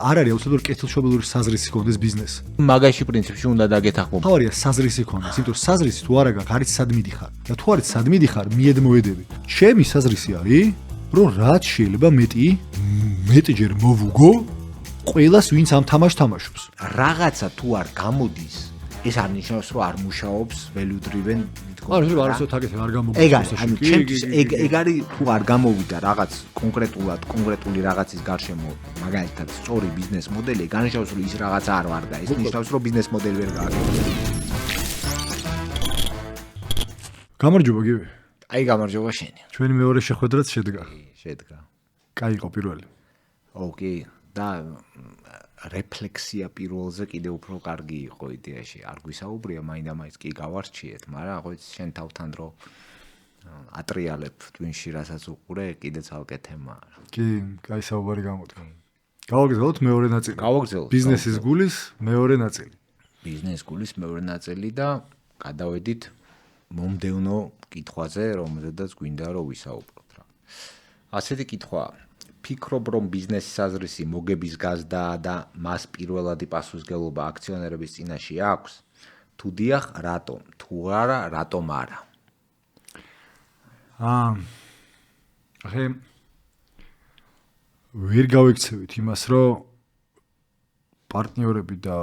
არ არის აუცილებლად კეთილშობილური საზრისი კონდეს ბიზნესი. მაგაში პრინციპში უნდა დაგეთახმო. თავარია საზრისი კონდეს, იმიტომ რომ საზრისი თუ არა გაქვს, არის სად მიდიხარ. და თუ არის სად მიდიხარ, მიედ მოედები. ჩემი საზრისი არის, რომ რაც შეიძლება მეტიჯერ მოვუგო ყველას ვინც ამ თამაშს თამაშობს. რაღაცა თუ არ გამოდის, ეს არ ნიშნავს რომ არ მუშაობს value driven არა, არასოდეს აგეთ არ გამოგდის. ეგ არის, ანუ ჩემთვის ეგ არის თუ არ გამოვიდა რაღაც კონკრეტული რაღაცის გარშემო, მაგალითად, სწორი ბიზნეს მოდელი, განსხვავებს რომ ის რაღაცა არ ვარ და ეს ნიშნავს რომ ბიზნეს მოდელი ვერ გააკეთებს. გამარჯობა გივი. აი გამარჯობა შენი. ჩვენი მეორე შეხვედრაც შედგა. შედგა. კაი იყო პირველი. ოკეი, და რეფლექსია პირველზე კიდე უფრო კარგი იყო იდეაში. არ გვისაუბრია, მაინდა-მაინც კი გავარჩიეთ, მაგრამ ახლა შენ თავთან დრო ატრიალებ ტვინში, რასაც უყურე, კიდე ცალკე თემაა. კი, კაი საუბარი გამოდგა. გავაგრძელოთ მეორე ნაწილი. გავაგრძელოთ. ბიზნესის გულის მეორე ნაწილი. ბიზნეს გულის მეორე ნაწილი და გადავედით მომდევნო კითხვაზე, რომელზედაც გვინდა რომ ვისაუბროთ რა. ასეთი კითხვაა. ფიქრობ რომ ბიზნესის საზრისი მოგების გაზდაა და მას პირველადი პასუხისმგებლობა აქციონერების წინაშე აქვს? თუ დიახ, რატომ? თუ არა, რატომ არა? ახე ვერ გავიქცევით იმას, რომ პარტნიორები და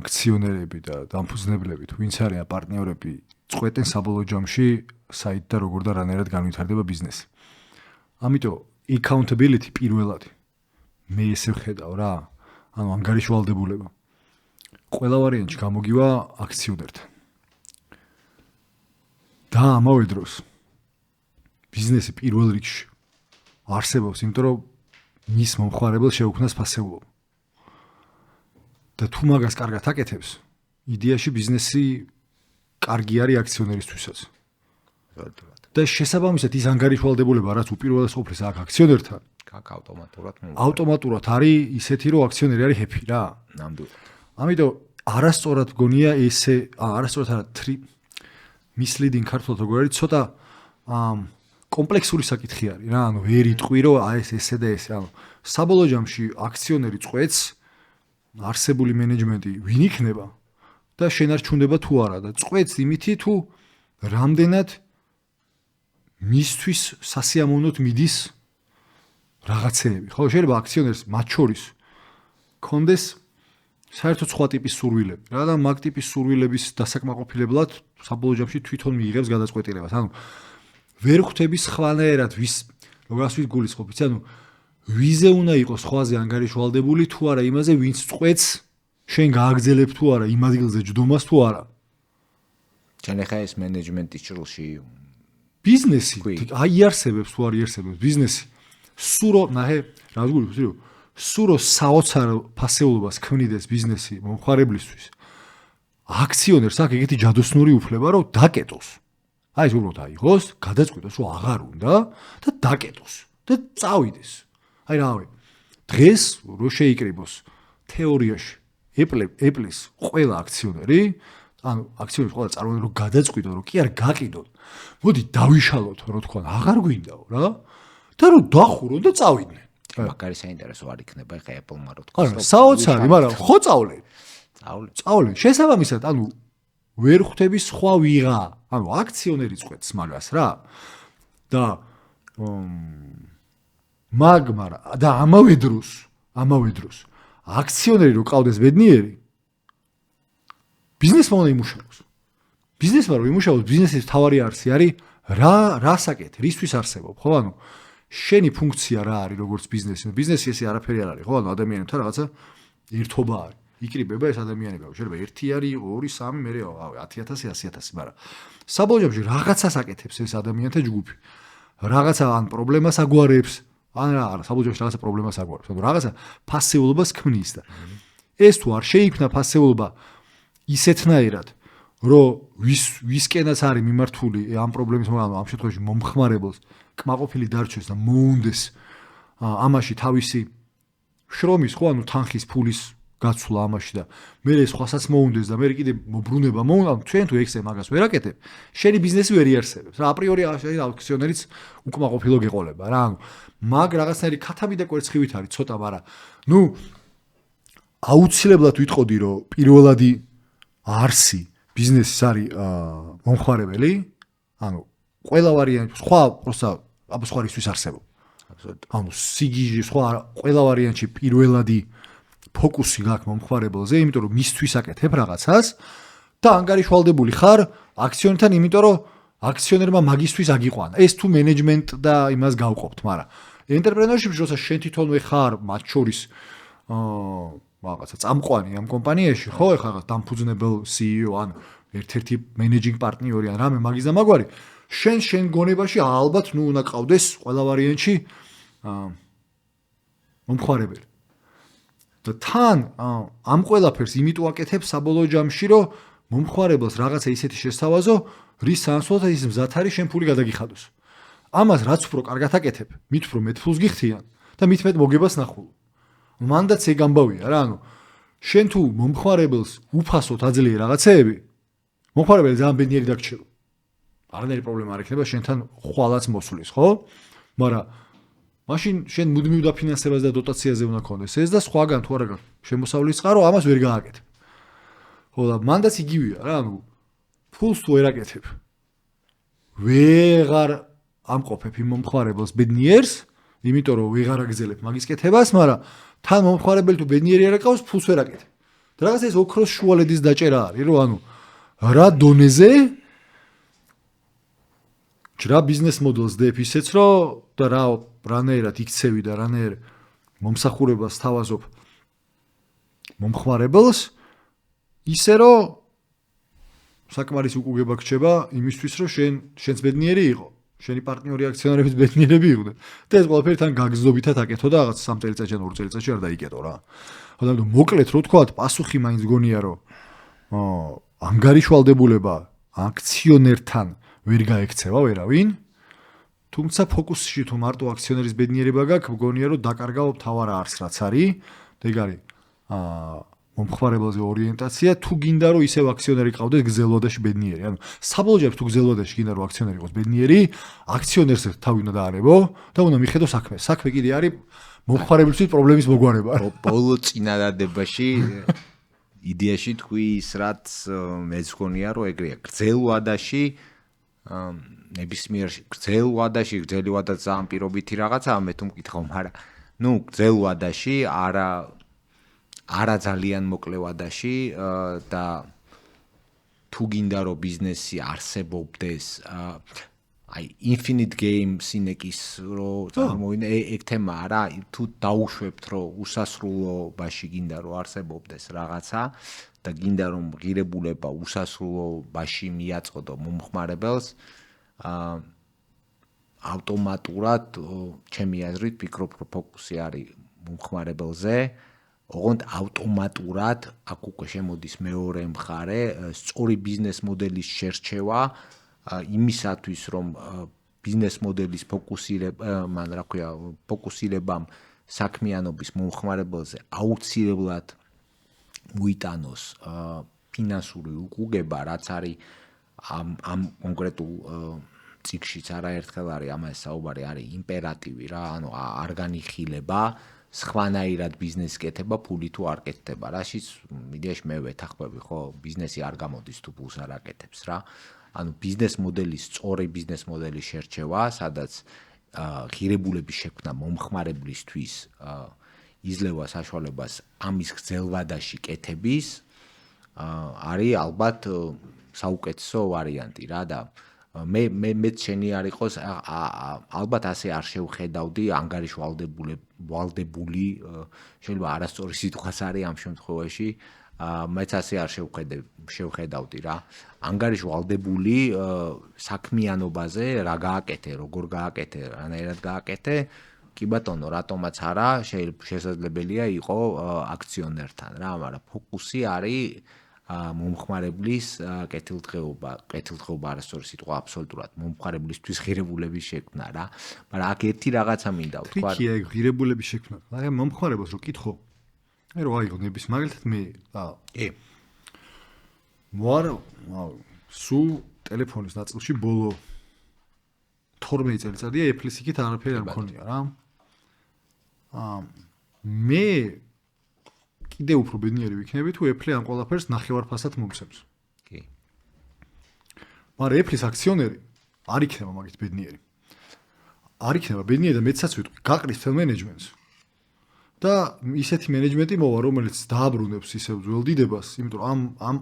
აქციონერები და დამფუძნებლები, ვინც არიან პარტნიორები, წყვეტენ საბოლოო ჯამში საით და როგორ და რანაირად განვითარდება ბიზნესი. ამიტომ accountability პირველად მე ესე ვხედავ რა, ანუ ანგარიშვალდებულება. ყველა ვარიანტში გამოგივა აქციონერთან. და ამავე დროს ბიზნესი პირველ რიგში არსებობს, იმიტომ რომ მის მომხმარებელს შეუქმნას ფასეულობა. და თუ მაგას კარგად აკეთებს, იდეაში ბიზნესი კარგი არის აქციონერისთვისაც. და შესაბამისად ის ანგარიშვალდებულება, რაც უპირველეს ყოვლისა აქ აქციონერთან, ავტომატურად არის ისეთი, რომ აქციონერი არის happy რა. ნამდვილად. ამიტომ არასწორად გონია ესე, არასწორად არა misleading ქართულად როგორ არის, ცოტა კომპლექსური საკითხი არის რა, ანუ ვერ იტყვი რომ ეს ესე და ესე, ანუ საბოლოო ჯამში აქციონერი წყვეტს არსებული მენეჯმენტი ვინ იქნება და შენარჩუნება თუ არა და წყვეტს იმითი თუ რამდენად მისთვის სასიამოვნოდ მიდის რაღაცეები. ხო, შეიძლება აქციონერს მათ შორის კონდეს საერთოდ სხვა ტიპის სურვილები. რა და მაგ ტიპის სურვილების დასაკმაყოფილებლად საბოლოო ჯამში თვითონ მიიღებს გადაწყვეტილებას. ანუ ვერ ხვდები სხვანაირად ვის როგორას ვით გულისხმობთ, ანუ ვიზე უნდა იყოს სხვაზე ანგარიშვალდებული თუ არა იმაზე, ვინც წყვეტს შენ გააგრძელებ თუ არა იმ ადგილზე ჯდომას თუ არა. შენ ახლა ეს მენეჯმენტის ჭრილში ბიზნესი აიარსებებს თუ არ იარსებებს ბიზნესი სურო ნაჰე რა გულისხმობ სურო საოცარ ფასეულობას ქმნიდეს ბიზნესი მომხმარებლისთვის აქციონერს აქვს ეგეთი ჯადოსნური უფლება რომ დაკეტოს აი ეს უბრალოდ აიღოს გადაწყვიტოს რომ აღარ უნდა და დაკეტოს და წავიდეს აი რავი დღეს რო შეიკრიბოს თეორიაში Apple-ის ყველა აქციონერი ანუ აქციონერს ყველა წარმოვიდგინოთ რომ გადაწყვიტონ რომ კი არ გაყიდონ მოდი დავიშალოთ რო თქვა აღარ გვინდაო რა და რომ დახურონ და წავიდნენ მაგარი საინტერესო არ იქნება ხა Apple-მა რო თქვა არა საოცარი მაგრამ ხო წავლე შესაბამისად ანუ ვერ ხვდები სხვა ვიღა ანუ აქციონერი წყვეტს მაგას რა და მაგრამ და ამავე დროს აქციონერი რო ყავდეს ბედნიერი ბიზნესმა უნდა იმუშაოს. ბიზნესმა რომ იმუშაოს, ბიზნესის თავარი არსი არის რა საკეთე, რისთვის არსებობ, ხო? ანუ შენი ფუნქცია რა არის როგორც ბიზნესი? ბიზნესი ესე არაფერი არ არის, ხო? ანუ ადამიანებთან რაღაცა ერთობა არის. იკრიბება ეს ადამიანები, შეიძლება 1 არის, 2, 3, მე 10,000, 100,000, მაგრამ საბოლოო ჯამში რაღაცას აკეთებს ეს ადამიანთა ჯგუფი. რაღაცა ან პრობლემას აგვარებს, ან რა, საბოლოო ჯამში რაღაცა პრობლემას აგვარებს. ანუ რაღაცა ფასეულობას ქმნის და ეს თუ არ შეიქმნა ფასეულობა ისეთნაირად, რომ ვისკენაც არის მიმართული ამ პრობლემის მომავალი, ამ შემთხვევაში მომხმარებელს კმაყოფილი დარჩეს და მოუნდეს ამაში თავისი შრომის, ხო, ანუ თანხის, ფულის გაცვლა ამაში და მე სხვასაც მოუნდეს და მე კიდე მობრუნება მოუნდა, ჩვენ თუ ექსე მაგას ვერ აკეთებ, შენი ბიზნესი ვერ იარსებებს. რა აპრიორი აქციონერიც უკმაყოფილო გეყოლება რა. ანუ მაგ რაღაცნაირი ქათამი და კვერცხივით არის ცოტა, მაგრამ ნუ აუცილებლად ვიტყოდი, რომ პირველადი არსი ბიზნესის არის მომხმარებელი, ანუ ყველა ვარიანტი სხვა პროსტა აბა სხვა რისთვის არსებობს. ანუ სიგიჟე სხვა ყველა ვარიანტში პირველადი ფოკუსი გაქვს მომხმარებელზე, იმიტომ რომ მისთვის აკეთებ რაღაცას და ანგარიშვალდებული ხარ აქციონერთან, იმიტომ რომ აქციონერმა მაგისთვის აგიყვანა. ეს თუ მენეჯმენტ და იმას გავყოფთ, მაგრამ ენტერპრენორშიპში როცა შენ თვითონვე ხარ მათ შორის რაღაცა წამყვანი ამ კომპანიაში, ხო, ეხლა რაღაც დამფუძნებელ CEO ან ერთ-ერთი მენეჯინგ პარტნიორი ან რამე მაგის და მაგვარი, შენ გონებაში ალბათ ნუ უნდა ყავდეს ყველა ვარიანტში მომხმარებელი. და თან ამ ყველაფერს იმიტომ აკეთებ საბოლოო ჯამში, რომ მომხმარებელს რაღაცა ისეთი შესთავაზო, რის სანაცვლოდ ის მზად არის შენ ფული გადაგიხადოს. ამას რაც უფრო კარგად აკეთებ, მით უფრო მეტ ფულს გიხდიან და მით მეტ მოგებას ნახულობ. მანდაც ეგ ამბავია რა, ანუ შენ თუ მომხმარებელს უფასოდ აძლიე რაღაცეები, მომხმარებელი ძალიან ბედნიერი დაგჭირო. არანაირი პრობლემა არ ექნება შენთან ხვალაც მოსulis, ხო? მაგრამ მაშინ შენ მუდმივ დაფინანსებას და დოტაციაზე უნდა გქონდეს ეს და სხვაგან თუ არა შემოსავლის წყარო, ამას ვერ გააკეთებ. ხო და მანდაც იგივეა რა, ანუ ფულს თუ ვერ აკეთებ. ვეღარ ამყოფებ იმ მომხმარებელს ბედნიერს, იმიტომ რომ ვეღარ აგზელებ მაგის კეთებას, მაგრამ თან მომხმარებელი თუ ბედნიერი არ აკავს, ფულს ვერ აკეთებ. და რაღაც ეს ოქროს შუალედის დაჭერა არის, რომ ანუ რა დონეზე რა ბიზნეს მოდელს დებ ისეც რომ და რანაირად იქცევი და რანაირ მომსახურებას თავაზობ მომხმარებელს ისე რომ საკმარის უკუგება გრჩება იმისთვის რომ შენც ბედნიერი იყო, შენი პარტნიორი აქციონერებიც ბედნიერები იყვნენ და ეს ყველაფერი თან გაგზნობითად აკეთო და რაღაც 3 წელიწადში ან 2 წელიწადში არ დაიკეტო რა. ხო და მოკლედ რო თქვა, პასუხი მაინც გონია რომ ანგარიშვალდებულება აქციონერთან ვერ გაექცევა ვერავინ, თუმცა ფოკუსში თუ მარტო აქციონერის ბედნიერება გაქვს, მგონია რომ დაკარგავ თავარ არს რაც არის, და ეგ არის მომხმარებელზე ორიენტაცია, თუ გინდა რომ ისევ აქციონერი ყავდეს გზელვადაში ბედნიერი. ანუ საბოლოო ჯამში თუ გზელვადაში გინდა რომ აქციონერი იყოს ბედნიერი, აქციონერს თავი უნდა დაარებო და უნდა მიხედო საქმე. საქმე კიდე არის მომხმარებელთვის პრობლემის მოგვარება. ბოლო წინადადებაში იდეაში თქვი ის რაც მეც გონია რომ ეგრეა. გზელვადაში ნებისმიერ გზელვადაში გზელვადა ძალიან პირობითი რაღაცაა, მე თუ მკითხავ, მაგრამ ნუ გზელვადაში არა ძალიან მოკლე ვადაში და თუ გინდა რომ ბიზნესი არსებობდეს, აი infinite game სინეკის რო წარმოვიდგინე ეგ თემა არა, თუ დაუშვებთ რომ უსასრულობაში გინდა რომ არსებობდეს რაღაცა და გინდა რომ ღირებულება უსასრულობაში მიაწყოდო მომხმარებელს, ავტომატურად ჩემი აზრით ფიქრობ რომ ფოკუსი არის მომხმარებელზე, ოღონდ ავტომატურად აქ უკვე შემოდის მეორე მხარე, სწორი ბიზნეს მოდელის შერჩევა იმისათვის რომ ბიზნეს მოდელის ფოკუსირებამ საქმიანობის მომხმარებელზე აუცილებლად მოიტანოს ფინანსური უკუგება, რაც არის ამ კონკრეტულ ციკლშიც არაერთხელ არის ამას საუბარი, არის იმპერატივი რა, ანუ არ განიხილება სხვანაირად ბიზნესი კეთება, ფული თუ არ კეთდება, რაშიც იდეაში მე ვეთანხმები, ხო, ბიზნესი არ გამოდის თუ ფულს არ აკეთებს რა. ანუ ბიზნეს მოდელის, სწორი ბიზნეს მოდელის შერჩევა, სადაც ღირებულების შექმნა მომხმარებლისთვის იძლევა საშუალებას ამის გრძელვადაში კეთების, არის ალბათ საუკეთესო ვარიანტი რა და მეც შენი არ იყოს, ალბათ ასე არ შევხედავდი ანგარიშვალდებული, შეიძლება არასწორი სიტყვაც არის ამ შემთხვევაში, მეც ასე არ შევხედავდი რა. ანგარიშვალდებული საქმიანობაზე რა გააკეთე, როგორ გააკეთე, რანაირად გააკეთე, კი ბატონო, რატომაც არა, შესაძლებელია იყო აქციონერთან რა, მაგრამ ფოკუსი არის მომხმარებლის კეთილდღეობა არასწორი სიტყვა აბსოლუტურად მომხმარებლისთვის ღირებულების შექმნა რა, მაგრამ აქ ერთი რაღაცა მინდა ვთქვა. ტრიკია ეგ ღირებულების შექმნა. მაგრამ მომხმარებელს რო კითხო, რო აიღო ნების მაგალითად მე კი. სულ ტელეფონის ნაწილში ბოლო 12 წელიწადია Apple-ის იქით არაფერი არ მქონია რა. მე კიდე უფრო ბედნიერი ვიქნები თუ Apple ამ ყველაფერს ნახევარფასად მომცემს. კი. მაგრამ Apple-ის აქციონერი არ იქნება მაგით ბედნიერი. არ იქნება ბედნიერი და მეცაც ვიტყვი, გაყრის მთელ მენეჯმენტს. და ისეთი მენეჯმენტი მოვა, რომელიც დააბრუნებს ისევ ძველდიდებას, იმიტომ რომ ამ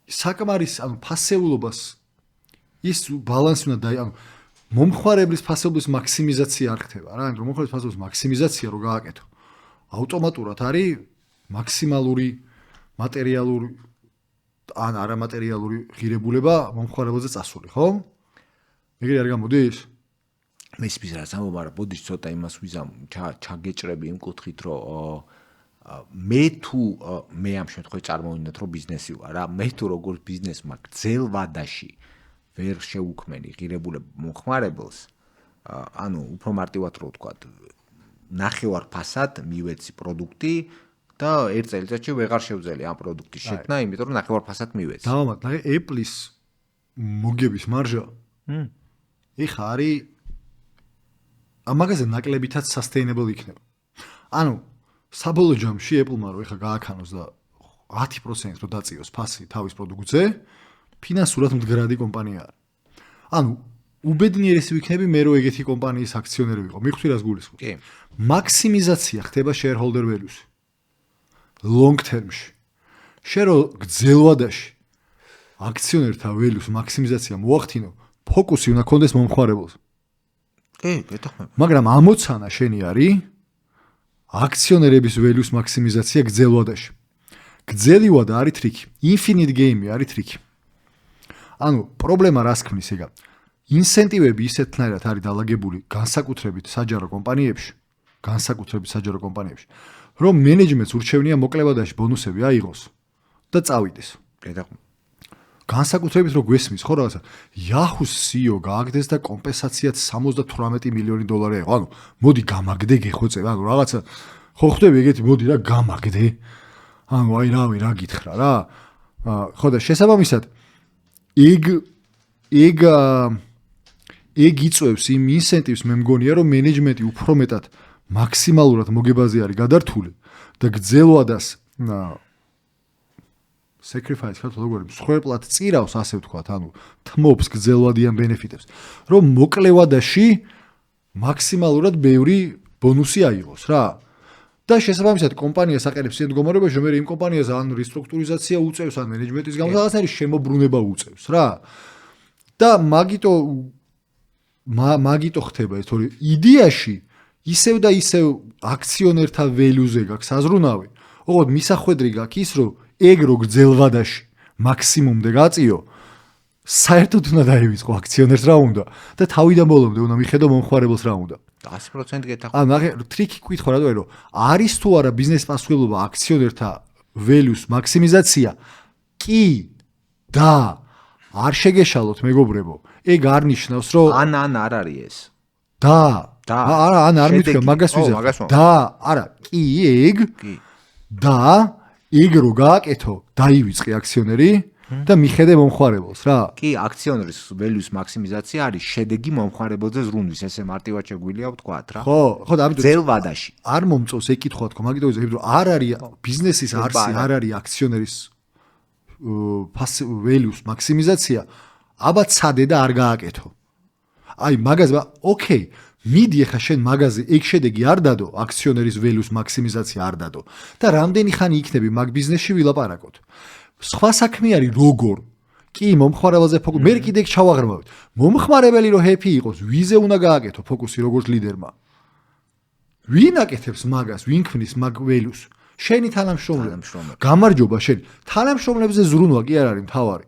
საკმარის, ფასეულობას ის ბალანსი უნდა მომხმარებლის ფასეულობის მაქსიმიზაცია არ ხდება რა, ანუ მომხმარებლის ფასეულობის მაქსიმიზაცია რო გააკეთო. ავტომატურად არის მაქსიმალური მატერიალური ან არამატერიალური ღირებულება მომხმარებელზე წასული, ხო? ეგრე არ გამოდის? მესმის რა სამო, მაგრამ ბოდიშ ცოტა იმას ვიზამ, ჩაგეჭრები იმ კუთხით, რომ მე თუ მე ამ შემთხვევაში წარმოვიდგინოთ, რომ ბიზნესი ვარ რა, მე თუ როგორც ბიზნესმა გძელ ვადაში ვერ შეუქმენი ღირებულება მომხმარებელს, ანუ უფრო მარტივად რო ვთქვა, ნახევარფასად მივეცი პროდუქტი და ერთ წელიწადში ვეღარ შევძელი ამ პროდუქტის შექმნა, იმიტომ რომ ნახევარფასად მივეცი. დავამატე, Apple-ის მოგების მარჟა ეხა არის ამაგაზე ნაკლებითაც sustainable იქნება. ანუ საბოლოო ჯამში Apple-მა რო ეხა გააქანოს და 10% რო დაწიოს ფასი თავის პროდუქტზე, ფინანსურად მდგრადი კომპანია არის. ანუ უბედნიერესი ვიქნები მე რო ეგეთი კომპანიის აქციონერი ვიყო. მიხვდი რას გულისხმობ? კი. მაქსიმიზაცია ხდება shareholder value-ს. long term-ში. შენ რო გძელვადაში აქციონერთა value-ს მაქსიმიზაცია მოახდინო, ფოკუსი უნდა კონდეს მომხმარებელს. კი, გეთახმები. მაგრამ ამოცანა შენი არის აქციონერების value-ს მაქსიმიზაცია გძელვადაში. გძელიwada არის ტრიკი. Infinite game არის ტრიკი. ანუ პრობლემა რას ქმნის ეგა? ინსენტივები ისეთნაირად არის დალაგებული განსაკუთრებით საჯარო კომპანიებში, რომ მენეჯმენტს ურჩევნია მოკლევადაში ბონუსები აიღოს და წავიდეს. გეთახმები. განსაკუთრებით რო გვესმის ხო რაღაცა Yahoo-ს CEO გააგდეს და კომპენსაციად $78 მილიონი აიღო. ანუ მოდი გამაგდე გეხოცე, ანუ რაღაცა ხო ხვდები ეგეთი მოდი რა გამაგდე. ანუ აი რავი რა გითხრა რა. ხო და შესაბამისად ეგ იწევს იმ ინსენტივს მე მგონია რომ მენეჯმენტი უფრო მეტად მაქსიმალურად მოგებაზე არის გადართული და გძელვადას sacrifice ხათო როგორი მსხვერპლად წირავს ასე ვთქვათ, ანუ თმობს გძელვადიან ბენეფიტებს, რომ მოკლევადაში მაქსიმალურად ბევრი ბონუსი აიღოს რა. და შესაბამისად კომპანიას აყენებს იმ მდგომარეობაში, რომ იმ კომპანიას ან რესტრუქტურიზაცია უწევს, ან მენეჯმენტის გამო რაღაც არის შემოbrunება უწევს რა. და მაგიტო ხდება ეს, თორე იდეაში ისევ და ისევ აქციონერთა value-ზე გაქვს აზრუნავი. ოღონდ მისახვედრი გაქვს ის, რომ ეგ რო გძელვადაში მაქსიმუმდე გაწიო, საერთოდ უნდა დაივიწყო აქციონერს რა უნდა და თავიდან ბოლომდე უნდა მიხედო მომხმარებელს რა უნდა. 100% გეთახმები. ანუ ტრიკი გკითხვა რატო რომ არის თუ არა ბიზნეს პასუხებლობა აქციონერთა value-ს მაქსიმიზაცია? კი და არ შეგეშალოთ მეგობრებო. ეგ არ ნიშნავს რომ ან არ არის ეს. არა, ან არ მithქვა მაგას ვიზარ. და არა, კი ეგ. კი. და ეგ რო გააკეთო, დაივიწყე აქციონერი და მიხედე მომხმარებელს რა. კი, აქციონერის value-ს მაქსიმიზაცია არის შედეგი მომხმარებელზე ზრუნვის, ესე მარტივად შეგვიძლია ვთქვათ რა. ხო, და ამიტომ ძელვადაში. არ მომწონს ეგ კითხვა თქო, მაგიტო რომ არ არის ბიზნესის არსი, არ არის აქციონერის value-ს მაქსიმიზაცია, აბა ცადე და არ გააკეთო. აი მაგაზე, ოკეი, მიდი ახლა შენ მაგაზე ეგ შედეგი არ დადო, აქციონერის value-ს მაქსიმიზაცია არ დადო და რამდენი ხანი იქნები მაგ ბიზნესში ვილაპარაკოთ. სხვა საქმე არის როგორ? კი, მომხმარებელზე ფოკუსი. მე კიდე ეგ ჩავაღრმავთ. მომხმარებელი რო happy იყოს, ვიზე უნდა გააკეთო ფოკუსი როგორც ლიდერმა. ვინ აკეთებს მაგას, ვინ ქმნის მაგ value-ს? შენი თანამშრომლები. გამარჯობა შენ. თანამშრომლებზე ზრუნვა კი არ არის მთავარი.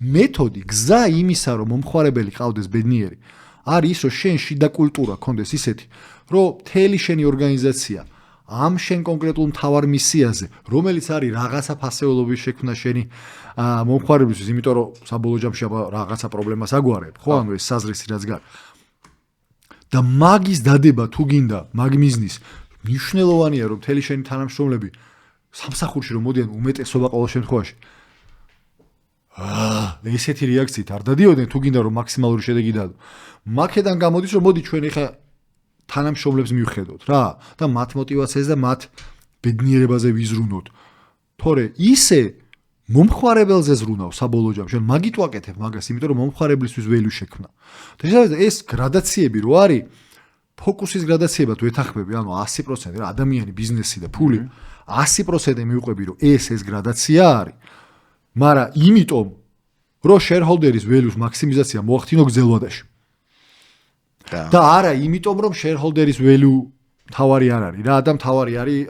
მეთოდი, გზა იმისა, რომ მომხმარებელი ყავდეს ბედნიერი, არის ის, რომ შენ შიდა კულტურა ქონდეს ისეთი, რომ მთელი შენი ორგანიზაცია ამ შენ კონკრეტულ მთავარ მისიაზე, რომელიც არის რაღაცა ფასეულობის შექმნა შენი მომხმარებლისთვის, იმიტომ რომ საბოლოო ჯამში აბა რაღაცა პრობლემას აგვარებ, ხო, ანუ ეს საზრისი რაც გაქვს. და მაგის დადება თუ გინდა, მაგ მიზნის მნიშვნელოვანია რომ მთელი შენი თანამშრომლები სამსახურში რომ მოდიან უმეტესობა ყოველ შემთხვევაში ესეთი რეაქციით არ დადიოდნენ თუ გინდა რომ მაქსიმალური შედეგი დადო. მაქედან გამოდის რომ მოდი ჩვენ ეხა თანამშრომლებს მივხედოთ რა და მათ мотивაციას და მათ ბედნიერებაზე ვიზრუნოთ. თორე ისე მომხმარებელზე ზრუნავ საბოლოო ჯამში, ან მაგით ვაკეთებ მაგას, იმიტომ რომ მომხმარებლისთვის value შექმნა. და ეს გრადაციები რო არის, ფოკუსის გრადაციებად ვეთანხმები, ანუ 100% რა ადამიანი, ბიზნესი და ფული 100% მივყვები რომ ეს გრადაცია არის. მაგრამ იმიტომ რომ shareholder-ის value-ს მაქსიმიზაცია მოახდინო გრძელვადაში. და არა იმიტომ რომ shareholder-ის value თავარი არ არის რა, თავარი არის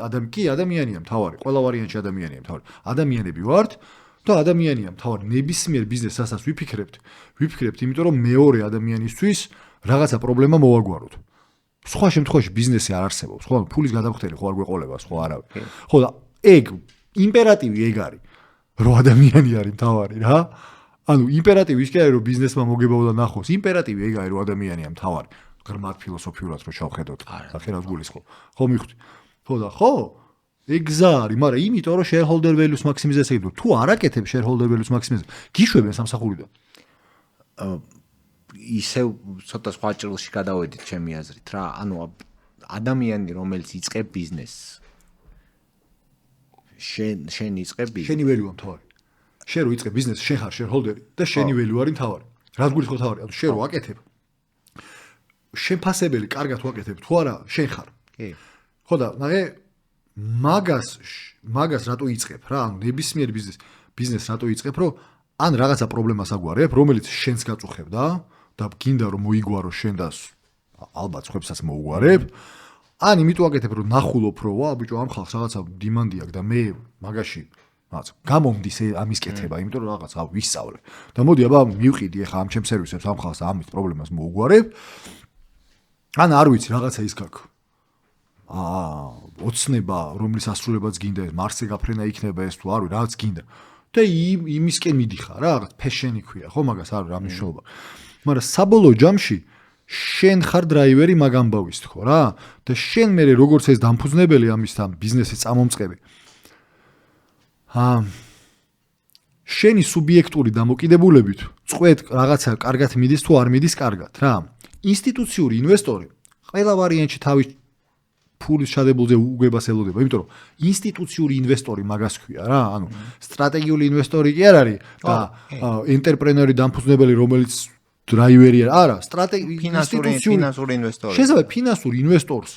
ადამიანია თავარი, ყველა ვარიანტში ადამიანია თავარი. ადამიანები ვართ და ადამიანია თავარი. ნებისმიერ ბიზნესს ასაც ვიფიქრებთ, იმიტომ რომ მეორე ადამიანისთვის რაღაცა პრობლემა მოვაგვაროთ. სხვა შემთხვევაში ბიზნესი არ არსებობს, ხო, ფულის გადამხდელი ხო არ გვეყოლება, სხვა არავინ. ხო და ეგ იმპერატივი ეგ არის, რომ ადამიანი არის თავარი რა. ანუ იმპერატივი ის კი არის რომ ბიზნესმა მოგებაო და ნახოს. იმპერატივი ეგ არის რომ ადამიანია თავარი. გრმად ფილოსოფიურად რო შევხედოთ. ახლა გულისხმობ. ხო მიხვდი. ხო და ხო? ეგ გზა არის, მაგრამ იმიტომ რომ shareholder value-ს მაქსიმიზაცია გიდო. თუ არ აკეთებ shareholder value-ს მაქსიმიზაცია, გიშვებენ სამსახურიდან. ისევ ცოტა სხვა ჭრილში გადავედით ჩემი აზრით რა. ანუ ადამიანი რომელიც იწყებ ბიზნესს შენ იწყებ ბიზნესს. შენი value-ა მთავარი. შენ რო იწყებ ბიზნესს, შენ ხარ shareholder-ი და შენი value არის მთავარი. რაც გულისხმობ თავარი, ანუ შენ რო აკეთებ შეფასებელი კარგად ვაკეთებ თუ არა შენ ხარ. კი. ხო და მაგას რატო იწყებ რა? ანუ ნებისმიერ ბიზნესს რატო იწყებ, რომ ან რაღაცა პრობლემას აგვარებ, რომელიც შენს გაწუხებდა და გინდა რომ მოიგوارო შენ და ალბათ სხვებსაც მოუგვარებ. ან იმიტომ აკეთებ რომ ნახულობ რომ ვა ბიჭო ამ ხალხს რაღაცა დინამდი აქვს და მე მაგაში რაღაც გამომდის ამის კეთება, იმიტომ რომ რაღაცა ვისწავლე. და მოდი აბა მივყიდი ახლა ამ ჩემს სერვისებს ამ ხალხს ამის პრობლემას მოუგვარებ. ან არ ვიცი რაღაცა ის გაქვს. ოცნება, რომლის ასრულებაც გინდა ეს მარსზე გაფრენა იქნება ეს თუ არ ვიცი, რაღაც გინდა. და იმისკენ მიდიხარ რა, რაღაც ფეშენი ქვია, ხო მაგას არ რა მნიშვნელობა. მაგრამ საბოლოო ჯამში შენ ხარ დრაივერი მაგ ამბავის თქო რა და შენ მე როგორც ეს დამფუძნებელი ამის ამ ბიზნესის წამომწყები. შენი სუბიექტური დამოკიდებულებით წყვეთ რაღაცა კარგად მიდის თუ არ მიდის კარგად რა. ინსტიტუციური ინვესტორი ყველა ვარიანტში თავის ფულის ჩადებულზე უგებას ელოდება, იმიტომ რომ ინსტიტუციური ინვესტორი მაგას ქვია რა, ანუ სტრატეგიული ინვესტორი კი არ არის და ენტერპრენორი დამფუძნებელი რომელიც დრაივერი არა, ფინანსური ინვესტორი. შეიძლება ფინანსურ ინვესტორს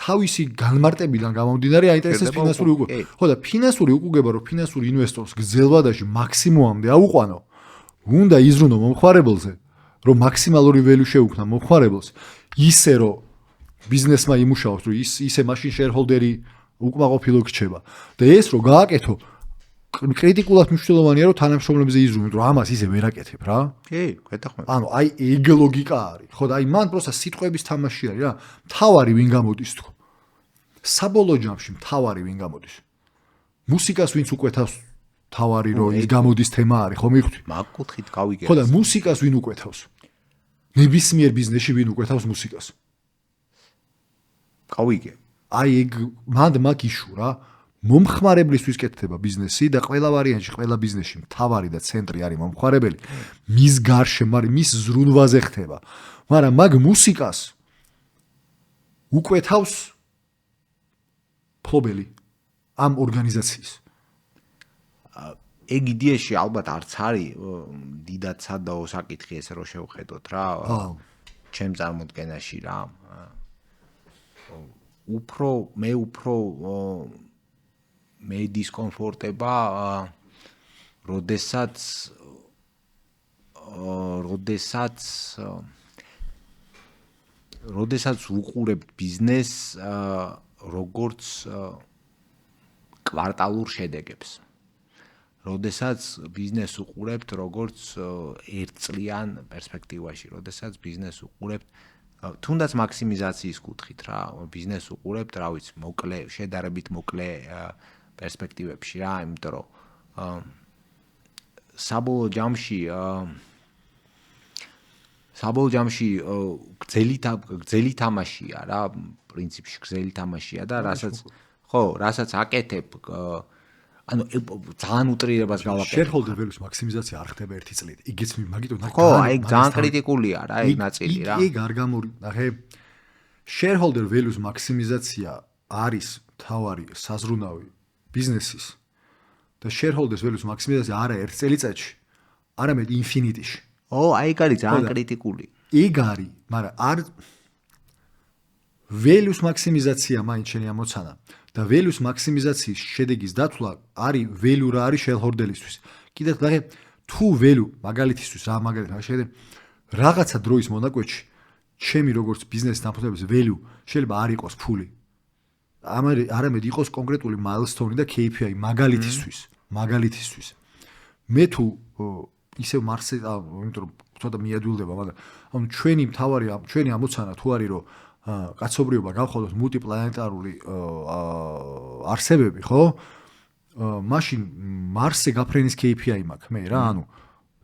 თავისი განმარტებიდან გამომდინარე აინტერესებს ფინანსური უკუგება. ხო და ფინანსური უკუგება რომ ფინანსური ინვესტორს გრძელვადაში მაქსიმუმამდე აუყვანო, უნდა იზრუნო მომხმარებელზე, რომ მაქსიმალური value შეუქმნა მომხმარებელს, ისე რომ ბიზნესმა იმუშაოს, რომ ისე მაშინ shareholder-ი უკმაყოფილო რჩება. და ეს რო გააკეთო, კრიტიკულად მნიშვნელოვანია რომ თანამშრომლებზე იზრუნოთ, რომ ამას ისე ვერ აკეთებ რა. კი, გეთახმები. ანუ აი ეგ ლოგიკა არის. ხო და აი მან პროსა სიტყვების თამაში არის რა. თავარი ვინ გამოდის თქო. საბოლოო ჯამში თავარი ვინ გამოდის. მუსიკას ვინც უკვეთავს თავარი რომ ის გამოდის თემა არის, ხო მიხვდი? მაგ კუთხით გავიგე. ხო და მუსიკას ვინ უკვეთავს? ნებისმიერ ბიზნესში ვინ უკვეთავს მუსიკას? გავიგე. აი ეგ მაგ იშუ რა. მომხმარებლისთვის კეთდება ბიზნესი და ყველა ვარიანტში, ყველა ბიზნესში მთავარი და ცენტრი არის მომხმარებელი. მის გარშემო, მაგრამ მის ზრუნვაზე ხდება. მაგრამ მაგ მუსიკას უკვეთავს ფლობელი ამ ორგანიზაციის. ეგ იდეაში ალბათ არც არის დიდად სადაო საკითხი ესე რომ შევხედოთ რა. ჩემ წარმოდგენაში რა. მე დისკომფორტება როდესაც უყურებ ბიზნესს როგორც კვარტალურ შედეგებს. როდესაც ბიზნესს უყურებთ როგორც ერთწლიან პერსპექტივაში, როდესაც ბიზნესს უყურებთ თუნდაც მაქსიმიზაციის კუთხით რა, ბიზნესს უყურებთ, რა ვიცი, მოკლე, შედარებით მოკლე პერსპექტივებში რა, იმიტომ რომ საბოლოო ჯამში საბოლოო ჯამში გრძელი თამაშია რა, პრინციპში გრძელი თამაშია და რასაც აკეთებ ანუ ძალიან უტრირებას გავაკეთებ. Shareholder value-ს მაქსიმიზაცია არ ხდება ერთი წლით. იგიც მაგიტომ ხო, აი ძალიან კრიტიკულია რა ეს ნაწილი რა. იქ არ ნახე shareholder value-ს მაქსიმიზაცია არის თავარი საზრუნავი ბიზნესის და shareholders value-ს მაქსიმიზაცია არა ერთ წელიწადში, არამედ infinity-ში. აი ეგ არის ძალიან კრიტიკული. ეგ არის, მაგრამ არ value-ს მაქსიმიზაცია მაინც შენი ამოცანა და value-ს მაქსიმიზაციის შედეგის დათვლა არის value რა არის shareholder-ისთვის. კიდევ ნახე თუ value მაგალითისთვის რა მაგალითად შეიძლება რაღაცა დროის მონაკვეთში ჩემი როგორც ბიზნესის დამფუძნების value შეიძლება არ იყოს ფული. არამედ იყოს კონკრეტული milestone და KPI მაგალითისთვის. მე თუ ისევ მარსზე, იმიტომ რომ ცოტა მიადვილდება, მაგრამ ანუ ჩვენი ამოცანა თუ არის რომ კაცობრიობა გავხადოს მულტიპლანეტარული არსებები, ხო? მაშინ მარსზე გაფრენის KPI მაქვს მე რა, ანუ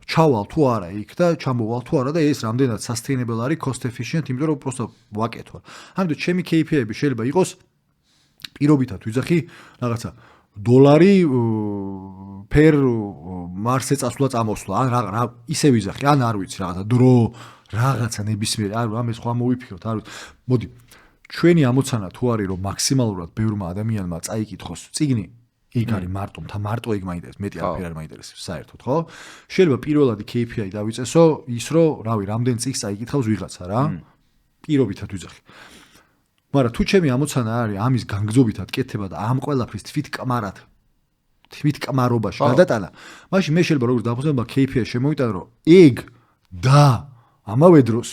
ჩავალ თუ არა იქ და ჩამოვალ თუ არა და ეს რამდენად sustainable არის, cost efficient, იმიტომ რომ просто ვაკეთო. ამიტომ ჩემი KPI-ები შეიძლება იყოს პირობითად ვიძახი რაღაცა $1 per მარსზე წასვლა წამოსვლა, ან რა ისე ვიძახი, ან არ ვიცი რაღაცა დრო რაღაცა ნებისმიერი, არ ამე სხვა მოვიფიქროთ, არ ვიცი. მოდი, ჩვენი ამოცანა თუ არის რომ მაქსიმალურად ბევრმა ადამიანმა წაიკითხოს წიგნი, იქ არის მარტო ეგ მაინტერესებს, მეტი არაფერი არ მაინტერესებს საერთოდ, ხო? შეიძლება პირველადი KPI დავიწესო ის რომ, რავი, რამდენ წიგნს წაიკითხავს ვიღაცა რა. პირობითად ვიძახი. მაგრამ თუ ჩემი ამოცანა არის ამის განგზობითად კეთება და ამ ყველაფრის თვითკმარობაში გადატანა, მაშინ მე შეიძლება როგორც დაფუძნებელმა KPI შემოვიტანო, რომ ეგ და ამავე დროს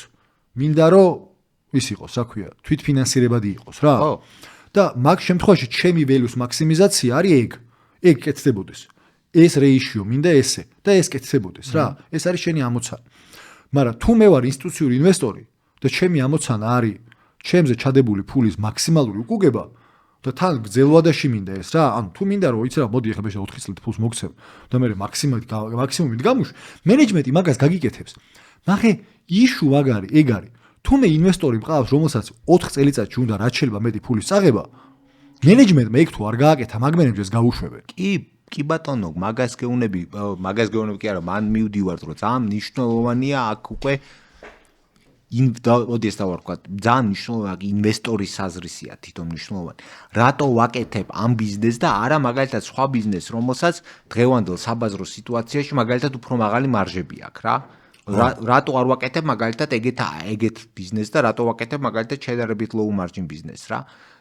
მინდა რომ ის იყოს, რა ქვია, თვითფინანსირებადი იყოს რა. და მაგ შემთხვევაში ჩემი value-ს მაქსიმიზაცია არის ეგ კეთდებოდეს. ეს ratio მინდა ესე და ეს კეთდებოდეს რა. ეს არის შენი ამოცანა. მაგრამ თუ მე ვარ ინსტიტუციური ინვესტორი და ჩემი ამოცანა არის ჩემზე ჩადებული ფულის მაქსიმალური უკუგება და თან გრძელვადაში მინდა ეს რა, ანუ თუ მინდა რომ იცი რა, მოდი ახლა ბეშა 4 წლით ფულს მოგცემ და მე მაქსიმუმით გამუშვი, მენეჯმენტი მაგას გაგიკეთებს. ნახე, issue ეგ არის. თუ მე ინვესტორი მყავს, რომელსაც 4 წელიწადში უნდა რაც შეიძლება მეტი ფულის წაღება, მენეჯმენტმა ეგ თუ არ გააკეთა, მაგ მენეჯერს გაუშვებენ. კი ბატონო, მაგას გეუბნები კი არა, მან მივდივართ რომ ძალიან მნიშვნელოვანია აქ უკვე ოდეს დავარქვათ, ძალიან მნიშვნელოვანი ინვესტორის საზრისია თვითონ მნიშვნელოვანი. რატო ვაკეთებ ამ ბიზნესს და არა მაგალითად სხვა ბიზნესს, რომელსაც დღევანდელ საბაზრო სიტუაციაში მაგალითად უფრო მაღალი მარჟები აქვს რა. რატო არ ვაკეთებ მაგალითად ეგეთ ბიზნესს და რატო ვაკეთებ მაგალითად შედარებით low margin ბიზნესს რა.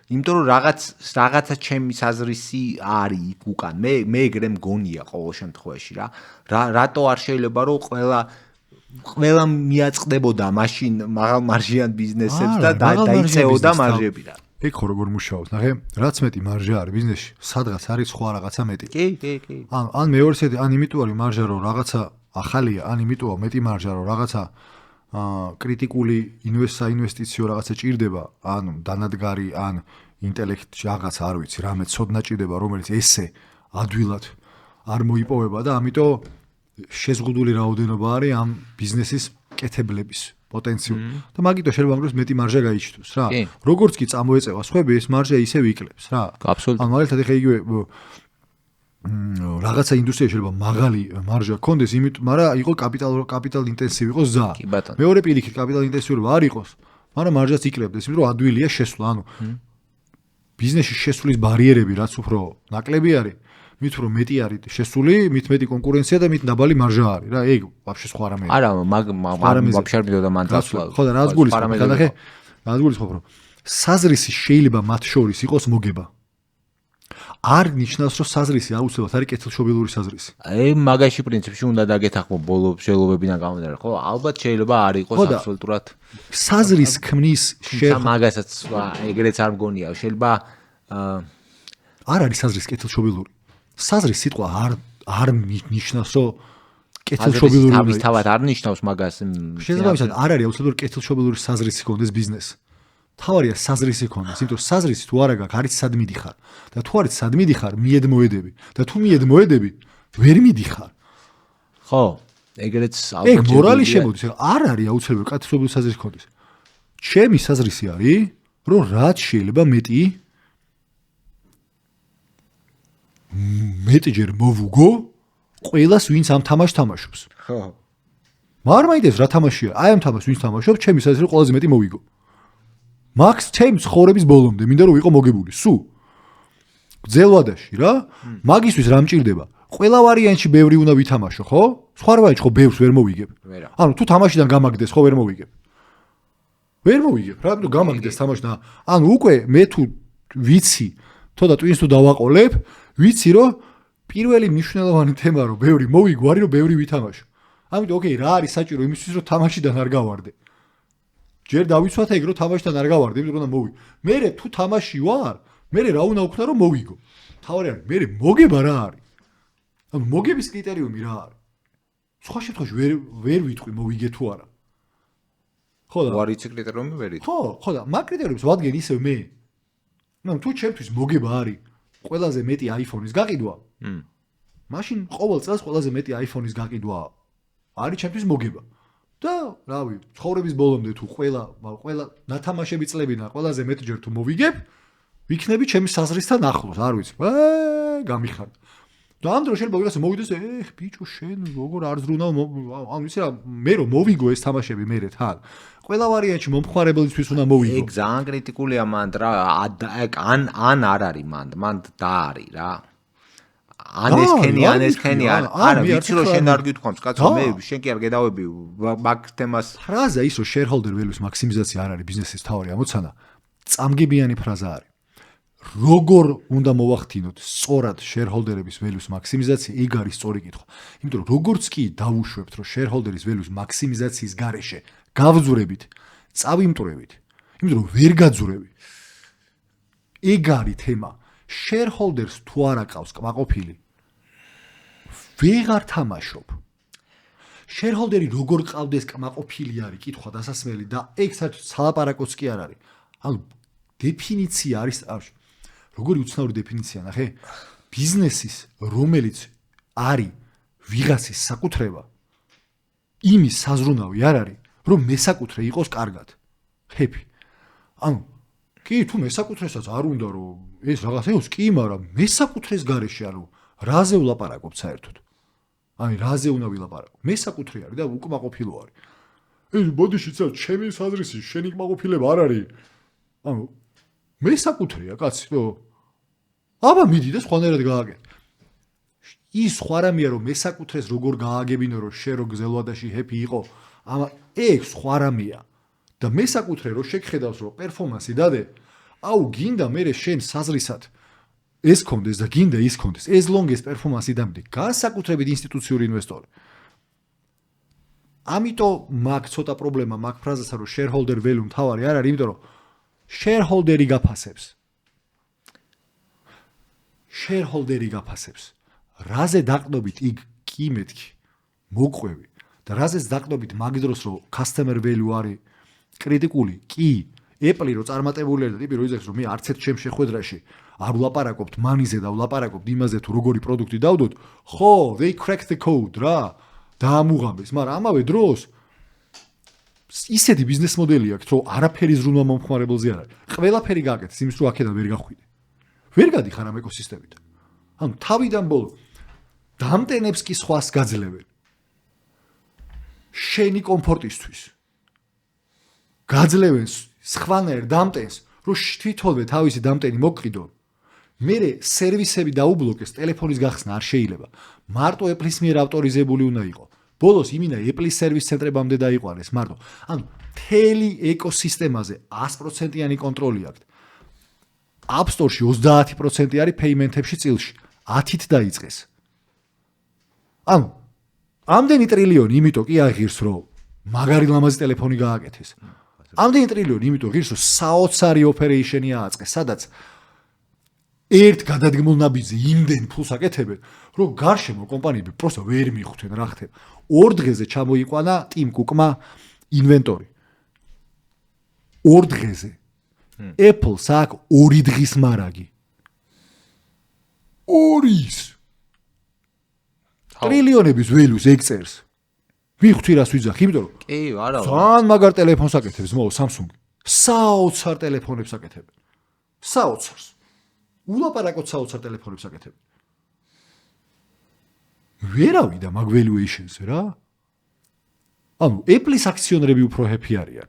იმიტომ რომ რაღაცა ჩემი საზრისი არის იქ უკან. მე ეგრე მგონია ყოველ შემთხვევაში რა. რატო არ შეიძლება რომ ყველა მიაწყდებოდა მაშინ მაღალმარჟიან ბიზნესებს და დაიწეოდა მარჟები რა. ეგ ხო როგორ მუშაობს, ნახე, რაც მეტი მარჟა არის ბიზნესში, სადღაც არის სხვა რაღაცა მეტი. კი. ან მეორე სეთი, ან იმიტომ არის მარჟა რომ რაღაცა ახალია, ან იმიტომ მეტი მარჟა რომ რაღაცა კრიტიკული საინვესტიციო რაღაცა ჭირდება, ან დანადგარი, ან ინტელექტი რაღაცა არ ვიცი, რამე ცოდნა ჭირდება, რომელიც ესე ადვილად არ მოიპოვება და ამიტომ შეზღუდული რაოდენობა არის ამ ბიზნესის კეთებლების პოტენციური და მაგიტო შეიძლება მაგას მეტი მარჟა გაიჩნდეს რა. როგორც კი წამოეწევა სხვები, ეს მარჟა ისევ იკლებს რა. აბსოლუტურად. ან მაგალითად ეხა იგივე რაღაცა ინდუსტრია შეიძლება მაღალი მარჟა ქონდეს, მაგრამ იყო კაპიტალ ინტენსივი იყოს ზა. მეორე პირიქით კაპიტალ ინტენსიურობა არ იყოს, მაგრამ მარჟაც იკლებდეს, იმიტომ რომ ადვილია შესვლა, ანუ ბიზნესში შესვლის ბარიერები რაც უფრო ნაკლები არის, მით უფრო მეტი არის შესული, მით მეტი კონკურენცია და მით დაბალი მარჟა არის რა. ეგ ვაფშე სხვა რამე. არა, ვაფშე არ მიდოდა მან დასვლა. ხო და რაც გულისხმობ, რომ საზრისი შეიძლება მათ შორის იყოს მოგება. არ ნიშნავს, რომ საზრისი აუცილებლად არის კეთილშობილური საზრისი. მაგაში პრინციპში უნდა დაგეთახმო ბოლო შეელობებიდან გამომდინარე, ხო? ალბათ შეიძლება არ იყოს აბსოლუტურად. საზრის ქმნის მაგასაც ეგრეც არ მგონია, შეიძლება არ არის საზრის კეთილშობილური. საზრის სიტყვა არ ნიშნავს, რომ კეთილშობილური თავის თავად არ ნიშნავს მაგას. შესაბამისად არ არის აუცილებლად კეთილშობილური საზრისი ქონდეს ბიზნესი. თავარია საზრისი ქონდეს, იმიტომ რომ საზრისი თუ არა გაქვს, არის სად მიდიხარ. და თუ არის სად მიდიხარ, მიედ მოედები. და თუ მიედ მოედები, ვერ მიდიხარ. ხო. ეგრეც ეგ მორალი შემოდის, არ არის აუცილებელი კაცობრიობის საზრისი ქონდეს. ჩემი საზრისი არის, რომ რაც შეიძლება მეტიჯერ მოვუგო ყველას ვინც ამ თამაშს თამაშობს. ხო. მაგრამ მაინტერესებს რა თამაშია? აი ამ თამაშს ვინც თამაშობს, ჩემი საზრისი ყველაზე მეტი მოვიგო. მაქს ჩემი ცხოვრების ბოლომდე მინდა რომ ვიყო მოგებული. სუ. გძელვადაში რა? მაგისთვის რა მჭირდება? ყველა ვარიანტში ბევრი უნდა ვითამაშო, ხო? სხვა ვარიანტში ხო ბევრს ვერ მოვიგებ. ანუ თუ თამაშიდან გამაგდეს, ხო ვერ მოვიგებ. ვერ მოვიგებ, რა თქმა უნდა გამაგდეს თამაშიდან. ანუ უკვე მე თუ ვიცი, თოდა ტვინს თუ დავაყოლებ, ვიცი რომ პირველი მნიშვნელოვანი თემა რომ ბევრი მოვიგო არის რომ ბევრი ვითამაშო. ამიტომ ოკეი, რა არის საჭირო იმისთვის რომ თამაშიდან არ გავარდე. ჯერ დავიცვათ ეგ რომ თამაშიდან არ გავარდე, იმიტომ რომ მოვიგო. მე თუ თამაში ვარ, მე რა უნდა ვქნა რომ მოვიგო. თავარი არის, მე მოგება რა არის? ანუ მოგების კრიტერიუმი რა არის? სხვა შემთხვევაში ვერ ვიტყვი მოვიგე თუ არა. ხო და ვარიცი კრიტერიუმი ვერ იტყვი. ხო და მაგ კრიტერიუმს ვადგენ ისევ მე. ნუ თუ ჩემთვის მოგება არის ყველაზე მეტი iPhone-ის გაყიდვა. მაშინ ყოველ წელს ყველაზე მეტი iPhone-ის გაყიდვა არის ჩემთვის მოგება. და რავი, ცხოვრების ბოლომდე თუ ყველა ნათამაშები წლებიდან ყველაზე მეტჯერ თუ მოვიგებ, ვიქნები ჩემი საზრისთან ახლოს, არ ვიცი. გამიხარდა. და ამ დროს შეიძლება ვიღაცა მოვიდეს, ბიჭო, შენ როგორ არ ზრუნავ, ანუ იცი რა, მე რომ მოვიგო ეს თამაშები მე თან. ყველა ვარიანტში მომხმარებელისთვის უნდა მოვიგო. ეგ ძალიან კრიტიკულია მანდ რა, ან არ არის მანდ და არის რა. ან ესქენი არა, ვიცი რომ შენ არ გითხოვს, კაცო, მე შენ კი არ გედავები მაგ თემას. ფრაზა ის რომ shareholder values მაქსიმიზაცია არ არის ბიზნესის თავარი ამოცანა. წამგებიანი ფრაზა არის. როგორ უნდა მოვახდინოთ სწორად shareholder-ების values მაქსიმიზაცია, ეგ არის სწორი კითხვა. იმიტომ რომ როგორც კი დავუშვებთ რომ shareholder-ის values მაქსიმიზაციის გარეშე გავძურებით, წავიმტვრევით, იმიტომ რომ ვერ გაძურები. ეგ არის თემა. shareholders თუ არ აკავს კმაყოფილი, ვეღარ თამაშობ. shareholder-ი როგორ ყავდეს კმაყოფილი არის კითხვა დასასმელი და ეგ საერთოდ სალაპარაკოც კი არ არის. ანუ დეფინიცია არის არ როგორი უცნაური დეფინიცია ნახე? ბიზნესის, რომელიც არის ვიღაცის საკუთრება, იმის საზრუნავი არ არის, რომ მესაკუთრე იყოს კარგად. ხეფი. ანუ კი თუ მესაკუთრესაც არ უნდა რომ ეს რაღაც ეოს კი, მაგრამ მესაკუთრეს გარეშე ანუ რაზე ვლაპარაკობთ საერთოდ? აი რაზე უნდა ვილაპარაკო? მესაკუთრე არის და უკმაყოფილო არის. ეს ბოდიში ცალ ჩემი საზრისი შენი კმაყოფილება არ არის. ანუ მესაკუთრეა კაცი, ხო? აბა მიდი და სხვანაირად გააკეთე. ის სხვა რამეა რომ მესაკუთრეს როგორ გააგებინო რომ შენ რო გზელვადაში ჰეპი იყო, ამა ეგ სხვა რამეა. და მესაკუთრე რო შეგხედავს რომ პერფორმანსი დადე, აუ გინდა მე შენ საზრისად ეს კონდეს და გინდა ის კონდეს. ეს ლონგეს პერფორმანსი დამდი. განსაკუთრებით ინსტიტუციური ინვესტორი. ამიტომ მაგ ცოტა პრობლემა მაგ ფრაზასთან რომ shareholder value მთავარი არ არის, იმიტომ რომ shareholder-ი გაფასებს. shareholder-ი გაფასებს. რაზე დაყნობით იქ კი მეთქი მოყვევი და რაზეც დაყნობით მაგ დროს რომ customer value არის კრიტიკული, კი, Apple-ი რო წარმატებული არის და ტიპი რო იზრდება რომ მე არც ერთ ჩემ შეხვედრაში არ ვლაპარაკობთ მანიზე და ვლაპარაკობთ იმაზე თუ როგორი პროდუქტი დავდოთ, ხო, they cracked the code რა, დაამუღამეს, მაგრამ ამავე დროს ისეთი ბიზნეს მოდელი აქვს, რომ არაფერი ზრუნვა მომხმარებელზე არ არის. ყველაფერი გააკეთეს იმის რომ აქედან ვერ გახვიდე. ვერ გადიხარ ამ ეკოსისტემიდან. ანუ თავიდან ბოლო დამტენებს კი სხვას გაძლევენ. შენი კომფორტისთვის. გაძლევენ სხვანაირ დამტენს, რომ თვითონვე თავისი დამტენი მოკიდონ. მერე სერვისები დაუბლოკეს, ტელეფონის გახსნა არ შეიძლება. მარტო Apple-ის მიერ ავტორიზებული უნდა იყო. ბოლოს იმინა Apple-ის სერვის ცენტრებამდე დაიყვანეს მარტო. ანუ მთელი ეკოსისტემაზე 100%-იანი კონტროლი აქვს. App Store-ში 30% არის payment-ებში წილში. 10-ით დაიწყეს. ანუ ამდენი ტრილიონი იმიტომ კი აღირს რომ მაგარი ლამაზი ტელეფონი გააკეთეს. ამდენი ტრილიონი იმიტომ ღირს რომ საოცარი ოპერეიშენი ააწყეს, სადაც ერთ გადადგმულ ნაბიჯზე იმდენ ფულს აკეთებენ, რომ გარშემო კომპანიები პროსტა ვერ მიხვდნენ რა ხდება. 2 დღეზე ჩამოიყვანა Tim Cook-მა ინვენტორი. 2 დღეზე. Apple-ს აქვს 2 დღის მარაგი. 2 ტრილიონების ველუს ეგ წერს. მივხვდი რას ვიძახი, იმიტომ რომ კი, არა. ძალიან მაგარ ტელეფონს აკეთებს მოო Samsung. საოცარ ტელეფონებს აკეთებს. საოცარს. ულაპარაკოთ საოცარ ტელეფონებს აკეთებს. ვერავიდა მაგ valuations-ზე რა. ანუ Apple-ის აქციონერები უფრო happy არიან.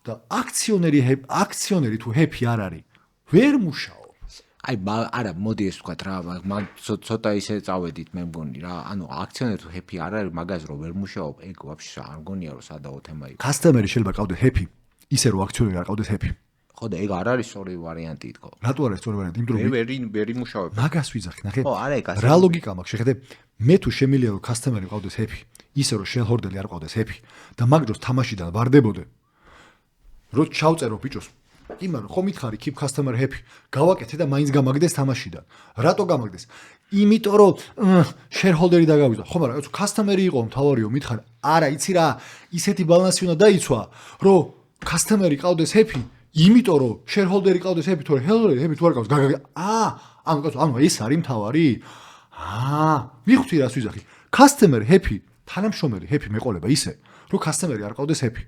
და აქციონერი თუ happy არ არის, ვერ მუშაობს. აი, არა, მოდი ეს ვთქვათ რა, მაგ ცოტა ისე წავედით მე მგონი რა. ანუ აქციონერი თუ happy არ არის, მაგას რომ ვერ მუშაობ, ეგ ვაფშე არ მგონია რომ სადაო თემა იყო. Customer-ი შეიძლება ყავდეს happy, ისე რომ აქციონერი არ ყავდეს happy. ხო და ეგ არ არის სწორი ვარიანტი თქო. რატო არის სწორი ვარიანტი? იმიტომ რომ ვერ იმუშავებ. მაგას ვიძახი, ნახე. ხო, არა ეგ ასე. რა ლოგიკა მაქვს? შეხედე, მე თუ შემიძლია რომ customer-ი ყავდეს happy, ისე რომ shareholder-ი არ ყავდეს happy და მაგ დროს თამაშიდან ვარდებოდე. რო ჩავწერო ბიჭოს, იმან ხომ მითხარი keep customer happy, გავაკეთე და მაინც გამაგდეს თამაშიდან. რატო გამაგდეს? იმიტომ რომ shareholder-ი დაგავიწყო. ხო, მაგრამ ეს customer-ი იყო მთავარიო, მითხარ, არა, იცი რა, ისეთი ბალანსი უნდა დაიცვა, რომ customer-ი ყავდეს happy, იმიტომ რომ shareholder-ი ყავდეს happy, თორე shareholder-ი happy თუ არ ყავს, ანუ ეს არის მთავარი? მივხვდი რას ვიძახი. Customer happy, თანამშრომელი happy მეყოლება ისე, რომ customer-ი არ ყავდეს happy.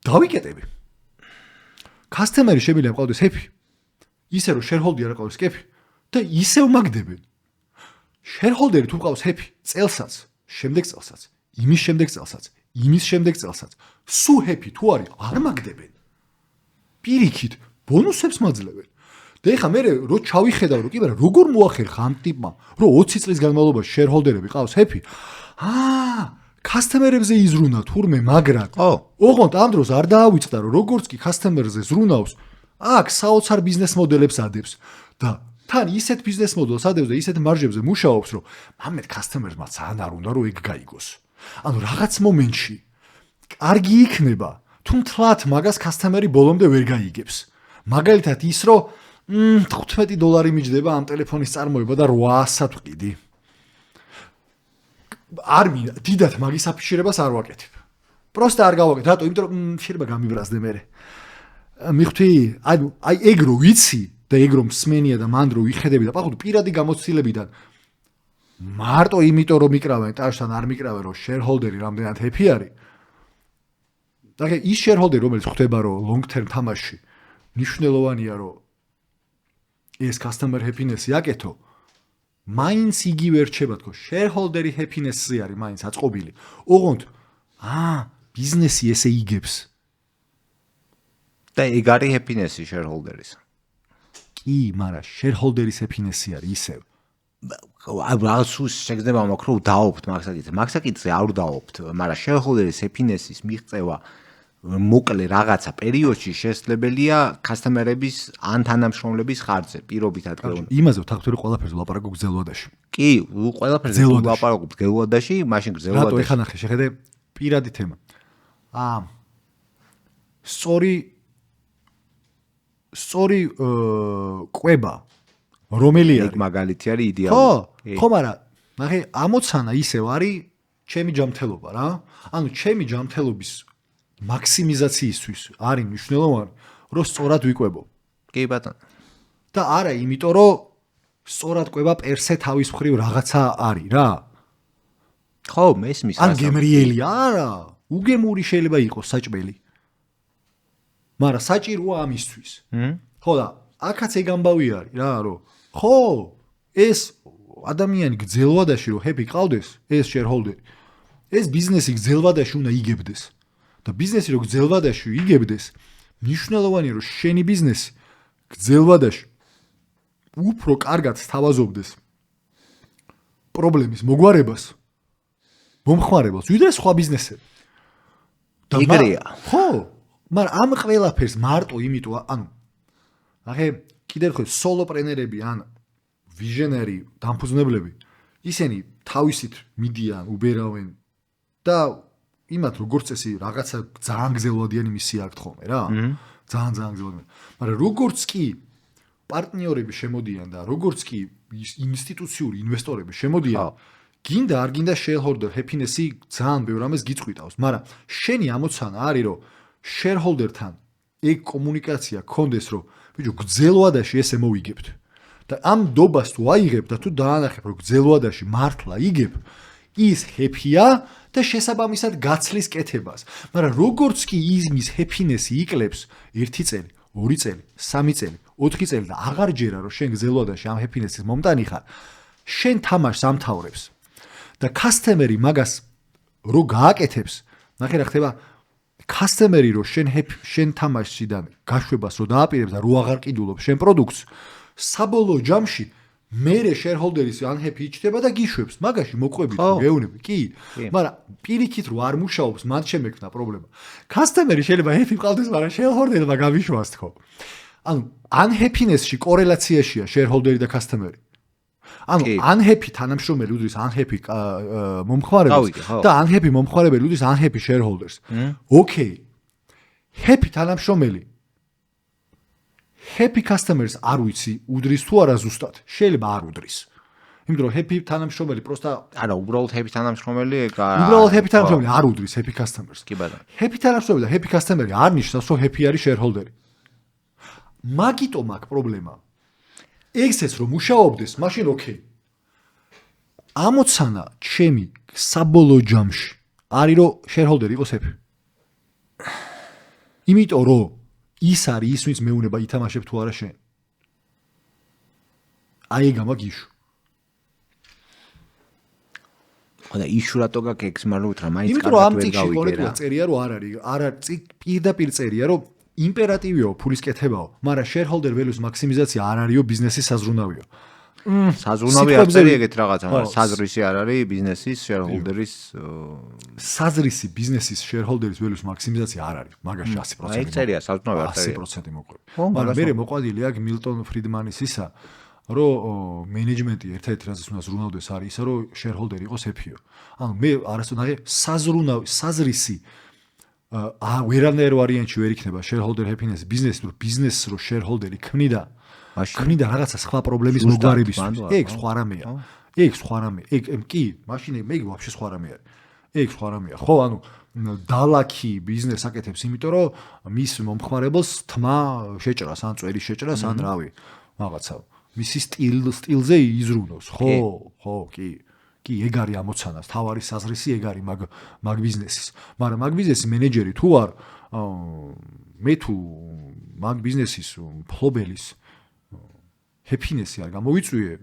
დავიკეტები. Customer-ი შემიძლია ყავდეს happy, ისე რომ shareholder-ი არ ყავს happy და ისევ მაგდებენ. Shareholder-ი თუ ყავს happy, წელსაც, შემდეგ წელსაც, იმის შემდეგ წელსაც, იმის შემდეგ წელსაც, სუ happy თუ არის, არ მაგდებენ. პირიქით, ბონუსებს მაძლევენ. და ეხა მე რო ჩავიხედავ, რომ კი მაგრამ როგორ მოახერხა ამ ტიპმა, რომ 20 წლის განმავლობაში shareholder-ები ყავს happy, customer-ებზე იზრუნა თურმე მაგრად. ოღონდ ამ დროს არ დაავიწყდა, რომ როგორც კი customer-ზე ზრუნავს, აქ საოცარ ბიზნეს მოდელებს ადებს და თან ისეთ ბიზნეს მოდელს ადებს და ისეთ მარჟებზე მუშაობს, რომ მამეთ customer-მა ძალიან არ უნდა რომ ეგ გაიგოს. ანუ რაღაც მომენტში კარგი იქნება, თუ მთლად მაგას customer-ი ბოლომდე ვერ გაიგებს. მაგალითად ის, რომ $15 მიჯდება ამ ტელეფონის წარმოება და 800-ად ვყიდი. არ მინდა დიდად მაგის აფიშირებას არ ვაკეთებ. პროსტა არ გავაკეთებ. რატო? იმიტომ რომ შეიძლება გამიბრაზდე მე. მიხთი, აი ეგ რო ვიცი და ეგ რო მსმენია და მანდ რო ვიხედები და პაყუდი პირადი გამოცდილებიდან მარტო იმიტომ რომ მიკრავენ ტაშთან არ მიკრავენ რომ shareholder-ი რამდენად happy არის. და ის shareholder რომელიც ხვდება რომ long term თამაში მნიშვნელოვანია რომ ეს customer happiness-ი აკეთო. მაინც იგივე რჩება თქო shareholder-ი happiness-ი არის მაინც აწყობილი. ოღონდ ბიზნესი ესე იგებს. და ეგ არის happiness-ი shareholder-ის. კი, მაგრამ shareholder-ის happiness-ი არის ისევ. რაღაც შეგრძნება მაქვს რომ დავობთ მაგსაკითხზე. მაგსაკითხზე არ დავობთ, მაგრამ shareholder-ის happiness-ის მიღწევა მოკლე რაღაცა პერიოდში შესაძლებელია customer-ების ან თანამშრომლების ხარჯზე, პირობით ადგილობრივ. იმაზე ვთქვი რომ ყველაფერზე ვლაპარაკობ გრძელვადაში. კი, ყველაფერზე ვლაპარაკობ გრძელვადაში, მაშინ გრძელვადაში. რატო ეხა ნახე, შეხედე პირადი თემა. სწორი კვება რომელი არის? მაგალითი არის იდეალური. ხო, მაგრამ ნახე, ამოცანა ისევ არის ჩემი ჯანმრთელობა რა. ანუ ჩემი ჯანმრთელობის მაქსიმიზაციისთვის არის მნიშვნელოვანი, რომ სწორად ვიკვებო. კი ბატონო. და არა იმიტომ, რომ სწორად კვება პერსე თავის მხრივ რაღაცა არის რა. ხო, მესმის. ან გემრიელი არა, უგემური შეიძლება იყოს საჭმელი. მაგრამ საჭიროა ამისთვის. ხო და აქაც ეგ ამბავი არის რა, რომ ხო, ეს ადამიანი გრძელვადაში რომ happy ყავდეს, ეს shareholder, ეს ბიზნესი გრძელვადაში უნდა იგებდეს. და ბიზნესი რო გრძელვადაში იგებდეს, მნიშვნელოვანია რომ შენი ბიზნესი გრძელვადაში უფრო კარგად სთავაზობდეს პრობლემის მოგვარებას, მომხმარებელს, ვიდრე სხვა ბიზნესები. ეგრეა. ხო, მაგრამ ამ ყველაფერს მარტო იმიტომ, ანუ ნახე, კიდევ ხო სოლოპრენერები ან ვიჟენერი დამფუძნებლები, ისინი თავისით მიდიან, უბერავენ და იმათ როგორც წესი რაღაცა ძალიან გრძელვადიანი მისია აქვთ ხოლმე რა. ძალიან გრძელვადიანი. მაგრამ როგორც კი პარტნიორები შემოდიან და როგორც კი ინსტიტუციური ინვესტორები შემოდიან, გინდა არ გინდა shareholder happiness-ი ძალიან ბევრ ამას გიწყვიტავს, მაგრამ შენი ამოცანა არის რომ shareholder-თან ეგ კომუნიკაცია გქონდეს, რომ ბიჭო გრძელვადაში ესე მოვიგებთ. და ამ დობას თუ აიღებ და თუ დაანახებ რომ გრძელვადაში მართლა იგებ ის ჰეფია და შესაბამისად გაცლის კეთებას. მაგრამ როგორც კი იმის ჰეფინესი იკლებს 1 წელი, 2 წელი, 3 წელი, 4 წელი და აღარ ჯერა რომ შენ გრძელვადაში ამ ჰეფინესის მომტანი ხარ, შენ თამაშს ამთავრებს და customer-ი მაგას რო გააკეთებს, ნახე რა ხდება, customer-ი რო შენ თამაშიდან გაშვებას რო დააპირებს და რო აღარ ყიდულობს შენ პროდუქტს, საბოლოო ჯამში მერე shareholder-ის unhappy იჭდება და გიშვებს. მაგაში მოყვებით გეუნები, კი, მაგრამ პირიქით რო არ მუშაობს, მან შემექმნა პრობლემა. customer-ი შეიძლება happy ყავდეს, მაგრამ shareholder-მა გავიშვას თქო. ანუ unhappiness-ში კორელაციაშია shareholder-ი და customer-ი. ანუ unhappy თანამშრომელი უდრის unhappy მომხმარებელს და unhappy მომხმარებელი უდრის unhappy shareholders. Okay. Happy თანამშრომელი happy customers არ ვიცი უდრის თუ არა ზუსტად. შეიძლება არ უდრის. იმიტომ რომ happy თანამშრომელი პროსტა არა, უბრალოდ happy თანამშრომელი უბრალოდ happy თანამშრომელი არ უდრის happy customers. კი ბატონო. happy თანამშრომელი და happy customer-ი არ ნიშნავს რომ happy არის shareholder-ი. მაგიტომ აქ პრობლემა. ეგცეც რომ მუშაობდეს, მაშინ ოკეი. ამოცანა ჩემი საბოლოო ჯამში არის რომ shareholder იყოს happy. იმიტომ რომ ის არის ის ვინც მეუნება ითამაშებ თუ არა შენ. აი ეგ ამაგიშ. ხოდა იშუ რატო გაკეთებს მაგრამ რა მაინც იმიტომ რომ ამ წიგში კონკრეტულად წერია რომ არ არის პირდაპირ წერია რომ იმპერატივიო ფულის კეთებაო, მაგრამ shareholder values მაქსიმიზაცია არ არისო ბიზნესის საზრუნავიო. საზრუნავი არ წერია ეგეთ რაღაცა, მაგრამ საზრისი არ არის ბიზნესის shareholder-ის საზრისი ბიზნესის shareholder-ის values მაქსიმიზაცია არ არის, მაგაში 100%. ეგ წერია საზრუნავი არ წერია. 100% მოყვები. მაგრამ მე მოყვადილი აქ მილტონ ფრიდმანის ისა, რომ მენეჯმენტი ერთ-ერთი რაც უნდა ზრუნავდეს არის ისა, რომ shareholder იყოს happy-ო. ანუ მე არასდროს საზრისი ვერანაირ ვარიანტში ვერ იქნება shareholder happiness ბიზნესი, რომ ბიზნესს რო shareholder-ი ქმნიდა რაღაცა სხვა პრობლემის მოგვარებისთვის. ეგ სხვა რამეა. ეგ სხვა რამე. ეგ კი, მაშინ მე ვაფშე სხვა რამე არის. ეგ სხვა რამეა. ხო, ანუ დალაქი ბიზნესს აკეთებს, იმიტომ რომ მის მომხმარებელს თმა შეჭრას, ან წვერი შეჭრას, ან რავი, რაღაცა. მისი სტილზე იზრუნოს. ხო, კი. კი, ეგ არის ამოცანა, თავარი საზრისი ეგ არის მაგ ბიზნესის. მაგრამ მაგ ბიზნესის მენეჯერი თუ არ მე თუ მაგ ბიზნესის მფლობელის happiness-ი არ გამოვიწვიე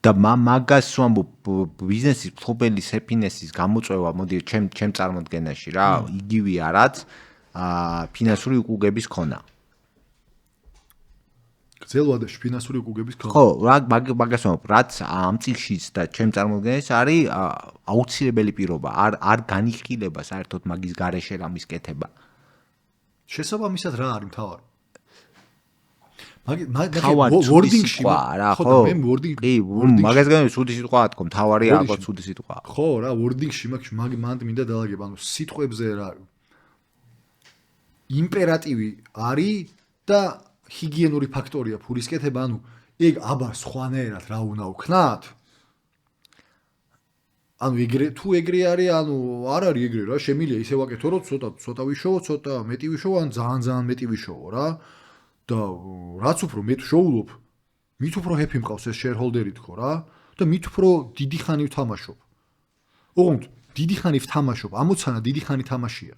და მაგას ვამბობ ბიზნესის მფლობელის happiness-ის გამოწვევა მოდი ჩემ წარმოდგენაში რა, იგივეა რაც ფინანსური უკუგების ქონა. გრძელვადაში ფინანსური უკუგების ქონა. ხო, მაგას ვამბობ, რაც ამ წიგშიც და ჩემ წარმოდგენაში არის აუცილებელი პირობა, არ განიხილება საერთოდ მაგის გარეშე რამის კეთება. შესაბამისად რა არის მთავარი? wording-ში რა, ხო? კი, მაგას განვი სუდი სიტყვა თქო, მთავარი ალბათ სუდი სიტყვა. ხო, რა, wording-ში მანდ მინდა დაალაგებ, ანუ სიტყვებზე რა იმპერატივი არის და ჰიგიენური ფაქტორია ფულის კეთება, ანუ ეგ აბა სხვანაირად რა უნდა ვქნათ? ანუ თუ ეგრე არის, ანუ არ არის ეგრე რა, შემიძლია ისე ვაკეთო, რომ ცოტა ვიშოვო, ცოტა მეტი ვიშოვო, ან ძალიან მეტი ვიშოვო რა. და რაც უფრო მეტ შოულობ, მით უფრო happy მყავს ეს shareholder-ი თქო რა და მით უფრო დიდი ხანი ვთამაშობ. ოღონდ დიდი ხანი ვთამაშობ, ამოცანა დიდი ხანი თამაშია.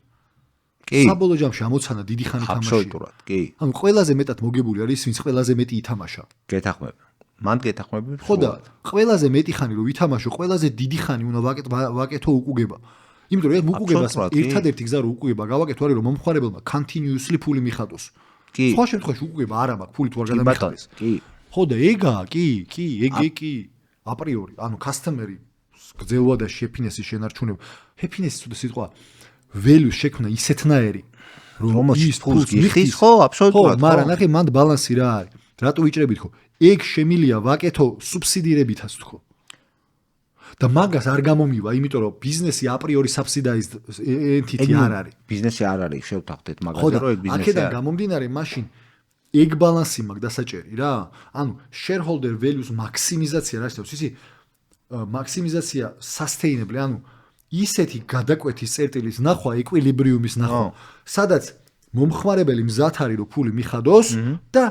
კი. საბოლოო ჯამში ამოცანა დიდი ხანი თამაშია. აბსოლუტურად, კი. ანუ ყველაზე მეტად მოგებული არის ვინც ყველაზე მეტი ითამაშა. გეთახმები. მანდ გეთახმები. ხო და ყველაზე მეტი ხანი რომ ვითამაშო, ყველაზე დიდი ხანი უნდა ვაკეთო უკუგება. იმიტომ რომ ეს უკუგებას ერთადერთი გზა რომ უკუგება გავაკეთო არის რომ მომხმარებელმა continuously ფული მიხადოს. სხვა შემთხვევაში უკუგება არ აქვს ფული თუ არ გადამიხადეს. კი. ხო და ეგაა, კი, კი. აპრიორი, ანუ customer-ი გრძელვადაში happiness-ის შენარჩუნება. happiness-ის თუ სიტყვა value შექმნა ისეთნაირი, რომ ის ფულს მიხდის, ხო, აბსოლუტურად. ხო, მაგრამ ნახე მანდ ბალანსი რა არის? რატო ვიჭრებით ხო? ეგ შემილია ვაკეთო სუბსიდირებითაც თქო. და მაგას არ გამომივა, იმიტომ რომ ბიზნესი აპრიორი subsidized entity არ არის. ბიზნესი არ არის, შევთანხმდეთ მაგაზე, რომ ეგ ბიზნესი არის. აქედან გამომდინარე, მაშინ ეგ ბალანსი მაქვს დასაჭერი რა. ანუ shareholder values მაქსიმიზაცია რა შეიძლება, ისი მაქსიმიზაცია sustainable, ანუ ისეთი გადაკვეთის წერტილის ნახვა, equilibrium-ის ნახვა, სადაც მომხმარებელი მზად არის რომ ფული მიხადოს და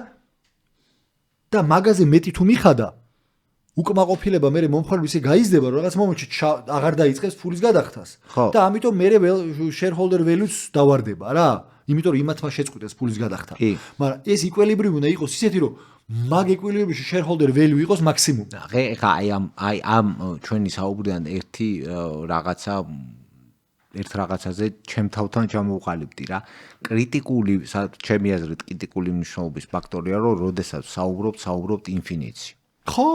და მაგაზე მეტი თუ მიხადა უკმაყოფილება მე მომხმარებელი ისე გაიზრდება რომ რაღაც მომენტში აღარ დაიწყებს ფულის გადახდას და ამიტომ მე shareholder value-ს დავარდება რა იმიტომ რომ იმათმა შეწყვიტეს ფულის გადახდა მაგრამ ეს equilibrium უნდა იყოს ისეთი რომ მაგ equilibrium-ში shareholder value იყოს მაქსიმუმი ეხა აი ამ ჩვენი საუბრიდან ერთ რაღაცაზე ჩემ თავთან ჩამოვყალიბდი რა კრიტიკული ჩემი აზრით კრიტიკული მნიშვნელობის ფაქტორია რომ როდესაც საუბრობთ ინფინიტში ხო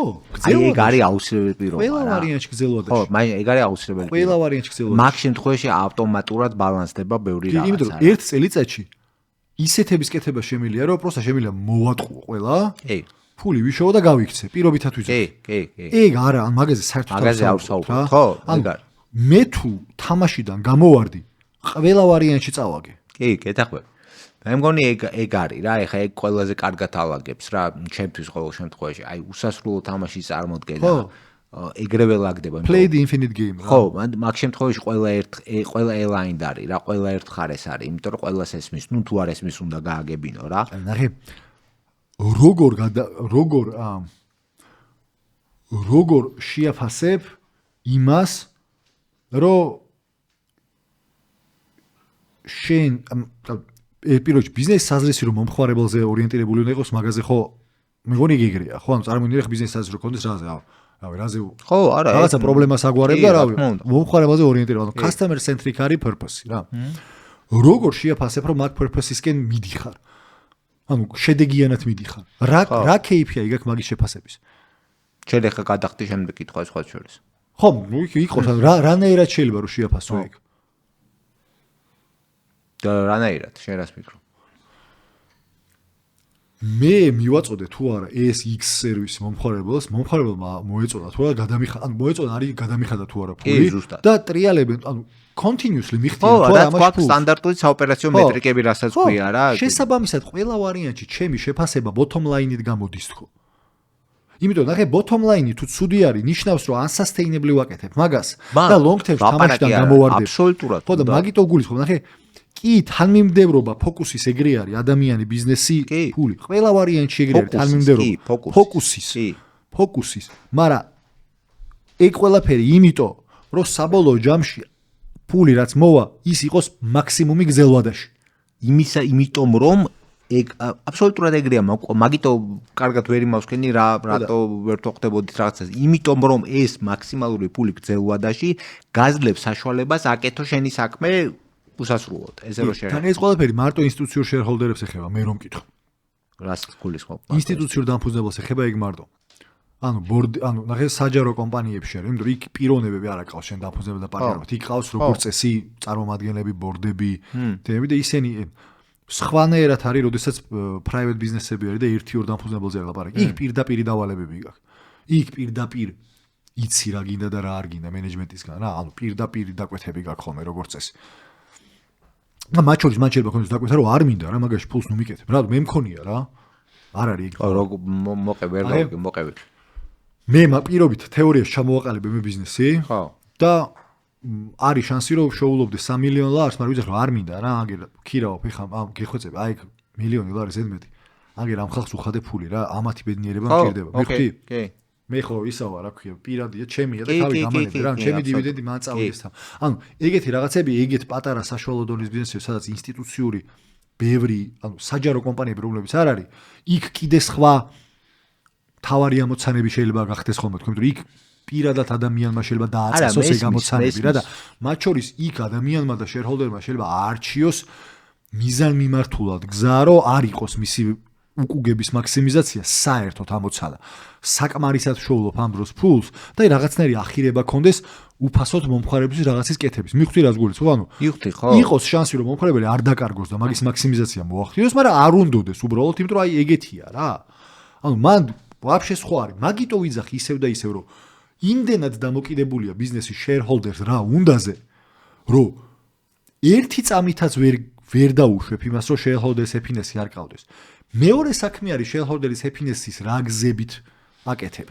აი ეგ არის აუცილებელი პირობა ყველა ვარიანტში გრძელვადაში ხო მაინც ეგ არის აუცილებელი ყველა ვარიანტში გრძელვადაში მაგ შემთხვევაში ავტომატურად ბალანსდება ბევრი რაღაცა იმიტომ რომ ერთ წელიწადში ისეთების კეთება შემიძლია რომ პროსტა შემიძლია მოვატყუო ყველა ფული ვიშოვო და გავიქცე პირობითად ვიზრდე ეგ არა ან მაგაზე საერთოდ მაგაზე არ ვსაუბრობ ხო ეგ არის მე თუ თამაშიდან გამოვარდი ყველა ვარიანტში წავაგე კი გეთახვევ მე მგონი ეგ არის რა ეხა ეგ ყველაზე კარგად ალაგებს რა ჩემთვის ყოველ შემთხვევაში აი უსასრულო თამაში წარმოდგენა ეგრევე ლაგდება play the infinite game ხო მაგ შემთხვევაში ყველა align არის რა ყველა ერთ ხარეს არის იმიტომ რომ ყველას ესმის ნუ თუ არ ესმის უნდა გააგებინო რა ნახე როგორ შეაფასებ იმას რომ შენ პირველში ბიზნეს საზრისი რომ მომხმარებელზე ორიენტირებული უნდა იყოს მაგაზე ხო მეგონი გიგრია ხო ანუ წარმოიდგინე ხა ბიზნეს საზრისი რო კონდეს რაზე ხო არა რაღაცა პრობლემას აგვარებ და რავი მომხმარებელზე ორიენტირებული ანუ customer centric არის purpose რა როგორ შეაფასებ რომ მაგ purpose-ისკენ მიდიხარ ანუ შედეგიანად მიდიხარ რა KPI გაქვს მაგის შეფასების შეიძლება ხა გადახდი შემდეგ კითხვა სხვა შორის ხო ნუ იყოს ანუ რანაირად შეიძლება რომ შეაფასო ეგ და რანაირად შენ რას ფიქრობ მე მივაწოდე თუ არა ეს X სერვისი მომხმარებელმა მოეწონა თუ არა გადამიხადა ანუ მოეწონა არის გადამიხადა თუ არა ფული და ტრიალებენ ანუ continuously მიხდიან თუ არა ამაში ფულს სტანდარტული საოპერაციო მეტრიკები რასაც ქვია რა შესაბამისად ყველა ვარიანტში ჩემი შეფასება bottom line-ით გამოდის თქო იმიტომ ნახე bottom line-ი თუ ცუდი არის ნიშნავს რომ unsustainable ვაკეთებ მაგას და long term თამაშიდან გამოვარდებ აბსოლუტურად ხო და მაგით გულისხმობ ნახე კი თანმიმდევრობა ფოკუსის ეგრე არის ადამიანი ბიზნესი ფული ყველა ვარიანტში ეგრე არის თანმიმდევრობა ფოკუსის მაგრამ ეგ ყველაფერი იმიტომ რომ საბოლოო ჯამში ფული რაც მოვა ის იყოს მაქსიმუმი გრძელვადაში იმიტომ რომ ეგ აბსოლუტურად ეგრეა მაგიტო კარგად ვერ იმავსქენი რატო ვერ თოხდებოდით რაღაცას იმიტომ რომ ეს მაქსიმალური ფული გრძელვადაში გაძლევს საშუალებას აკეთო შენი საქმე უსასრულოდ ესე რომ თან ეს ყველაფერი მარტო ინსტიტუციურ shareholder-ებს ეხება მე რომ მკითხო რას გულისხმობ ინსტიტუციურ დამფუძნებელს ეხება ეგ მარტო ანუ ნახე საჯარო კომპანიებში არის იმიტომ რომ იქ პიროვნებები არ აკავს შენ დამფუძნებელ და პარტნიორად იქ ყავს როგორც წესი წარმომადგენლები ბორდები თემები და ისინი სხვანაირად არის როდესაც private business-ები არის და ერთი ორ დამფუძნებელზე არის ლაპარაკი იქ პირდაპირ დავალებები გაქვს იქ პირდაპირ იცი რა გინდა და რა არ გინდა მენეჯმენტისგან რა ანუ პირდაპირ დაკვეთები გაქვს ხოლმე როგორც წესი და მათ შორის მან შეიძლება კონდეს დაკვეთა რომ არ მინდა რა მაგაში ფულს ნუ მიკეთებ რა მე მქონია რა არ არის იქ მოყევი მე პირობით თეორიაში ჩამოვაყალიბე მე ბიზნესი ხო და არის შანსი რომ შოულობდე 3 მილიონ ლარს მაგრამ ვიზახ რომ არ მინდა რა აგერ ქირავ ეხა გეხვეწები აი მილიონი ლარი ზედმეტი აგერ ამ ხალხს უხადე ფული რა ამათი ბედნიერება მჭირდება მიხდი კი მე ხო ისავა რა ქვია პირადია ჩემია და თავი გამანები რა ჩემი დივიდენდი მან წავიდეს თან ანუ ეგეთი რაღაცები ეგეთ პატარა საშუალო დონის ბიზნესებში სადაც ინსტიტუციური ბევრი ანუ საჯარო კომპანიები რომლებიც არ არის იქ კიდე სხვა თავარი ამოცანები შეიძლება გახდეს ხოლმე თქო იმიტომ იქ პირადად ადამიანმა შეიძლება დააწესოს ეგ ამოცანები რა და მათ შორის იქ ადამიანმა და shareholder-მა შეიძლება არჩიოს მიზანმიმართულად გზა რომ არ იყოს მისი უკუგების მაქსიმიზაცია საერთოდ ამოცანა საკმარისად შოულობ ამ დროს ფულს და რაღაცნაირი ახირება კონდეს უფასოდ მომხმარებლის რაღაცის კეთების მიხვდი რას გულისხმობ ანუ მიხვდი ხო იყოს შანსი რომ მომხმარებელი არ დაკარგოს და მაგის მაქსიმიზაცია მოახდინოს მაგრამ არ უნდოდეს უბრალოდ იმიტომ რომ აი ეგეთია რა ანუ მან ვაფშე სხვა არის მაგიტო ვიძახი ისევ და ისევ რომ იმდენად დამოკიდებულია ბიზნესის shareholders რა უნდაზე რომ ერთი წამითაც ვერ დაუშვებ იმას რომ shareholders happiness-ი არ ყავდეს მეორე საქმე არის shareholders happiness-ის რა გზებით აკეთებ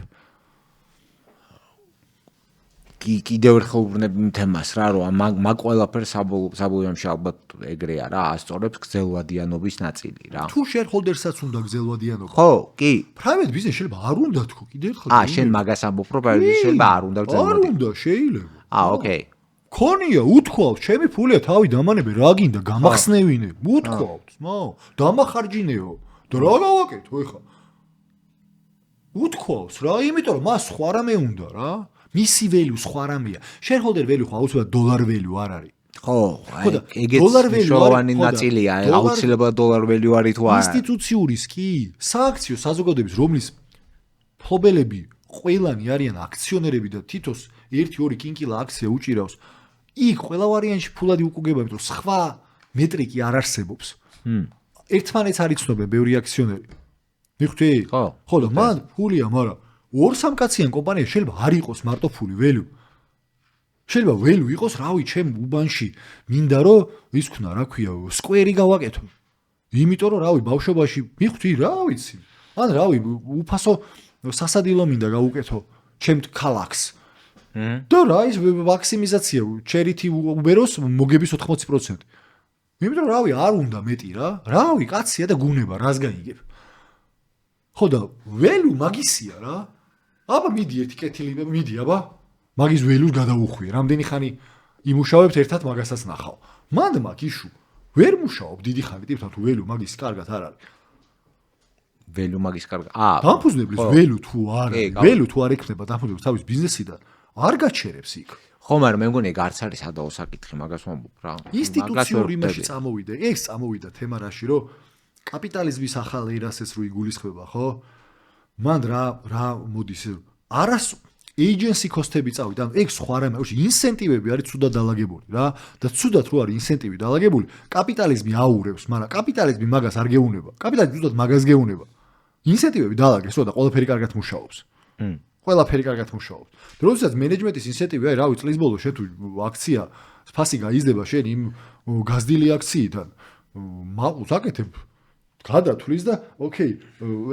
კიდევ ერთხელ ვუბრუნებ თემას რა, რომ მაგ ყველაფერს საბოლოოში ალბათ ეგრეა რა, ასწორებს გრძელვადიანობის ნაწილი რა. თუ shareholder-საც უნდა გრძელვადიანობა. ხო, კი. private business შეიძლება არ უნდა თქო, კიდევ ერთხელ. შენ მაგას ამბობ, რომ private business შეიძლება არ უნდა არ გრძელვადიანობა. უნდა, შეიძლება. ოკეი. ქონია, უთქვავთ, ჩემი ფულია თავი დამანებე, რა გინდა, გამახსნევინე, უთქვავთ, დამახარჯინეო. და რა გავაკეთო ეხა? უთქვავს რა, იმიტომ რომ მას სხვა რამე უნდა რა. მისი value სხვა რამეა. shareholder value ხო აუცილებლად dollar value არ არის. ხო, და ეგეც dollar value მნიშვნელოვანი არის, ხო და ნაწილია, dollar- აუცილებლად dollar value არის თუ არა. ინსტიტუციური კი, სააქციო საზოგადოების, რომლის მფლობელები ყველანი არიან აქციონერები და თითოს 1-2 კინკილა აქცია უჭირავს, იქ ყველა ვარიანტში ფულად უკუგება, იმიტომ რომ სხვა მეტრიკი არ არსებობს. ერთმანეთს არ იცნობენ ბევრი აქციონერი. მიხვდი? ხო და მან ფულია, მაგრამ 2-3 კაციან კომპანია შეიძლება არ იყოს მარტო ფული value. შეიძლება value იყოს, რავი, ჩემ უბანში მინდა რომ ის ქნა, რა ქვია, სკვერი გავაკეთო. იმიტომ რომ რავი, ბავშვობაში მიხვდი, რა ვიცი. ან რავი, უფასო სასადილო მინდა გავუკეთო ჩემ ქალაქს. და რა ის მაქსიმიზაცია, charity უბეროს მოგების 80%. იმიტომ რომ რავი, არ უნდა მეტი რა. რავი, კაცია და გუნება, რას გაიგებ. ხო და value მაგისია რა. აბა მიდი ერთი კეთილი მიდი აბა. მაგის value-ს გადაუხვიე. რამდენი ხანი იმუშავებთ ერთად მაგასაც ნახავ. მანდ მაგ იშუ. ვერ მუშაობ დიდი ხანი, ტიპთან თუ value მაგის კარგად არ არის. value მაგის კარგად. დამფუძნებლის value თუ არ არის, value თუ არ ექნება დამფუძნებლის თავის ბიზნესიდან, არ გაჩერებს იქ. ხო, მაგრამ მე მგონი ეგ არც არის ადაო საკითხი, მაგას ვამბობ რა. ინსტიტუციური იმაში წამოვიდა. ეს წამოვიდა თემარაში, რომ კაპიტალიზმის ახალ ერასეს რო იგულისხმება, ხო? მან რა მოდის არას agency cost-ები წავიდა. ანუ ეგ სხვა რამე, ინსენტივები არის ცუდად დალაგებული რა. და ცუდად რო არის ინსენტივი დალაგებული, კაპიტალიზმი აურევს, მაგრამ კაპიტალიზმი მაგას არ გეუნება. კაპიტალიზმი ცუდად მაგას გეუნება. ინსენტივები დაალაგეს, და ყველაფერი კარგად მუშაობს. ყველაფერი კარგად მუშაობს. როდესაც მენეჯმენტის ინსენტივი არის, რავი, წლის ბოლოს შენ თუ აქცია ფასი გაიზრდება შენ იმ გაზრდილი აქციიდან, აკეთებ გადათვლის და ოკეი,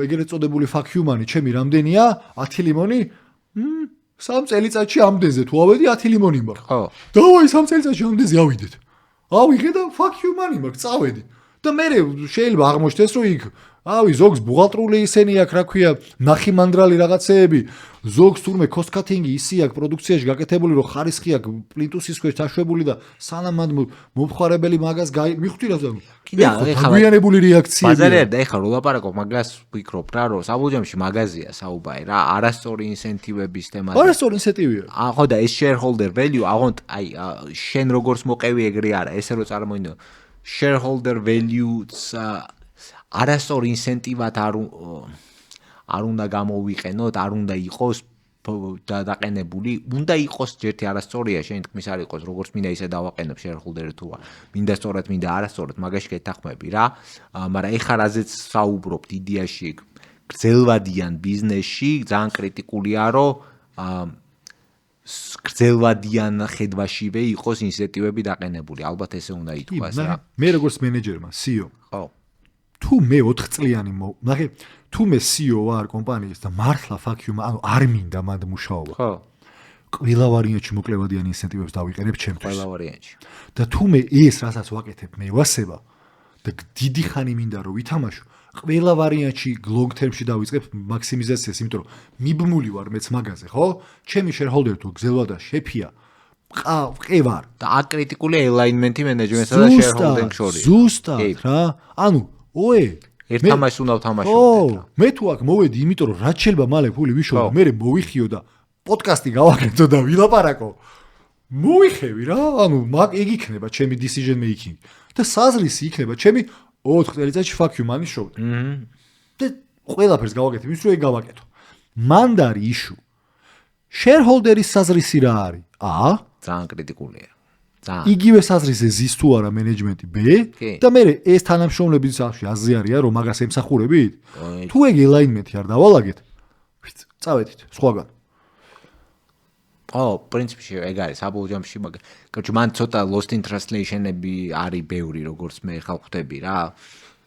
ეგრეთ წოდებული ფაქიუმანი ჩემი რამდენია? 10 ლიმონი? 3 წელიწადში ამდენზე თუ ავედი 10 ლიმონი მაქვს. ხო. დავაი 3 წელიწადში ამდენზე ავიდეთ. ავიღე და ფაქიუმანი მაქვს, წავედი. და მე შეიძლება აღმოჩნდეს რომ იქ ავი ზოგს ბუღალტრული ისენი აქვს, რა ქვია, ნახიმანდრალი რაღაცეები, ზოგს თურმე cost-cutting ისი აქვს პროდუქციაში გაკეთებული, რომ ხარისხი აქვს პლინტუსის ქვეშ დაშვებული და სანამ მან მომხარებელი მაგას მიხვდი რა ზოგ. კიდე ეხლა გვიანებული რეაქციები. ბაზარია და ეხლა რო ლაპარაკობ მაგას ვფიქრობ რა, რომ საბოლოოში მაგაზია საუბარი რა, არასწორი ინსენტივების თემაზე. არასწორი ინსენტივია. ხო და ეს shareholder value, აღონდ აი შენ როგორც მოყევი ეგრე არა, ესე რო წარმოიდგინო shareholder value-ს არასწორი ინსენტივად არ უნდა გამოვიყენოთ, არ უნდა იყოს დაყენებული, უნდა იყოს ჯერთი არასწორია, შენ თქმის არ იყოს, როგორც მინდა ისე დავაყენებ shareholder თუ მინდა სწორად, მინდა არასწორად, მაგაში გეთანხმები რა. მაგრამ ეხლა რაზეც საუბრობთ იდეაში გრძელვადიან ბიზნესში, ძალიან კრიტიკულია, რომ გრძელვადიან ხედვაშივე იყოს ინსენტივები დაყენებული. ალბათ ესე უნდა ითქვას რა. მე როგორც მენეჯერმა, CEO. ხო. თუ მე 4 წლიანი მაგე თუ მე CEO ვარ კომპანიის და მართლა ფაქიუმ ანუ არ მინდა მანდ მუშაობა. ხო. ყველა ვარიანტში მოკლევადიან ინსენტივებს დავიყენებ ჩემთვის. ყველა ვარიანტში. და თუ მე ეს რასაც ვაკეთებ მე ვასება და დიდი ხანი მინდა რომ ვითამაშო, ყველა ვარიანტში long term-ში დავიწყებ მაქსიმიზაციას, იმიტომ რომ მიბმული ვარ მეც მაგაზე, ხო? ჩემი shareholder თუ გზელვადა შეფია ყევარ და აკრიტიკული alignment-ი მენეჯმენტსა და shareholding შორის. ზუსტად რა. ანუ ერთ თამაშს უნდა ვთამაშობდეთ. ო, მე თუ აქ მოვედი, იმიტომ რომ რაც შეიძლება მალე ფული ვიშოვო, მე მოვიხიო და პოდკასტი გავაკეთო და ვილაპარაკო. მოვიხევი რა, ანუ ეგ იქნება ჩემი decision making და საზრისი იქნება ჩემი 4 წელიწადში ფაქიუმანის შოუდა. და ყველაფერს გავაკეთებ, ის რო ეგ გავაკეთო. მანდარი issue. shareholder-ის საზრისი რა არის? ძალიან კრიტიკულია. იგივე საზრისზე ზის თუ არა მენეჯმენტი B და მე ეს თანამშრომლები სახში აზიარია რომ მაგას ემსახურებით? თუ ეგ alignment-ი არ დავალაგეთ, წავედით სხვაგან. პრინციპში ეგ არის საბოლოოში მაგ. კორჩი მან ცოტა lost in translation-ები არის ბევრი, როგორც მე ხალხ ხვდები რა.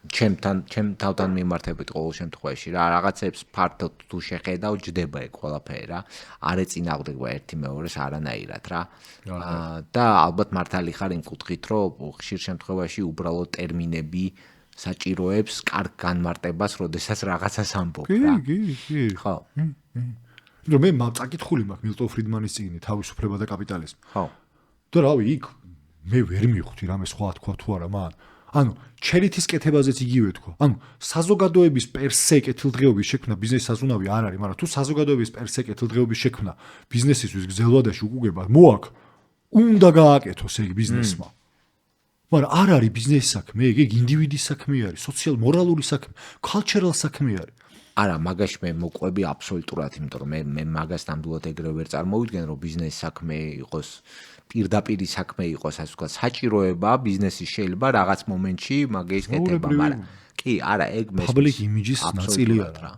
ჩემ თავთან მიმართებით ყოველ შემთხვევაში რა რაღაცებს ფართოდ თუ შეხედავ ჯდება ეგ ყველაფერი რა არ ეწინააღმდეგება ერთი მეორეს არანაირად რა და ალბათ მართალი ხარ იმ კუთხით რომ ხშირ შემთხვევაში უბრალოდ ტერმინები საჭიროებს კარგ განმარტებას როდესაც რაღაცას ამბობ რა კი ხო რომ მე წაკითხული მაქვს მილტონ ფრიდმანის წიგნი თავისუფლება და კაპიტალიზმი ხო და რავი იქ მე ვერ მივხვდი რამე სხვა თქვა თუ არა მან ანუ ჩერითის კეთებაზეც იგივე თქვა ანუ საზოგადოების პერსე კეთილდღეობის შექმნა ბიზნესის საზუნავი არ არის მაგრამ თუ საზოგადოების პერსე კეთილდღეობის შექმნა ბიზნესისთვის გზელვადაში უკუგება მოაქ უნდა გააკეთოს ეგ ბიზნესმა მაგრამ არ არის ბიზნესის საქმე ეგ ინდივიდის საქმე არის სოციალ-მორალური საქმე cultural საქმე არის არა მაგაში მე მოყვები აბსოლუტურად იმიტომ რომ მე მაგას ნამდვილად ეგრევე ვერ წარმოვიდგენ რომ ბიზნესის საქმე იყოს პირდაპირ საქმე იყოს ასე ვთქვათ საჭიროება ბიზნესის შეიძლება რაღაც მომენტში მაგის კეთება მაგრამ კი არა ეგ მე public image-ის ნაწილია რა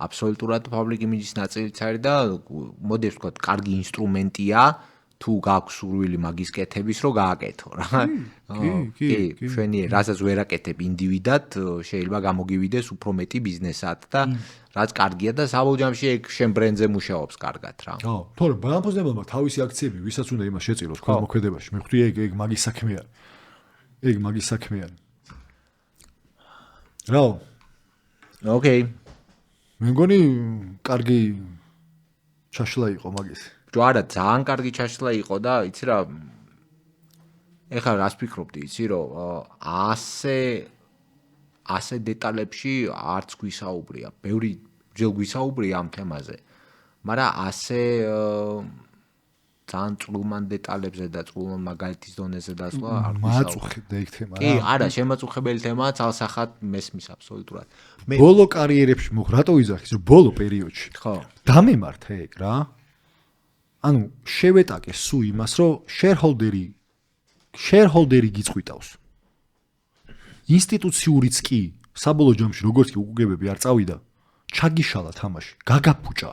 აბსოლუტურად public image-ის ნაწილიც არის და მოდი ვთქვათ კარგი ინსტრუმენტია თუ გაქვს სურვილი მაგის კეთების რომ გააკეთო რა კი ჩვენი რასაც ვერ აკეთებ ინდივიდად შეიძლება გამოგივიდეს უფრო მეტი ბიზნესად და რაც კარგია და საბოლოო ჯამში ეგ შენ ბრენდზე მუშაობს კარგად რა ხო თორემ ბანკოზნებმა თავისი აქციები ვისაც უნდა იმას შეწიროს თქვენ მოქმედებაში მე ხვდი ეგ მაგის საქმე არის ეგ მაგის საქმე არის რა ოკეი მე მგონი კარგი ჩაშლა იყო მაგის ჯვარა ძალიან კარგი ჩაშლა იყო და იცი რა ეხლა რას ფიქრობდი იცი რომ ასე დეტალებში არც გვისაუბრია ბევრი ჯერ გვისაუბრია ამ თემაზე მაგრამ ასე ძალიან წვრილმან დეტალებზე და წვრილმან მაგალითის დონეზე დასვლა არ მაწუხებდა ეგ თემა კი არა შემაწუხებელი თემაა ცალსახად მესმის აბსოლუტურად მე ბოლო კარიერებში რატო ვიძახის რომ ბოლო პერიოდში ხო დამემართა ეგ რა ანუ შევეტაკე სულ იმას რომ shareholder-ი გიწყვიტავს ინსტიტუციურიც კი საბოლოო ჯამში როგორც კი უკუგებები არ წავიდა ჩაგიშალა თამაში გაგაფუჭა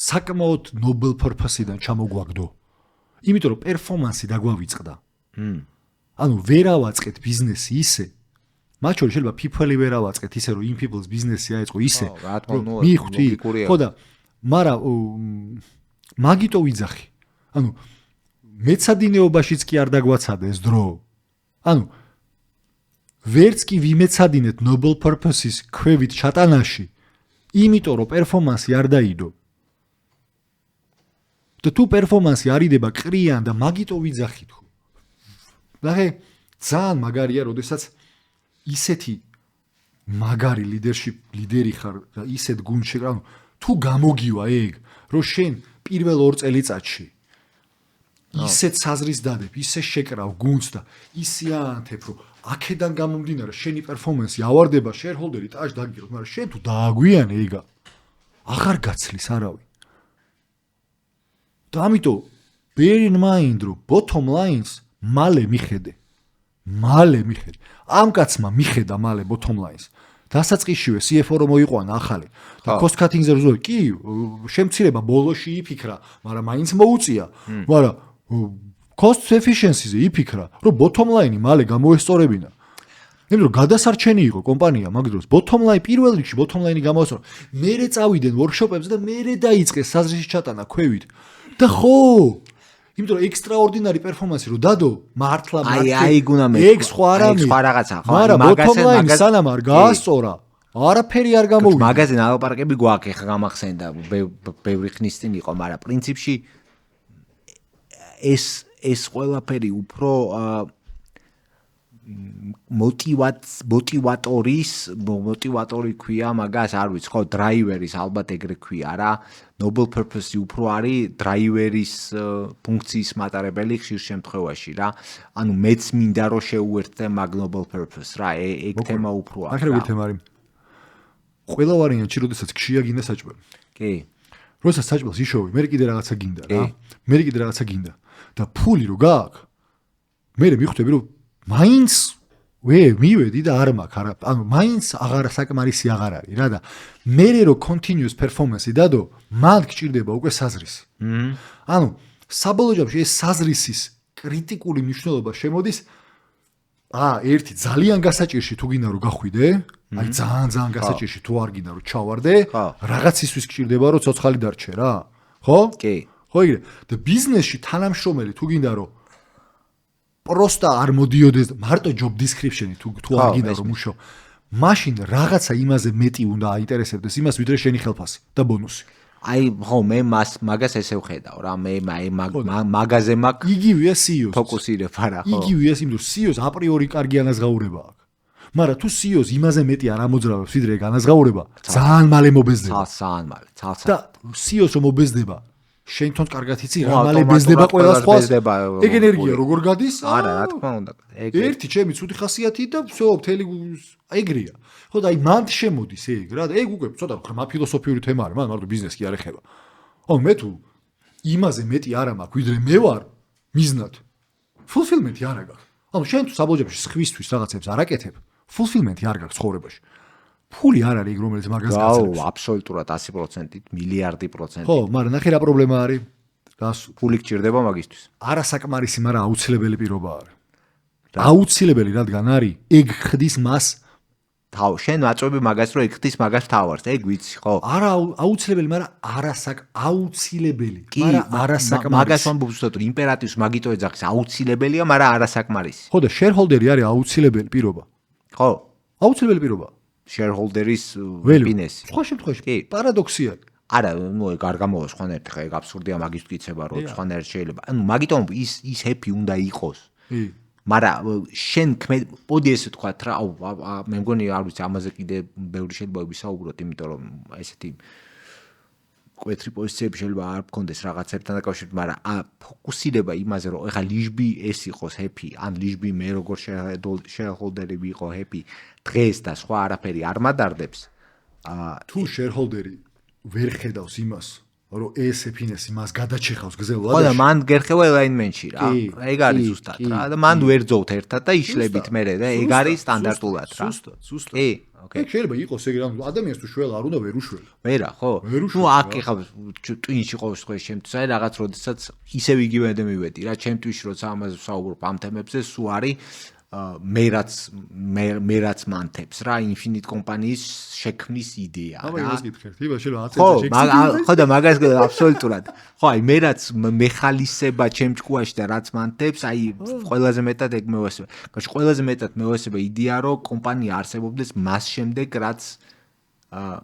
საკმაოდ Nobel purpose-დან ჩამოგვაგდო იმიტომ რომ პერფორმანსი დაგვავიწყდა ანუ ვერავაწყეთ ბიზნესი ისე მათ შორის შეიძლება people-ი ვერავაწყეთ ისე რომ in people's ბიზნესი აეწყო ისე რომ მიხვდი ხო და მაგრამ მაგიტო ვიძახი ანუ მეცადინეობაშიც კი არ დაგვაცადეს დრო ანუ ვერც კი ვიმეცადინეთ Nobel purpose-ის ქვევით ჩატანაში იმიტომ რომ პერფორმანსი არ დაიდო და თუ პერფორმანსი არიდება ყრიან და მაგიტო ვიძახი თუ ნახე ძალიან მაგარია როდესაც ისეთი მაგარი ლიდერი ხარ და ისეთ გუნდში ანუ თუ გამოგივა ეგ რომ შენ პირველ 2 წელიწადში ისეთ საზრის დადებ, ისე შეკრავ გუნდს და ისე აანთებ, რომ აქედან გამომდინარე შენი პერფორმანსი ავარდება shareholder-ი ტაჟ დაგიგროთ, მაგრამ შენ თუ დააგვიანე ეგა აღარ გაცლის არავინ. და ამიტომ bear in mind რომ bottom lines მალე მიხედე. ამ კაცმა მიხედა მალე bottom lines. დასაწყისშივე CFO რომ მოიყვანა ახალი და cost cutting-ზე როზო კი შემცირება ბოლოში იფიქრა, მაგრამ მაინც მოუწია. მაგრამ cost efficiency-ზე იფიქრა, რომ bottom line-ი მალე გამოესწორებინა. იმიტომ რომ გადასარჩენი იყო კომპანია მაგ დროს bottom line პირველ რიგში bottom line-ი გამოესწორა. მერე წავიდნენ workshop-ებზე და მერე დაიწყეს საზრისის ჩატანა ქვევით. და ხო იმიტომ რომ ექსტრაორდინარი პერფორმანსი რო დადო მართლა აი გუნა მე ეგ სხვა რაღაცა ხო მაგრამ bottom line სანამ არ გაასწორა არაფერი არ გამოვიდა მაგაზე ნალაპარაკები გვაქვს ეხა გამახსენდა ბევრი ხნის წინ იყო მაგრამ პრინციპში ეს ყველაფერი უფრო მოტივატორი ქვია მაგას არ ვიცი ხო დრაივერის ალბათ ეგრე ქვია რა Nobel purpose-ი უფრო არის დრაივერის ფუნქციის მატარებელი ხშირ შემთხვევაში რა ანუ მეც მინდა რომ შეუერთდე მაგ Nobel purpose რა ეგ თემა უფრო არის რა თემა არის ყველა ვარიანტში როდესაც ქშია გინდა საჭმელი კი როდესაც საჭმელს იშოვი მე კიდე რაღაცა გინდა რა მე კიდე რაღაცა გინდა და ფული რო გააქვს მე მიხვდები რომ მაინც მივედი და არ მაქვს ანუ მაინც აღარა საკმარისი აღარ არის რა და მე რო continuous performance-ი დადო მან გჭირდება უკვე საზრისი ანუ საბოლოო ჯამში ეს საზრისის კრიტიკული მნიშვნელობა შემოდის ერთი ძალიან გასაჭირში თუ გინდა რომ გახვიდე, აი ძალიან გასაჭირში თუ არ გინდა რომ ჩავარდე, რაღაცისთვის გჭირდება რომ ცოცხალი დარჩე რა. ხო? კი. ხო იგივე. და ბიზნესში თანამშრომელი თუ გინდა რომ პროსტა არ მოდიოდეს მარტო job description-ი თუ არ გინდა რომ მუშაო, მაშინ რაღაცა იმაზე მეტი უნდა აინტერესებდეს იმას, ვიდრე შენი ხელფასი და ბონუსი. აი, ხო, მე მაგას ესე ვხედავ რა, მე მაგაზე მაქვს იგივეა CEO-ს. ფოკუსირება რა, ხო. იგივეა სიმდურ CEO-ს აპრიორი კარგი ანაზღაურება აქვს. მაგრამ თუ CEO-ს იმაზე მეტი არ ამოძრავებს, ვიდრე ეგ ანაზღაურება, ძალიან მალე მობეზდება. ძალიან მალე, ძალიან. და CEO-ს რომ მობეზდება, შენ თვითონ კარგად იცი რა მალე ბეზდება ყველა სხვას. ეგ ენერგია როგორ გადის? არა, რა თქმა უნდა. ერთი ჩემი ცუდი ხასიათი და всё, მთელი ეგრეა. ხო და აი მანდ შემოდის ეგ რა და ეგ უკვე ცოტა ღრმა ფილოსოფიური თემა არის, მან მარტო ბიზნესი არ ეხება. ხო, მე თუ იმაზე მეტი არ მაქვს, ვიდრე მე ვარ მიზნად. fulfillment-ი არ აქვს. ანუ შენ თუ საბოლოოში სხვისთვის რაღაცებს არ აკეთებ, fulfillment-ი არ გაქვს ცხოვრებაში. ფული არ არის ეგ რომელიც მაგას გაცილებს. აუ, აბსოლუტურად 100%, მილიარდი პროცენტი. ხო, მაგრამ ნახე რა პრობლემა არის? რას ფული გჭირდება მაგისთვის. არასაკმარისი, მაგრამ აუცილებელი პირობა არის. აუცილებელი რადგან არის, ეგ ხდის მას თავ, შენ ვაწვევი მაგას რომ ეგ ხდის მაგას თავარს, ეგ ვიცი, ხო? არა აუცილებელი, მაგრამ აუცილებელი, მაგრამ არასაკმარისი. მაგას ვამბობ რომ იმპერატივს მაგიტო ეძახის, აუცილებელია, მაგრამ არასაკმარისი. ხო და shareholder-ი არის აუცილებელი პირობა. ხო? აუცილებელი პირობა. shareholder-ის ბიზნესი. სხვა შემთხვევაში პარადოქსია. არა, ნუ ეგ არ გამოვა სხვანაირად, ხა ეგ აბსურდია მაგის გიცება რომ სხვანაირად შეიძლება. ანუ მაგიტომ ის happy უნდა იყოს. მაგრამ შენ მოდი ესე თქვათ რა, აუ მე მგონი არ ვიცი ამაზე კიდე ბევრი შეიძლება ვისაუბროთ, იმიტომ რომ ესეთი კვეთრი პოზიციები შეიძლება არ გქონდეს რაღაცებთან დაკავშირებით, მაგრამ ფოკუსირება იმაზე რომ ეხა ლიჟბი ეს იყოს happy, ან ლიჟბი მე როგორ shareholder-ი ვიყო happy დღეს და სხვა არაფერი არ მადარდებს. თუ shareholder-ი ვერ ხედავს იმას, რომ ეს happiness-ი მას გადაჩეხავს გზელად. ხო და მან გერხევა alignment-ში რა. ეგ არის ზუსტად რა და მან ვერძოვთ ერთად და იშლებით მე და ეგ არის სტანდარტულად რა. ზუსტად. კი, ოკეი. ეგ შეიძლება იყოს ეგ რა, ადამიანს თუ შველა არ უნდა ვერ უშველა. ვერა, ხო? ნუ აქ ეხა ტვინში ყოველ შემთხვევაში აი რაღაც როდესაც ისევ იგივე მივედი რა, ჩემ ტვინში როცა ამაზე ვსაუბრობ ამ თემებზე, სულ არის მე რაც მანთებს რა Infinite კომპანიის შექმნის იდეა რა. აბა იმას გითხარით, იბა შეიძლება ხო და მაგას აბსოლუტურად. ხო, აი მე რაც მეხალისება ჩემ ჭკუაში და რაც მანთებს, აი ყველაზე მეტად ეგ მევასება. გაში ყველაზე მეტად მევასება იდეა რომ კომპანია არსებობდეს მას შემდეგ რაც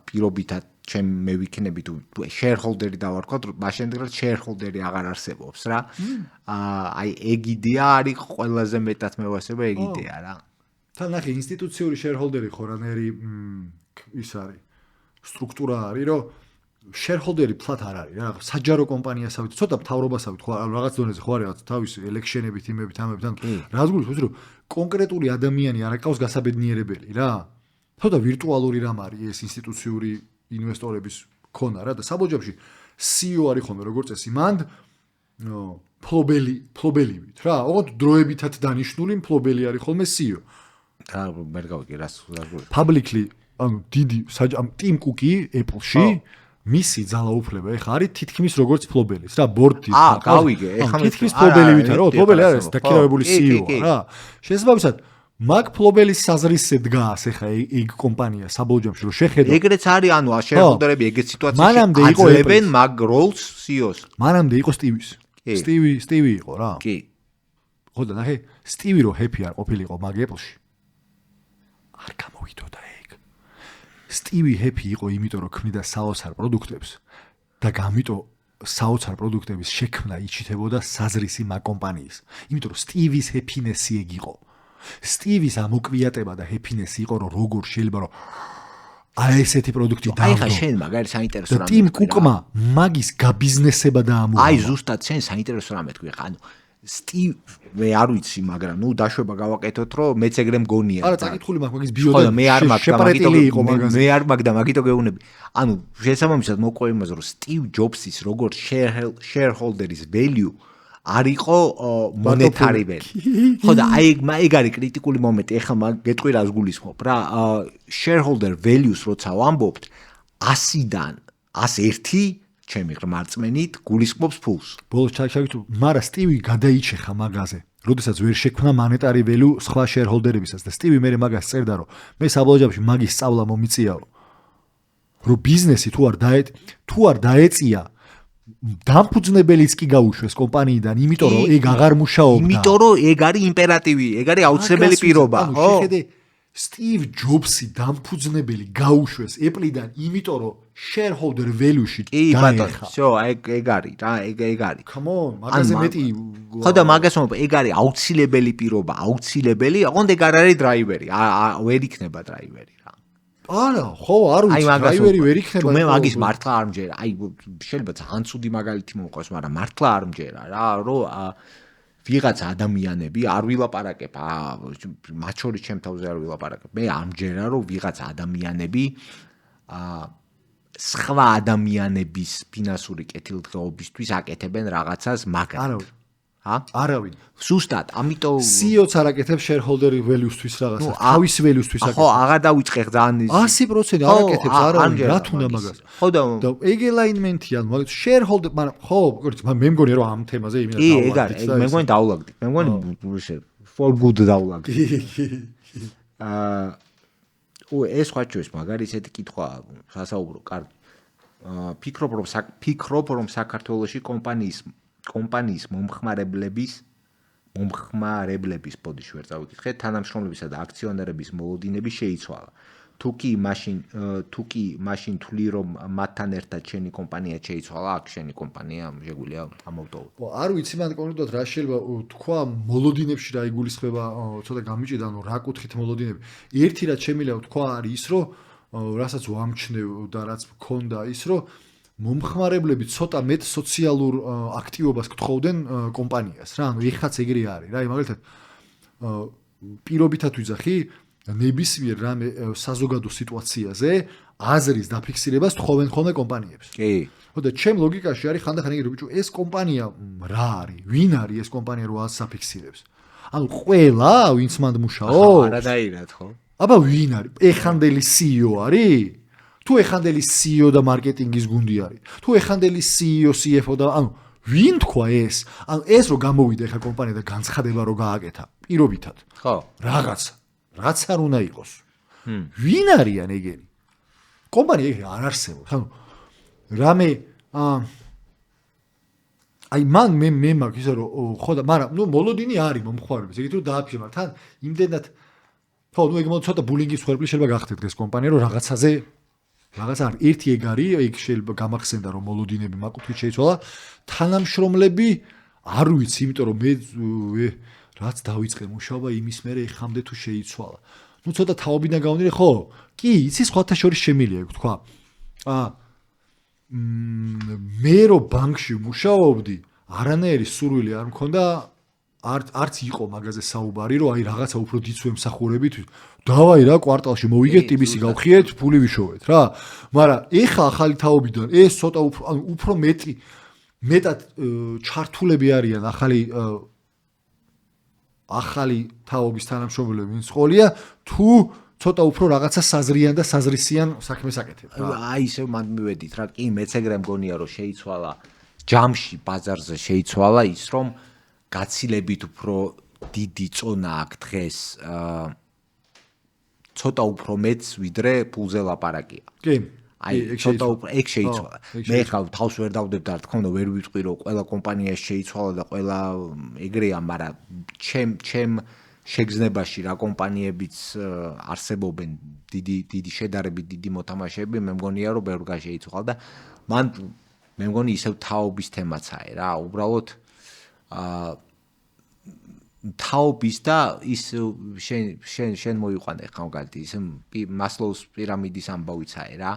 პირობითად ჩემ მე ვიქნები თუ shareholder-ი დავარქვათ, მას შემდეგ რაც shareholder-ი აღარ არსებობს რა. აი ეგ იდეა არის ყველაზე მეტად მევასება ეგ იდეა რა. თან ნახე ინსტიტუციური shareholder-ი ხო რანერი ის არის სტრუქტურა არის, რომ shareholder-ი ფლათ არ არის რა, საჯარო კომპანიასავით, ცოტა მთავრობასავით ხო რაღაც დონეზე ხო არის რაღაც თავის ელექშენებით, იმებით, ამებით, ან რაც გულისხმობს რომ კონკრეტული ადამიანი არ აკავს გასაბედნიერებელი რა. ცოტა ვირტუალური რამ არის ეს ინსტიტუციური ინვესტორების ქონა რა და საბოლოოში CEO არის ხოლმე როგორც წესი მანდ ფლობელივით რა, ოღონდ დროებითაც დანიშნული ფლობელი არის ხოლმე CEO. რა ვერ გავიგე რას publicly ანუ დიდი Tim Cook-ი Apple-ში მისი ძალაუფლება ეხა არის თითქმის როგორც ფლობელის რა ბორდი გავიგე ეხა თითქმის ფლობელივით რა ფლობელი არის დაქირავებული CEO რა შესაბამისად მაგ ფლობელის საზრისზე დგას ეხა ეგ კომპანია საბოლოოში რომ შეხედო ეგრეც არის ანუ shareholder-ები ეგეთ სიტუაციაში აძლევენ მაგ როლს CEO-ს მანამდე იყო სტივი იყო რა კი ხო და ნახე სტივი რო happy არ ყოფილიყო მაგ Apple-ში არ გამოვიდოდა ეგ სტივი happy იყო იმიტომ რომ ქმნიდა საოცარ პროდუქტებს და გამიტო საოცარ პროდუქტების შექმნა იჩითებოდა საზრისი მაგ კომპანიის იმიტომ რომ სტივის happiness-ი ეგ იყო სტივის ამოკვიატება და happiness-ი იყო რომ როგორ შეიძლება რომ აი ესეთი პროდუქტი დაავდო. აი ხა შენ მაგარი საინტერესო რამე. Tim Cook-მა მაგის გაბიზნესება დაამოვა. აი ზუსტად შენ საინტერესო რამე თქვი ხა. ანუ სტივ მე არ ვიცი, მაგრამ ნუ დაშვება გავაკეთოთ, რომ მეც ეგრე მგონია. არა, წაკითხული მაქვს მაგის ბიო და მე არ მაქვს მე არ მაქვს და მაგითო გეუბნები. ანუ შესაბამისად მოყვე იმაზე, რომ სტივ ჯობსის როგორც shareholder-ის value არ იყო მონეტარი ველი. ხო და აი ეგ არის კრიტიკული მომენტი. ეხლა გეტყვი რას გულისხმობ რა. shareholder values როცა ვამბობთ 100-დან 101 ჩემი ღრმარწმენით გულისხმობს ფულს. ბოლოს ჩაგიტო, მაგრამ სტივი გადაიჩეხა მაგაზე. როდესაც ვერ შექმნა monetary value სხვა shareholder-ებისას და სტივი მე მაგას წერდა რომ მე საბოლოოში მაგის სწავლა მომიწიაო რომ ბიზნესი თუ არ დაეწია დამფუძნებელიც კი გაუშვეს კომპანიიდან იმიტომ რომ ეგ აღარ მუშაობდა იმიტომ რომ ეგ არის იმპერატივი ეგ არის აუცილებელი პირობა ხო შეხედე სტივ ჯობსი დამფუძნებელი გაუშვეს Apple-დან იმიტომ რომ shareholder value-ში დაეხა всё ეგ არის რა ეგ არის come on მაგაზე მეტი ხო და მაგას მომბ ეგ არის აუცილებელი პირობა აუცილებელი ოღონდ ეგ არ არის დრაივერი ვერ იქნება დრაივერი რა არა ხო არ ვიცი დრაივერი ვერ იქნება მე მაგის მართლა არ მჯერა აი შეიძლება ძალიან ცუდი მაგალითი მომყავს მაგრამ მართლა არ მჯერა რა რომ ვიღაც ადამიანები არ ვილაპარაკებ მათ შორის ჩემ თავზე არ ვილაპარაკებ მე არ მჯერა რომ ვიღაც ადამიანები სხვა ადამიანების ფინანსური კეთილდღეობისთვის აკეთებენ რაღაცას მაგალითად არავინ სუსტად ამიტომ CEO-ც არ აკეთებს shareholder value-სთვის რაღაცას თავის value-სთვის აკეთებს ხო აღარ დავიწყე ძალიან 100% არ აკეთებს არავინ რა თუნდა მაგას ხო და ეგ alignment-ია მაგ shareholder მაგრამ ხო მე მგონია რომ ამ თემაზე იმენა დავлაგდით მე მგონი დავлагდით მე მგონი for good დავлагდით ეს სხვა ჩვენს მაგარი ესეთი კითხვა სასაუბრო კარგი ფიქრობ რომ საქართველოში კომპანიის მომხმარებლების ბოდიში ვერ წავიკითხეთ თანამშრომლებისა და აქციონერების მოლოდინები შეიცვალა თუ კი მაშინ თვლი რომ მათთან ერთად შენი კომპანია შეიცვალა აქ შენი კომპანია შეგვიძლია ამოვტოვო არ ვიცი მან კონკრეტულად რა შეიძლება თქვა მოლოდინებში რა იგულისხმება ცოტა გამიჭირდა ანუ რა კუთხით მოლოდინები ერთი რაც შემიძლია თქვა არის ის რომ რასაც ვამჩნევ და რაც მქონდა ის რომ მომხმარებლები ცოტა მეტ სოციალურ აქტივობას გთხოვდნენ კომპანიას რა ანუ ეხაც ეგრე არის რა მაგალითად პირობითად ვიძახი ნებისმიერ რამე საზოგადო სიტუაციაზე აზრის დაფიქსირებას თხოვენ ხოლმე კომპანიებს კი ხო და ჩემ ლოგიკაში არის ხანდახან ეგრე ბიჭო ეს კომპანია რა არის ვინ არის ეს კომპანია რო აზრს აფიქსირებს ანუ ყველა ვინც მანდ მუშაობს არადაირად ხო აბა ვინ არის ეხანდელი CEO არის თუ ეხანდელი CEO და მარკეტინგის გუნდი არის თუ ეხანდელი CEO CFO და ანუ ვინ თქვა ეს ანუ ეს რო გამოვიდა ეხა კომპანია და განცხადება რო გააკეთა პირობითად ხო რაღაც რაც არ უნდა იყოს ვინ არიან ეგენი კომპანია ეგრე არ არსებობს ანუ რამე აი მან მე მაგ ისე რომ ხო და მაგრამ ნუ მოლოდინი არის მომხმარებელს ეგეთ რომ დააფიქრე მაგრამ თან იმდენად ხო ნუ ეგ ცოტა ბულინგის ხერხი შეიძლება გახდეთ ეს კომპანია რომ რაღაცაზე რაღაც არ ერთი ეგ არის ეგ შეიძლება გამახსენდა რომ მოლოდინები მაკუთვით შეიცვალა თანამშრომლები არ ვიცი იმიტომ რომ მე რაც დავიწყე მუშაობა იმის მერე ეხამდე თუ შეიცვალა ნუ ცოტა თაობიდან გავნილი ხო კი იცი სხვათა შორის შემილია თქვა მე რო ბანკში მუშაობდი არანაირი სურვილი არ მქონდა არც იყო მაგაზე საუბარი რომ აი რაღაცა უფრო დიცვე მსახურებით დავაი რა კვარტალში მოვიგეთ ტიბისი გავხიეთ ფული ვიშოვეთ რა მაგრამ ეხა ახალი თაობიდან ეს ცოტა უფრო მეტად ჩართულები არიან ახალი თაობის თანამშრომლები ვინც ყოლია თუ ცოტა უფრო რაღაცა საზრიან და საზრისიან საქმეს აკეთებ რა აი ისევ მანდ მივედით რა კი მეც ეგრე მგონია რომ შეიცვალა ჯამში ბაზარზე შეიცვალა ის რომ გაცილებით უფრო დიდი წონა აქვს დღეს ცოტა უფრო მეც ვიდრე ფულზე ლაპარაკია კი აი ცოტა უფრო ეგ შეიცვალა მე ხა თავს ვერ დავდებ და თქო რომ ვერ ვიტყვი რომ ყველა კომპანია შეიცვალა და ყველა ეგრეა მაგრამ ჩემ შეგრძნებაში რა კომპანიებიც არსებობენ დიდი შედარებით დიდი მოთამაშეები მე მგონია რომ ბევრგან შეიცვალა და მან მე მგონი ისევ თაობის თემაცაა რა უბრალოდ თაობის და ის შენ მოიყვანე ხავგალდი ის მასლოუს პირამიდის ამბავიცაა რა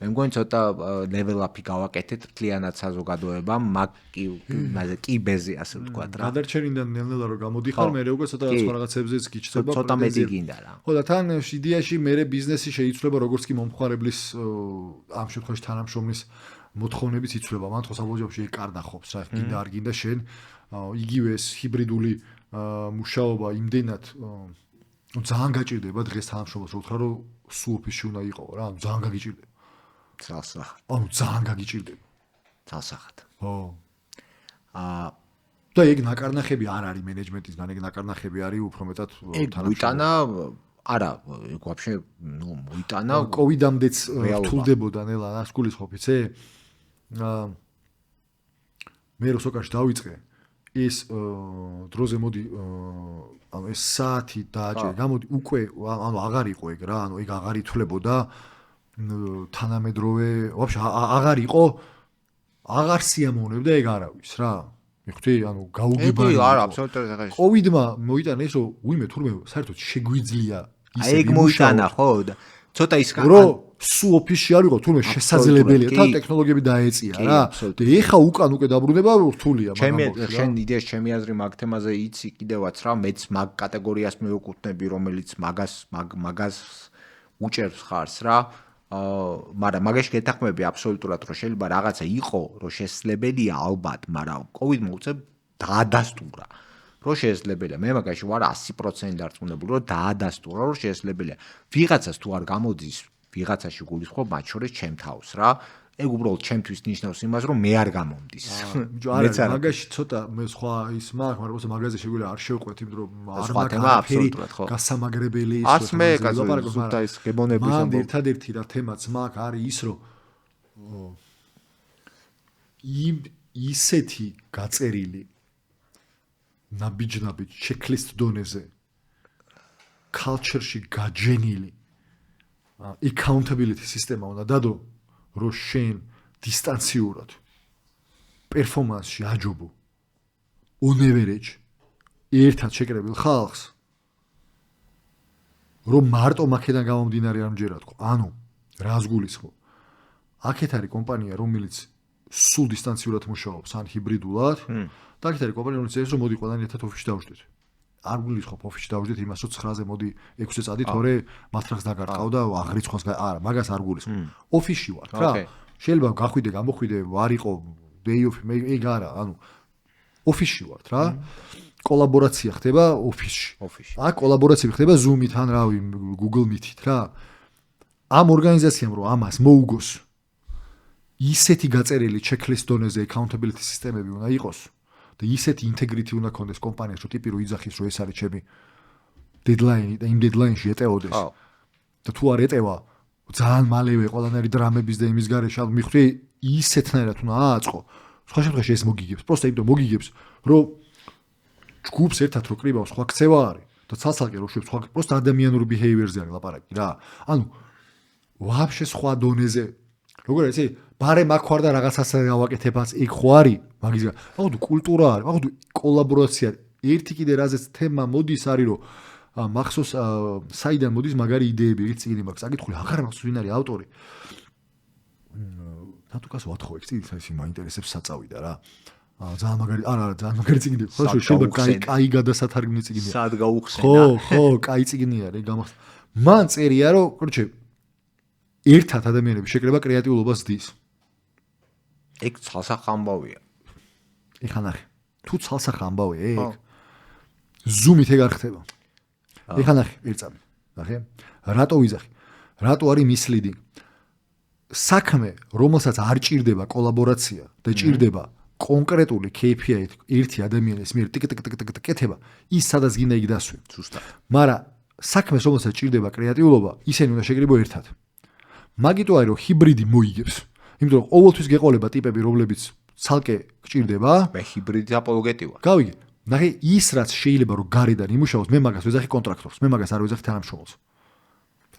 მე მგონი ცოტა level up-ი გავაკეთეთ მთლიანად საზოგადოებამ მაგ კიბეზე ასე ვთქვათ რა გადარჩენიდან ნელ-ნელა რომ გამოდიხარ მე უკვე ცოტა სხვა რაღაცებზეც გიჩნდება ცოტა მეტი გინდა რა ხო და თან იდეაში მე ბიზნესი შეიცვლება როგორც კი მომხმარებლის ამ შემთხვევაში თანამშრომლის მოთხოვნებიც იცვლება მან თქო საბოლოოში ეგ კარნახობს რა გინდა არ გინდა შენ იგივე ეს ჰიბრიდული მუშაობა იმდენად ძალიან გაჭირდება დღეს თანამშრომლებს რო უთხრა რომ სულ ოფისში უნდა იყო რა ძალიან გაგიჭირდება ცალსახად ანუ ძალიან გაგიჭირდება ცალსახად ხო და ეგ ნაკარნახები არ არის მენეჯმენტისგან, ეგ ნაკარნახები არის უფრო მეტად მოიტანა არა, ეგ вообще, მოიტანა კოვიდამდეც რთულდებოდა ნელა, რას გულისხმობ, იცი? მე რო სოკაში დავიწყე, ის დროზე მოდი ანუ ეს საათი დააჭერე, გამოდი უკვე ანუ აღარ იყო ეგ რა, ანუ ეგ აღარ ითვლებოდა თანამედროვე, вообще აღარ იყო აღარ სიამოვნებდა ეგ არავის რა. მიხდი, ანუ გაუგებარი. არა, აბსოლუტურად აღარ ის. კოვიდმა მოიტანა ისო, ვიმე თურმე საერთოდ შეგვიძლია ისე ეგ მოიტანა ხო? ცოტა ის რომ სუ ოფისში არ იყო თურმე შესაძლებელია და ტექნოლოგიები დაეწია რა. და ეხა უკან უკვე დაბრუნება რთულია მაგრამ შენ იდეა ჩემი აზრი მაგ თემაზე იცი კიდევაც რა, მეც მაგ კატეგორიას მევეკუთვნები, რომელიც მაგას უჭერს ხარს რა. მაგრამ მაგაში გეთანხმები აბსოლუტურად რომ შეიძლება რაღაცა იყო, რომ შესაძლებელია ალბათ, მაგრამ კოვიდმა უწევ დაადასტურა. რომ შესაძლებელია. მე მაგაში ვარ 100% დარწმუნებული, რომ დაადასტურა, რომ შესაძლებელია. ვიღაცას თუ არ გამოდის, ვიღაცაში გულისხმობ, მათ შორის ჩემ თავს რა. ეგ უბრალოდ ჩემთვის ნიშნავს იმას, რომ მე არ გამომდის. მეც არა, მაგაში ცოტა მე სხვა ის მაქვს, მაგრამ ოსა მაგაზე შეგვიძლია არ შევყვეთ, იმიტომ რომ არ მაქვს გასამაგრებელი ის. არც მე ზუსტად ის გებონების ამბავი. მან ერთადერთი რა თემაც მაქვს არის ის, რომ ისეთი გაწერილი ნაბიჯ checklist დონეზე culture-ში გაჯენილი accountability სისტემა უნდა დადო, რომ შენ დისტანციურად პერფორმანსში აჯობო on average ერთად შეკრებილ ხალხს, რომ მარტო მაქედან გამომდინარე არ მჯერა თქო. ანუ რას გულისხმობ? აქეთ არის კომპანია, რომელიც სულ დისტანციურად მუშაობს ან ჰიბრიდულად და აქეთ არის კომპანია, რომელიც ეს რომ მოდი ყველანი ერთად ოფისში დავждეთ. არ გულისხმობ ოფისში დავждეთ იმას, რომ 9-ზე მოდი 6-ზე წადით, თორე მათრახს დაგარტყავ და აღრიცხვას არა, მაგას არ გულისხმობ. ოფისში ვარ რა. შეიძლება გახვიდე, გამოხვიდე, არ იყო day off, ეგ არა, ანუ ოფისში ვარ რა. კოლაბორაცია ხდება ოფისში. აქ კოლაბორაცია ხდება Zoom-ით ან რავი, Google Meet-ით რა. ამ ორგანიზაციამ რომ ამას მოუგოს ისეთი გაწერილი checklist დონეზე accountability სისტემები უნდა იყოს და ისეთი integrity უნდა ქონდეს კომპანიას, რომ ტიპი რო იძახის, რომ ეს არის ჩემი deadline და იმ deadline-ში ეტეოდეს. და თუ არ ეტევა, ძალიან მალევე ყველანაირი დრამების და იმის გარეშე მიხვდი ისეთნაირად უნდა ააწყო. სხვა შემთხვევაში ეს მოგიგებს, просто იმიტომ მოგიგებს, რომ ჯგუფს ერთად რო კრიბავს, სხვა ქცევა არის და ცალ-ცალკე რო შვებს, სხვა просто ადამიანურ behavior-ზე არის ლაპარაკი რა. ანუ вообще სხვა დონეზე როგორ არის, ბარემ აქ ხარ და რაღაცას გავაკეთებაც, იქ ხო არის მაგის რა. მაგდუ კულტურა არის, მაგდუ კოლაბორაცია. ერთი კიდე რაზეც თემა მოდის არის, რომ მახსოვს საიდან მოდის მაგარი იდეები, ერთ წიგნი მაქვს საკითხული, აღარ მახსოვს ვინ არის ავტორი. ნატუკას ვათხოვ ეგ წიგნი, ის მაინტერესებს საწავიდა რა. ძალიან მაგარი, არა, ძალიან მაგარი წიგნი. ხო, შეიძლება კაი გადასათარგმნი წიგნია. სად გაუხსენა. ხო, კაი წიგნია რა, გამახსოვს. მან წერია, რომ კორჩე ერთად ადამიანების შეკრება კრეატიულობას ზდის. ეგ ცალსახა ამბავია. ეხლა ნახე. თუ ცალსახა ამბავია ეგ. Zoom-ით ეგ არ ხდება. ეხლა ნახე, ერთსამი. ნახე? რატო ვიზახი? რატო არის misleading? საქმე, რომელსაც არ ჭირდება კოლაბორაცია და ჭირდება კონკრეტული KPI-ით ერთი ადამიანის მიერ ტიკ-ტიკ-ტიკ-ტიკ კეთება, ის სადაც გინდა იქ დასვე. ზუსტად. მაგრამ საქმეს, რომელსაც ჭირდება კრეატიულობა, ისინი უნდა შეგრიბო ერთად. მაგიტო არის, რომ ჰიბრიდი მოიგებს. იმიტომ რომ ყოველთვის გეყოლება ტიპები, რომლებიც ცალკე გჭირდება. მე ჰიბრიდის აპოლოგეტი ვარ. გავიგე. ნახე, ის რაც შეიძლება რომ გარედან იმუშაოს, მე მაგას ვეძახი კონტრაქტორს, მე მაგას არ ვეძახი თანამშრომელს.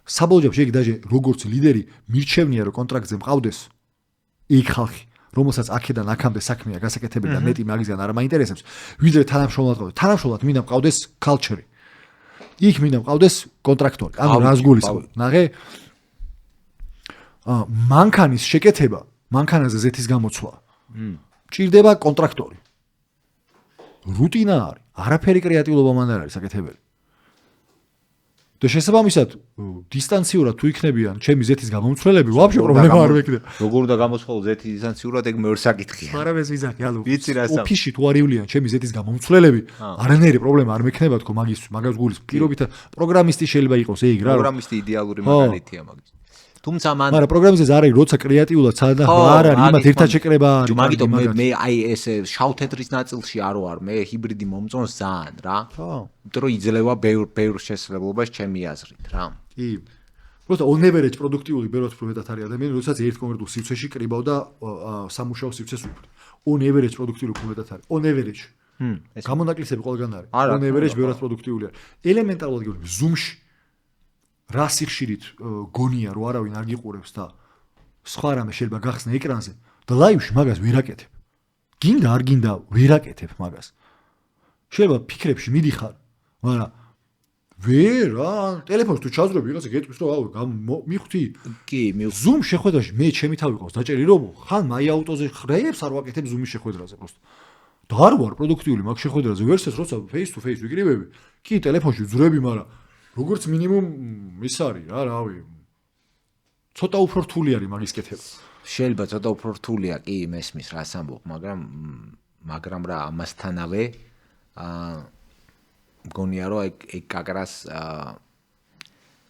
საბოლოო ჯამში იგი დაჟე როგორც ლიდერი მირჩევნია რომ კონტრაქტზე მყავდეს იქ ხალხი, რომელსაც აქედან აქამდე საქმეა გასაკეთებელი და მეტი მაგისგან არ მაინტერესებს, ვიდრე თანამშრომლად ყავდეს. თანამშრომლად მინდა მყავდეს culture-ი. იქ მინდა მყავდეს კონტრაქტორი. ანუ რას გულისხმობ? ნახე, მანქანის შეკეთება, მანქანაზე ზეთის გამოცვლა. ჭირდება კონტრაქტორი. რუტინა არის, არაფერი კრეატიულობა მან არ არის საკეთებელი. და შესაბამისად, დისტანციურად თუ იქნებიან ჩემი ზეთის გამომცვლელები, ვაფშე პრობლემა არ მექნება. როგორ უნდა გამოსხოლო ზეთი დისტანციურად, ეგ მეორე საკითხია. მაგრამ ეს ვიზახი, ანუ ვიცი რა სამ. ოფისში თუ არ ივლიან ჩემი ზეთის გამომცვლელები, არანაირი პრობლემა არ მექნება თქო მაგას გულის. პირობით პროგრამისტი შეიძლება იყოს ეგ რა. პროგრამისტი იდეალური მაგალითია მაგის. თუმცა მან მაგრამ პროგრამიზეს არ არის როცა კრეატიულად სადა არ არის იმათ ერთად შეკრება არის მაგიტომ მე აი ესე შავ-თეთრის ნაწილში არ ვარ მე ჰიბრიდი მომწონს ძალიან რა ხო იმიტომ რომ იძლევა ბევრ შესაძლებლობას ჩემი აზრით რა კი просто on average პროდუქტიული ბევრად უფრო მეტად არის ადამიანი როდესაც ერთ კონკრეტულ სივრცეში კრიბავ და სამუშაო სივრცეს უფრი on average პროდუქტიული უფრო მეტად არის on average გამონაკლისები ყველგან არის on average ბევრად პროდუქტიული არის ელემენტარულად გეუბნები zoom-ში რა სიხშირით გონია რომ არავინ არ გიყურებს და სხვა რამე შეიძლება გახსნა ეკრანზე და ლაივში მაგას ვერ აკეთებ. გინდა არ გინდა ვერ აკეთებ მაგას. შეიძლება ფიქრებში მიდიხარ, მაგრამ ვერ რა, ტელეფონს თუ ჩაძრები ვიღაცა გეტყვის რომ აუ მივხვდი. კი, Zoom შეხვედრაში მე ჩემი თავი ყავს დაჭერი რომ ხან მაი აუტოზე ხრეებს არ ვაკეთებ Zoom-ის შეხვედრაზე просто. და არ ვარ პროდუქტიული მაგ შეხვედრაზე ვერსეს როცა face to face ვიკრიბები. კი, ტელეფონში ვძვრები, მაგრამ როგორც მინიმუმ ის არის რა, რავი. ცოტა უფრო რთული არის მაგის კეთება. შეიძლება ცოტა უფრო რთულია, კი, მესმის რას ამბობ, მაგრამ რა ამასთანავე მგონია რომ ეგ კაკრას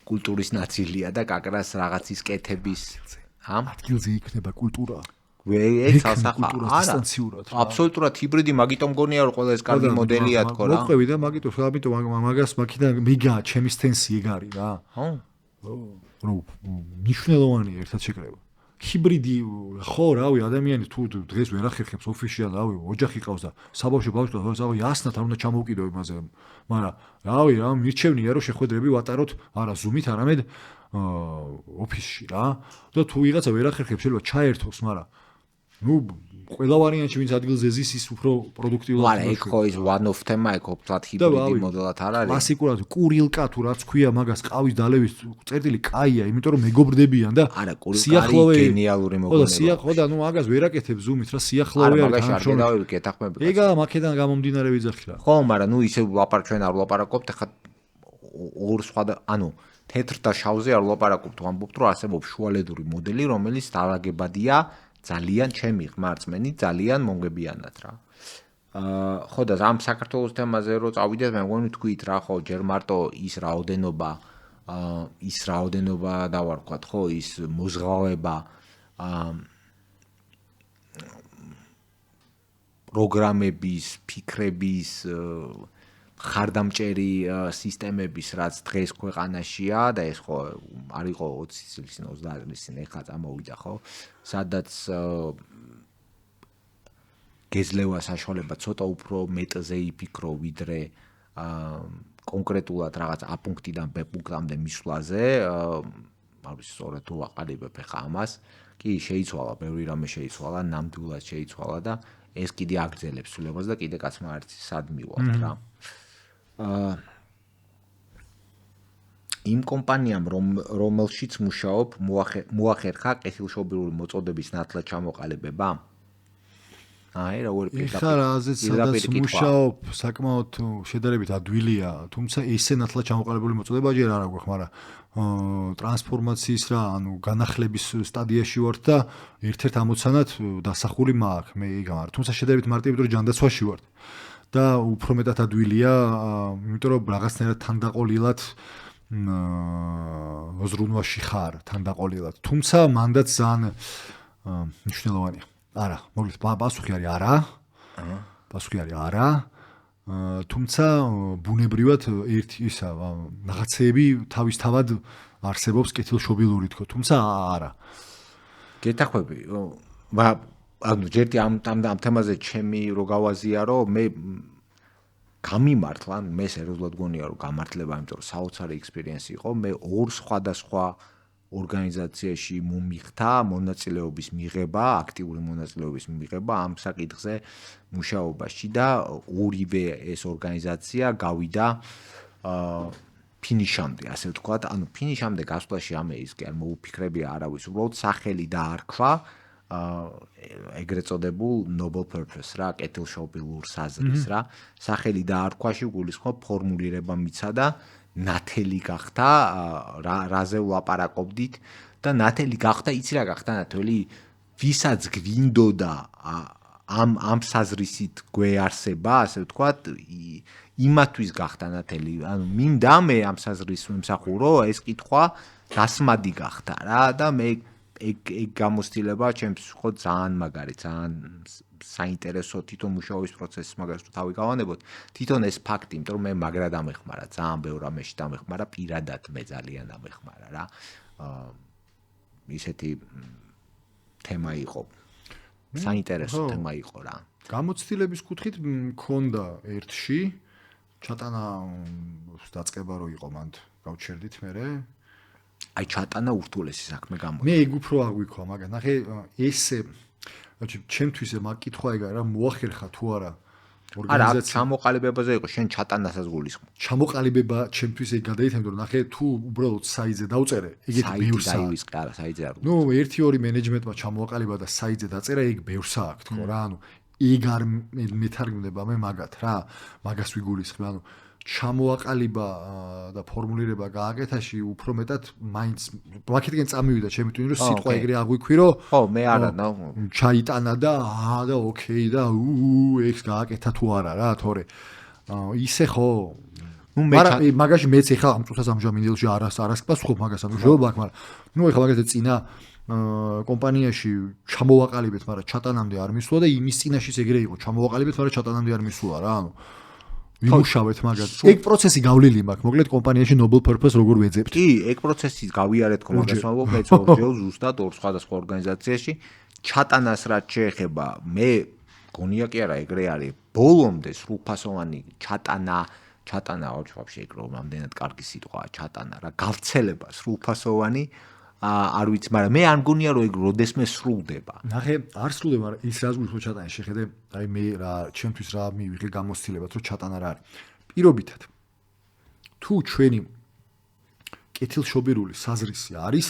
კულტურის ნაწილია და კაკრას რაღაცის კეთების ადგილზე იქნება კულტურა. ეგ აბსოლუტურად ჰიბრიდი, მაგიტომ მგონია რომ ყველა ეს კარგი მოდელია თქო რა. მოყვები და ამიტომ მაგას მაქიდან მიგა ჩემი სტენსი ეგ არის რა. რომ ნიშნულოვანია ერთად შეკრება. ჰიბრიდი ხო რავი ადამიანი თუ დღეს ვერ ახერხებს ოფისში და რავი ოჯახი ყავს და საბავშვო ბავშვს რავი ასნათ არ უნდა ჩამოვკიდო იმაზე მაგრამ რავი რა მირჩევნია რომ შეხვედრები ვატაროთ არა ზუმით არამედ ოფისში რა და თუ ვიღაცა ვერ ახერხებს შეიძლება ჩაერთოს მაგრამ ნუ ყველა ვარიანტში ვინც ადგილზე ზის ის უფრო პროდუქტიულად არა ეგ ხო ის one of them ეგ ოპლად ჰიბრიდი მოდელად არ არის კლასიკურად კურილკა თუ რაც ქვია მაგას ყავის დალევის წერტილი კაია იმიტომ რომ მეგობრდებიან და არა კურილკა გენიალური მოგონება ხო და ნუ მაგას ვერ აკეთებ ზუმით რა სიახლოვე არის მაგაში არ გადავიდეთ ეთახმები ეგა მაქედან გამომდინარე ვიძახი რა ხო მაგრამ ნუ ისე ჩვენ არ ვლაპარაკობთ ხა ორ სხვა და ანუ თეთრ და შავზე არ ვლაპარაკობთ ვამბობთ რომ არსებობს შუალედური მოდელი რომელიც დაალაგებადია ძალიან ჩემი ხმარწმენი ძალიან მომგებიანად რა. ხო და ამ საქართველოს თემაზე რო წავიდეთ მე მგონი თქვით რა ხო ჯერ მარტო ის რაოდენობა დავარქვათ ხო ის მოზღავება პროგრამების ფიქრების ხარდამჭერი სისტემების რაც დღეს ქვეყანაშია და ეს ხო არ იყო 20 წლის წინ 30 წლის წინ ეხლა წამოვიდა ხო სადაც გეძლევა საშუალება ცოტა უფრო მეტზე იფიქრო ვიდრე კონკრეტულად რაღაც A პუნქტიდან B პუნქტამდე მისვლაზე არის სწორედ თუ აყალიბებ ხა ამას კი შეიცვალა ბევრი რამე შეიცვალა ნამდვილად შეიცვალა და ეს კიდე აგრძელებს ცვლილებას და კიდე კაცმა არც სად მივალთ რა იმ კომპანიამ რომელშიც მუშაობ მოახერხა კეთილშობილური მოწოდების ნათლად ჩამოყალიბება აი როგორ პირდაპირ სადაც მუშაობ საკმაოდ შედარებით ადვილია თუმცა ესე ნათლად ჩამოყალიბებული მოწოდება ჯერ არ აქვს მაგრამ ტრანსფორმაციის რა ანუ განახლების სტადიაში ვარ და ერთ-ერთ ამოცანად დასახული მაქვს მე იგამარ თუმცა შედარებით მარტივად რომ ჯანდაცვაში ვარ და უფრო მეტად ადვილია იმიტომ რომ რაღაცნაირად თანდაყოლილად ზრუნვაში ხარ თანდაყოლილად თუმცა მანდაც ძალიან მნიშვნელოვანია არა მოგლით პასუხი არის არა პასუხი არის არა თუმცა ბუნებრივად ერთი ისა რაღაცეები თავისთავად არსებობს კეთილშობილური თქო თუმცა არა გეთახვები ანუ ჯერტი ამ თემაზე ჩემი რო გავაზია რომ მე გამიმართლა მე სერიოზულად გონია რომ გამართლება იმიტომ რომ საოცარი ექსპერიენსი იყო მე ორ სხვადასხვა ორგანიზაციაში მომიხდა მონაწილეობის მიღება აქტიური მონაწილეობის მიღება ამ საკითხზე მუშაობაში და ორივე ეს ორგანიზაცია გავიდა ფინიშამდე ასე ვთქვათ ანუ ფინიშამდე გასვლაში ამე ის კი არ მოუფიქრებია არავის უბრალოდ სახელი დაარქვა ეგრეთ წოდებულ noble purpose რა კეთილშობილურ საზრის რა სახელი დაარქვაში გულისხმობ ფორმულირება მიცადა ნათელი გახდა რაზე ვლაპარაკობდით და ნათელი გახდა იცი რა გახდა ნათელი ვისაც გვინდოდა ამ საზრისით გვეარსება, ასე ვთქვათ, იმათვის გახდა ნათელი, ანუ მინდა მე ამ საზრისს ვემსახურო, ეს კითხვა დასმადი გახდა რა და მე ეგ გამოცდილება ჩემს ხო ძალიან მაგარი, ძალიან საინტერესო თვითონ მუშაობის პროცესის მაგას თუ თავი გავანებოთ, თვითონ ეს ფაქტი, იმიტომ რომ მე მაგრა დამეხმარა, ძალიან ბევრ რამეში დამეხმარა, პირადად მე ძალიან დამეხმარა რა. ისეთი თემა იყო. საინტერესო თემა იყო რა. გამოცდილების კუთხით მქონდა ერთში ჩატანა დაწყება რო იყო მანდ გავჩერდით მე. აი ჩატანა ურთულესი საქმე გამოდი. მე ეგ უფრო აღვიქვა, მაგრამ ნახე ესე ჩემთვის მაგ კითხვა ეგა რა მოახერხა თუ არა ორგანიზაცია. არა, ჩამოყალიბებაზე იყო, შენ ჩატანასაც გულისხმობ. ჩამოყალიბება ჩემთვის ეგ გადაითემდა, რომ ნახე თუ უბრალოდ საიძე დავწერე, ეგეთი ბევრსა. დაივისყე, არა, საიძე არ. ნუ 1-2 მენეჯმენტმა ჩამოაყალიბა და საიძე დაწერა, ეგ ბევრსა აქვს თქო რა, ანუ ეგ არ მეთარგმნება მე მაგათ რა, მაგას ვიგულისხმე, ანუ ჩამოაყალიბა და ფორმულირება გააკეთაში უფრო მეტად მაინც მაკეთგენ წამივიდა ჩემი თვითონ რომ სიტყვა ეგრე აღვიქვი რომ ხო მე არა ჩაიტანა და და ოკეი და ეგს გააკეთა თუ არა რა თორე ისე ხო ნუ მე მაგაში მეც ეხლა ამ წუთას ამჟამინდელში არასკბას ხო მაგას ამჟამინდელ მაქვს მაგრამ ნუ ეხლა მაგას წინა კომპანიაში ჩამოაყალიბეთ მაგრამ ჩატანამდე არ მისულა და იმის წინაშიც ეგრე იყო ჩამოაყალიბეთ მაგრამ ჩატანამდე არ მისულა რა ანუ ვიმუშავეთ მაგას. ეგ პროცესი გავლილი მაქვს. მოკლედ კომპანიაში Noble Purpose როგორ ვეძებთ? კი, ეგ პროცესი გავიარეთ კომპანიას ვამბობ, მეც ორჯერ ზუსტად ორ სხვადასხვა ორგანიზაციაში ჩატანას რაც შეეხება, მე გონია კი არა ეგრე არის. ბოლომდე სრულფასოვანი ჩატანა ვაფშე ეგ რომ ამდენად კარგი სიტყვაა ჩატანა რა, გავრცელება სრულფასოვანი არ ვიცი, მაგრამ მე არ მგონია რომ ეგ როდესმე სრულდება. ნახე, არ სრულდება, მაგრამ ის რას გულისხმობ ჩატანა შეხედე, აი მე რა ჩემთვის რა მივიღე გამოცდილებად, რომ ჩატანა რა არის. პირობითად თუ ჩვენი კეთილშობირული საზრისი არის,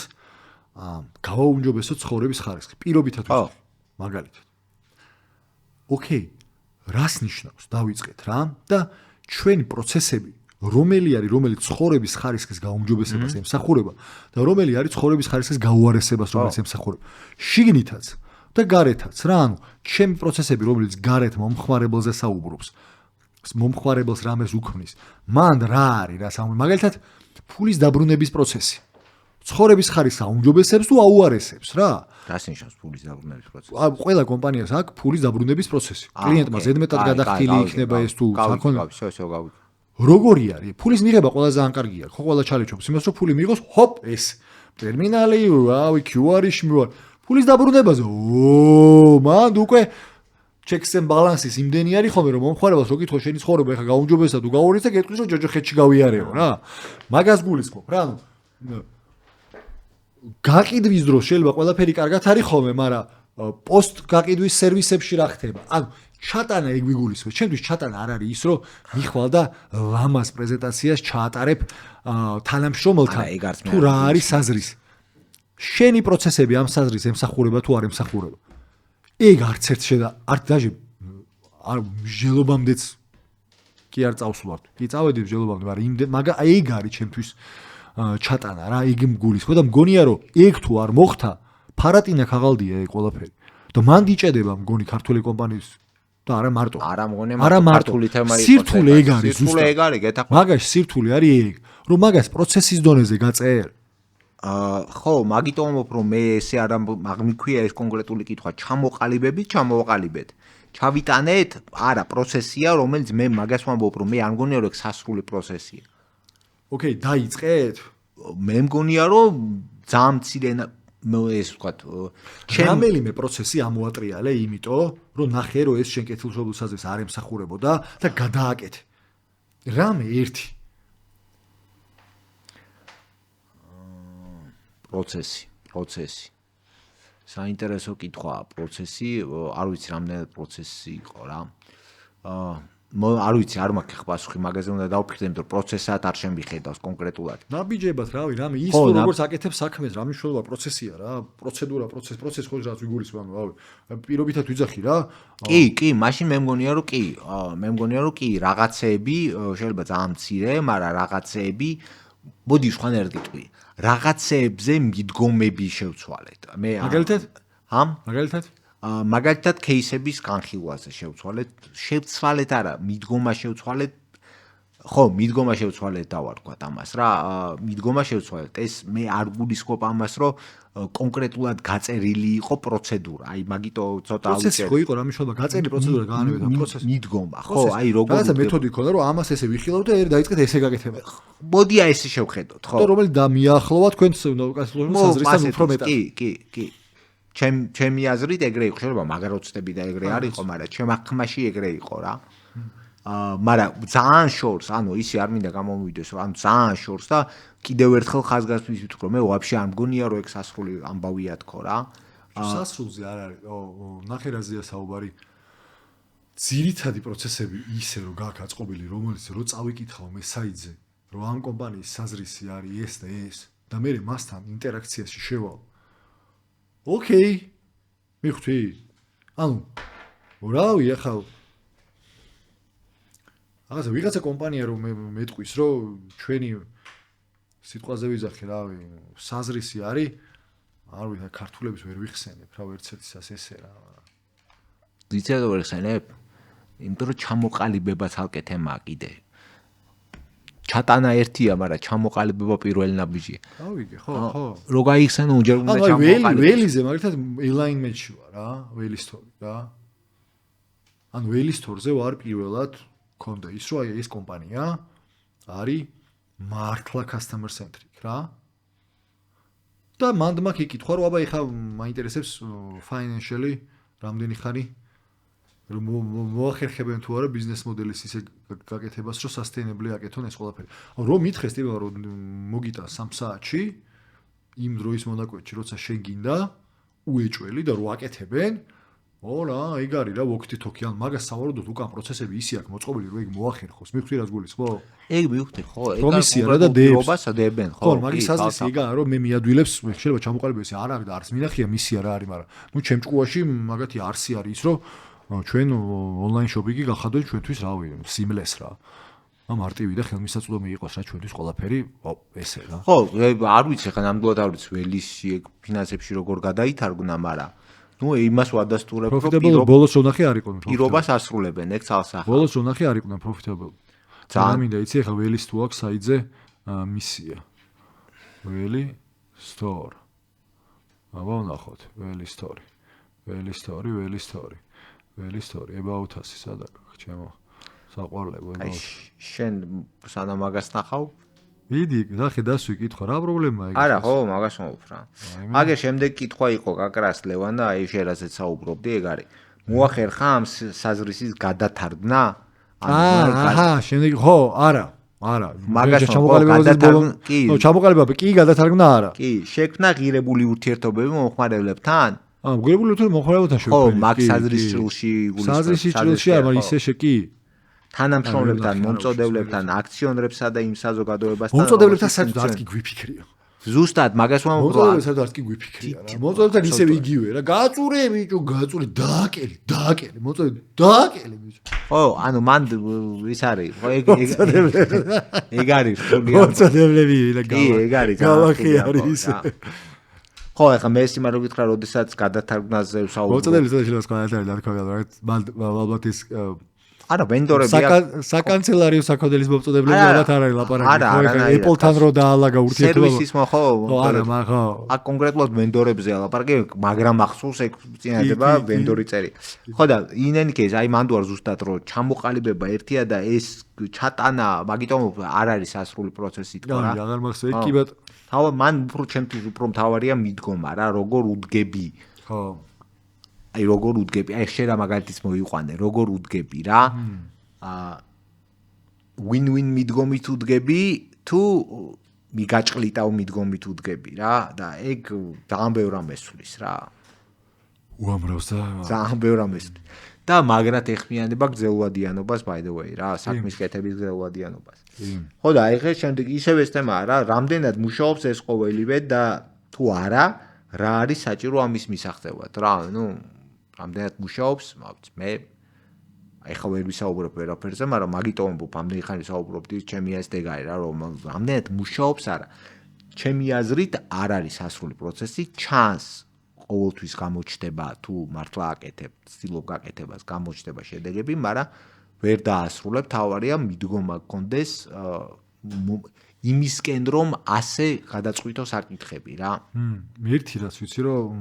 გავაუმჯობესოთ ცხოვრების ხარისხი. პირობითად ვთქვი, მაგალითად. ოკეი, რას ნიშნავს? დავიწყეთ რა და ჩვენი პროცესები რომელიც ცხოვრების ხარისხის გაუმჯობესებას ემსახურება და რომელი არის ცხოვრების ხარისხის გაუარესებას რომელიც ემსახურება. შიგნითაც და გარეთაც რა, ანუ ჩემი პროცესები რომელიც გარეთ მომხმარებელზე საუბრობს, მომხმარებელს რამეს უქმნის, მან რა არის რა საუბარი, მაგალითად ფულის დაბრუნების პროცესი. ცხოვრების ხარისხს აუმჯობესებს თუ აუარესებს რა? რას ნიშნავს ფულის დაბრუნების პროცესი? ყველა კომპანიას აქვს ფულის დაბრუნების პროცესი. კლიენტმა ზედმეტად გადახდილი იქნება ეს თუ საქონლო. როგორი არის? ფულის მიღება ყველა ძალიან კარგია. ხო ყველა ჩალიჩობს იმას რომ ფული მიიღოს, ჰოპ, ეს ტერმინალი, რავი, QR-ში მივარ. ფულის დაბრუნებაზე, მანდ უკვე checks and balances იმდენი არის ხოლმე რომ მომხმარებელს რო კითხო შენი ცხოვრება ეხა გაუმჯობესდა თუ გაუარესდა, გეტყვის რომ ჯოჯოხეთში გავიარეო რა. მაგას გულისხმობ რა, ანუ გაყიდვის დროს შეიძლება ყველაფერი კარგად არის ხოლმე, მაგრამ პოსტ გაყიდვის სერვისებში რა ხდება? ანუ ჩატანა ეგ ვიგულისხმე. ჩემთვის ჩატანა არ არის ის, რომ მიხვალ და ლამაზ პრეზენტაციას ჩაატარებ თანამშრომელთან თუ რა არის საზრისი. შენი პროცესები ამ საზრისს ემსახურება თუ არ ემსახურება. ეგ არც ერთ არ დაჟე არ მსჯელობამდეც კი არ წავსვლართ. კი წავედი მსჯელობამდე, მაგრამ ეგ არის ჩემთვის ჩატანა რა, ეგ მგულისხმე და მგონია რომ ეგ თუ არ მოხდა, ფარატინა ქაღალდია ეგ ყველაფერი. და მან იჭედება მგონი ქართული კომპანიის და არა მარტო. არა ქართული თემა იყო. სირთულე ეგ არის ზუსტად. სირთულე ეგ არის, გეთახმ. მაგაში სირთულე არის ეგ, რომ მაგას პროცესის დონეზე გაწერ. ხო, მაგიტომ ვამბობ, რომ მე ესე არ მაგმიქვია ეს კონკრეტული კითხვა, ჩამოვაყალიბეთ. ჩავიტანეთ, არა, პროცესია, რომელიც მე მაგას ვამბობ, რომ მე არ მგონია, რომ ეგ სასრული პროცესია. ოკეი, დაიწყეთ. მე მგონია, რომ ძალიან მცირე ეს ვთქვათ, რომელიმე პროცესი ამოატრიალე, იმიტომ, რომ ნახე, რომ ეს შენ კეთილშობილ საზრისს არ ემსახურებოდა და გადააკეთე. რამე ერთი პროცესი. საინტერესო კითხვაა, პროცესი, არ ვიცი რამდენად პროცესი იყო რა. არ ვიცი, არ მაქვს პასუხი მაგაზე, უნდა დავფიქრდე, იმიტომ რომ პროცესად არ შემიხედავს კონკრეტულად. ნაბიჯებად რავი, რამე ის როგორც აკეთებს საქმეს, რა მნიშვნელობა პროცესია რა, პროცედურა, პროცესი ხო რაც ვიგულისხმობ, ანუ რავი, პირობითად ვიძახი რა. კი, მაშინ მე მგონია, რომ კი, რაღაცეები შეიძლება ძალიან მცირე, მაგრამ რაღაცეები მოდი სხვანაირად გიტყვი. რაღაცეებზე მიდგომები შევცვალეთ. მე მაგალითად? მაგალითად? მაგალითად кейსების განხილვაზე შევცვალეთ არა, მიდგომა შევცვალეთ ხო, მიდგომა შევცვალეთ დავარქვათ ამას რა, მიდგომა შევცვალეთ. ეს მე არ გულისხმობ ამას, რომ კონკრეტულად გაწერილი იყო პროცედურა. აი, მაგიტო ცოტა პროცესი ხო იყო რა მნიშვნელობა, გაწერილი პროცედურა გაანებდა პროცესი. მიდგომა, ხო, აი როგორ რაღაცა მეთოდი ქონდა, რომ ამას ესე ვიხილავ და დაიწყეთ ესე გაკეთება. მოდი აი ესე შევხედოთ, ხო? და რომელი დამიახლოვა თქვენს საზრისთან უფრო მეტად. კი. ჩემი აზრით ეგრე იყო, შეიძლება მაგროცდები და ეგრე არ იყო, მაგრამ ჩემახმაში ეგრე იყო რა. მაგრამ ძალიან შორს, ანუ ისი არ მინდა გამომივიდეს, რომ ანუ ძალიან შორს და კიდევ ერთხელ ხაზგასმის ვიტყვი, რომ მე ვაფშე არ მგონია, რომ ეგ სასრული ამბავია თქო რა. სასრულზე არ არის, ნახე რაზეა საუბარი. ძირითადი პროცესები ისე რომ გაქვს აწყობილი, რომელიც რო წავიკითხავ მე საიტზე, რომ ამ კომპანიის საზრისი არის ეს და ეს და მე მასთან ინტერაქციაში შევალ. ოკეი. მიხვდი? ანუ რავი, ახლა რაღაცა ვიღაცა კომპანია რომ მეტყვის რომ ჩვენი სიტყვაზე ვიძახი რავი საზრისი არის არ ვიცი ქართულებს ვერ ვიხსენებ რა ერთერთისას ესე რა ვიცი რა ვერ ხსენებ იმიტომ რომ ჩამოყალიბება ცალკე თემაა კიდე ჩატანა ერთია მაგრამ ჩამოყალიბება პირველი ნაბიჯია გავიგე ხო რო გაიხსენო ჯერ უნდა ჩამოყალიბება ველიზე მაგალითად alignment-ში ვარ რა ველისტორი რა ანუ ველისტორზე ვარ პირველად კონდა ის რომ აი ეს კომპანია არის მართლა customer centric რა და მანდ მაგ იკითხვა რომ აბა ეხა მაინტერესებს financially რამდენი ხანი რომ მოახერხებენ თუ არა ბიზნეს მოდელის ისე გაკეთებას რომ sustainable აკეთონ ეს ყველაფერი რომ მითხეს ტიპა რომ მოგიტა 3 საათში იმ დროის მონაკვეთში როცა შენ გინდა უეჭველი და რო აკეთებენ ო რა ეგ არის რა ვოქთი თოქი ან მაგას სავარაუდოდ უკან პროცესები ისი აქვს მოწყობილი რომ ეგ მოახერხოს მიხვდი რას გულისხმობ ეგ მივხვდი ხო ეგ კომისია რა და დებენ ხო მაგის აზრისი ეგაა რომ მე მიადვილებს შეიძლება ჩამოყალიბების არ არის და არც მინახია მისია რა არის მაგრამ ნუ ჩემ ჭკუაში მაგათი არსი არის ის რომ ჩვენ ონლაინ შოპინგი გახადოთ ჩვენთვის რავი seamless რა მარტივი და ხელმისაწვდომი იყოს რა ჩვენთვის ყველაფერი ესე რა ხო არ ვიცი ხან ნამდვილად არ ვიცი ველისი ეგ ფინანსებში როგორ გადაითარგმნა მაგრამ ნუ იმას ვადასტურებ რომ ბოლოს უნახი არ იყვნენ პირობას ასრულებენ ეგ ცალსახა ბოლოს უნახი არ იყვნენ profitable ძალიან მინდა იცი ახლა ველის თუ აქვს საიტზე მისია ველი store აბა ვნახოთ ველი store about us სადა ჩემო საყვარლებო აი შენ სანამ მაგას ნახავ ვიდი ნახე დასვი კითხვა რა პრობლემაა ეგ არა ხო მაგას მომვფ რა აგერ შემდეგ კითხვა იყო კაკრას ლევან და აი შერაზეც საუბრობდი ეგ არის მოახერხა ამ საზრისის გადათარგმნა აჰა შემდეგ ხო არა მაგას ჩამოყალიბება კი გადათარგმნა არა კი შექმნა ღირებული ურთიერთობები მომხმარებლებთან ღირებული ურთიერთობები მომხმარებლებთან შექმნა ხო მაგ საზრის ჭრილში საზრისში არა ისე კი თანამშრომლებთან, მომწოდებლებთან, აქციონერებსა და იმ საზოგადოებასთან. მომწოდებლებთან საერთოდ არც კი გვიფიქრია. ზუსტად, მაგას მომწოდებლებთან საერთოდ არც კი გვიფიქრია რა. მომწოდებლებთან ისევ იგივე რა. გაწურე ბიჭო, გაწურე, დააკელი, მომწოდები, დააკელი ბიჭო. ხო, ანუ მან ის არის, ხო ეგ არის რთული. მომწოდებლები რა კი, ეგ არის. გავახი არის. ხო, ახლა მე ისე მაგრამ ვიტყრა, როდესაც გადათარგმნაზე ვსაუბრობ. მომწოდებლები შეიძლება სხვანაირად არის თქვა რა. ალბათ ის არა ვენდორები საკანცელარიო საქონლის მომწოდებლები ალბათ არ არის ლაპარაკი ხო ეხლა Apple-თან რო დაალაგა ურთიერთობა სერვისის ხო არა ხო აქ კონკრეტულად ვენდორებზე ლაპარაკი მაგრამ ახსოვს ეგ წინადება ვენდორი წერი ხო და in any case აი მანდ ვარ ზუსტად რომ ჩამოყალიბება ერთია და ეს ჩატანა მაგიტომ არ არის ასრული პროცესი თქო რა აღარ მახსოვს ეგ კი ბატ თავ მან ჩემთვის უფრო მთავარია მიდგომა რა როგორ უდგები ხო აი როგორ უდგები, აი შენ რა მაგალითის მოიყვანე, როგორ უდგები რა? win-win მიდგომით უდგები თუ მიგაჭყლიტავ მიდგომით უდგები რა და ეგ ძალიან ბევრ ამესვლის რა. უამრავს და ძალიან ბევრ ამესვლის. და მაგრად ეხმიანება გრძელვადიანობას by the way რა, საქმის კეთების გრძელვადიანობას. ხო და აი ხე შემდეგ ისევ ეს თემაა რა, რამდენად მუშაობს ეს ყოველივე და თუ არა, რა არის საჭირო ამის მისაღწევად რა, ნუ რამდენად მუშაობს, მე ახლა ვერ ვისაუბრებ ვერაფერზე, მაგრამ მაგიტომ ამდენი ხანი ვისაუბრობდი, ჩემი აზრით ეგ არის რა, რომ რამდენად მუშაობს არა. ჩემი აზრით არ არის ასრული პროცესი, ჩანს ყოველთვის გამოჩნდება თუ მართლა აკეთებ, ცდილობ გაკეთებას, გამოჩნდება შედეგები, მაგრამ ვერ დაასრულებ, თავარია მიდგომა გქონდეს იმისკენ რომ ასე გადაწყვიტო საკითხები რა. ერთი რაც ვიცი რომ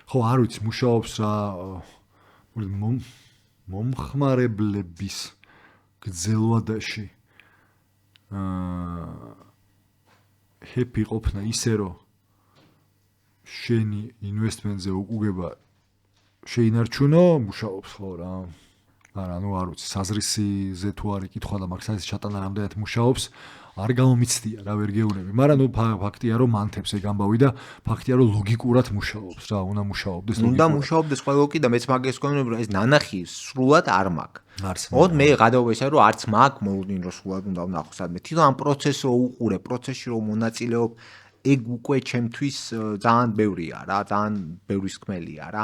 ხო არ ვიცი მუშაობს რა მომხმარებლების გრძელვადაში happy ყოფნა ისე რომ შენი ინვესტმენტზე უკუგება შეინარჩუნო მუშაობს ხო რა არა ნუ არ ვიცი საზრისიზე თუ არის კითხვა და მაგ საზრისის ჩატანა რამდენად მუშაობს არ გამომიცდია რა ვერ გეუბნები მაგრამ ნუ ფაქტია რომ მანთებს ეგ ამბავი და ფაქტია რომ ლოგიკურად მუშაობს რა უნდა მუშაობდეს უნდა მუშაობდეს ყველა კი და მეც მაგას გქონები რომ ეს ნანახი სრულად არ მაქვს ოღონდ მე გადავეშა რომ არც მაქვს მოვუდინ რომ სრულად უნდა ვნახო სადმე თვითონ ამ პროცესს რო უყურე პროცესში რო მონაწილეობ ეგ უკვე ჩემთვის ძალიან ბევრია რა, ძალიან ბევრი სკმელია რა.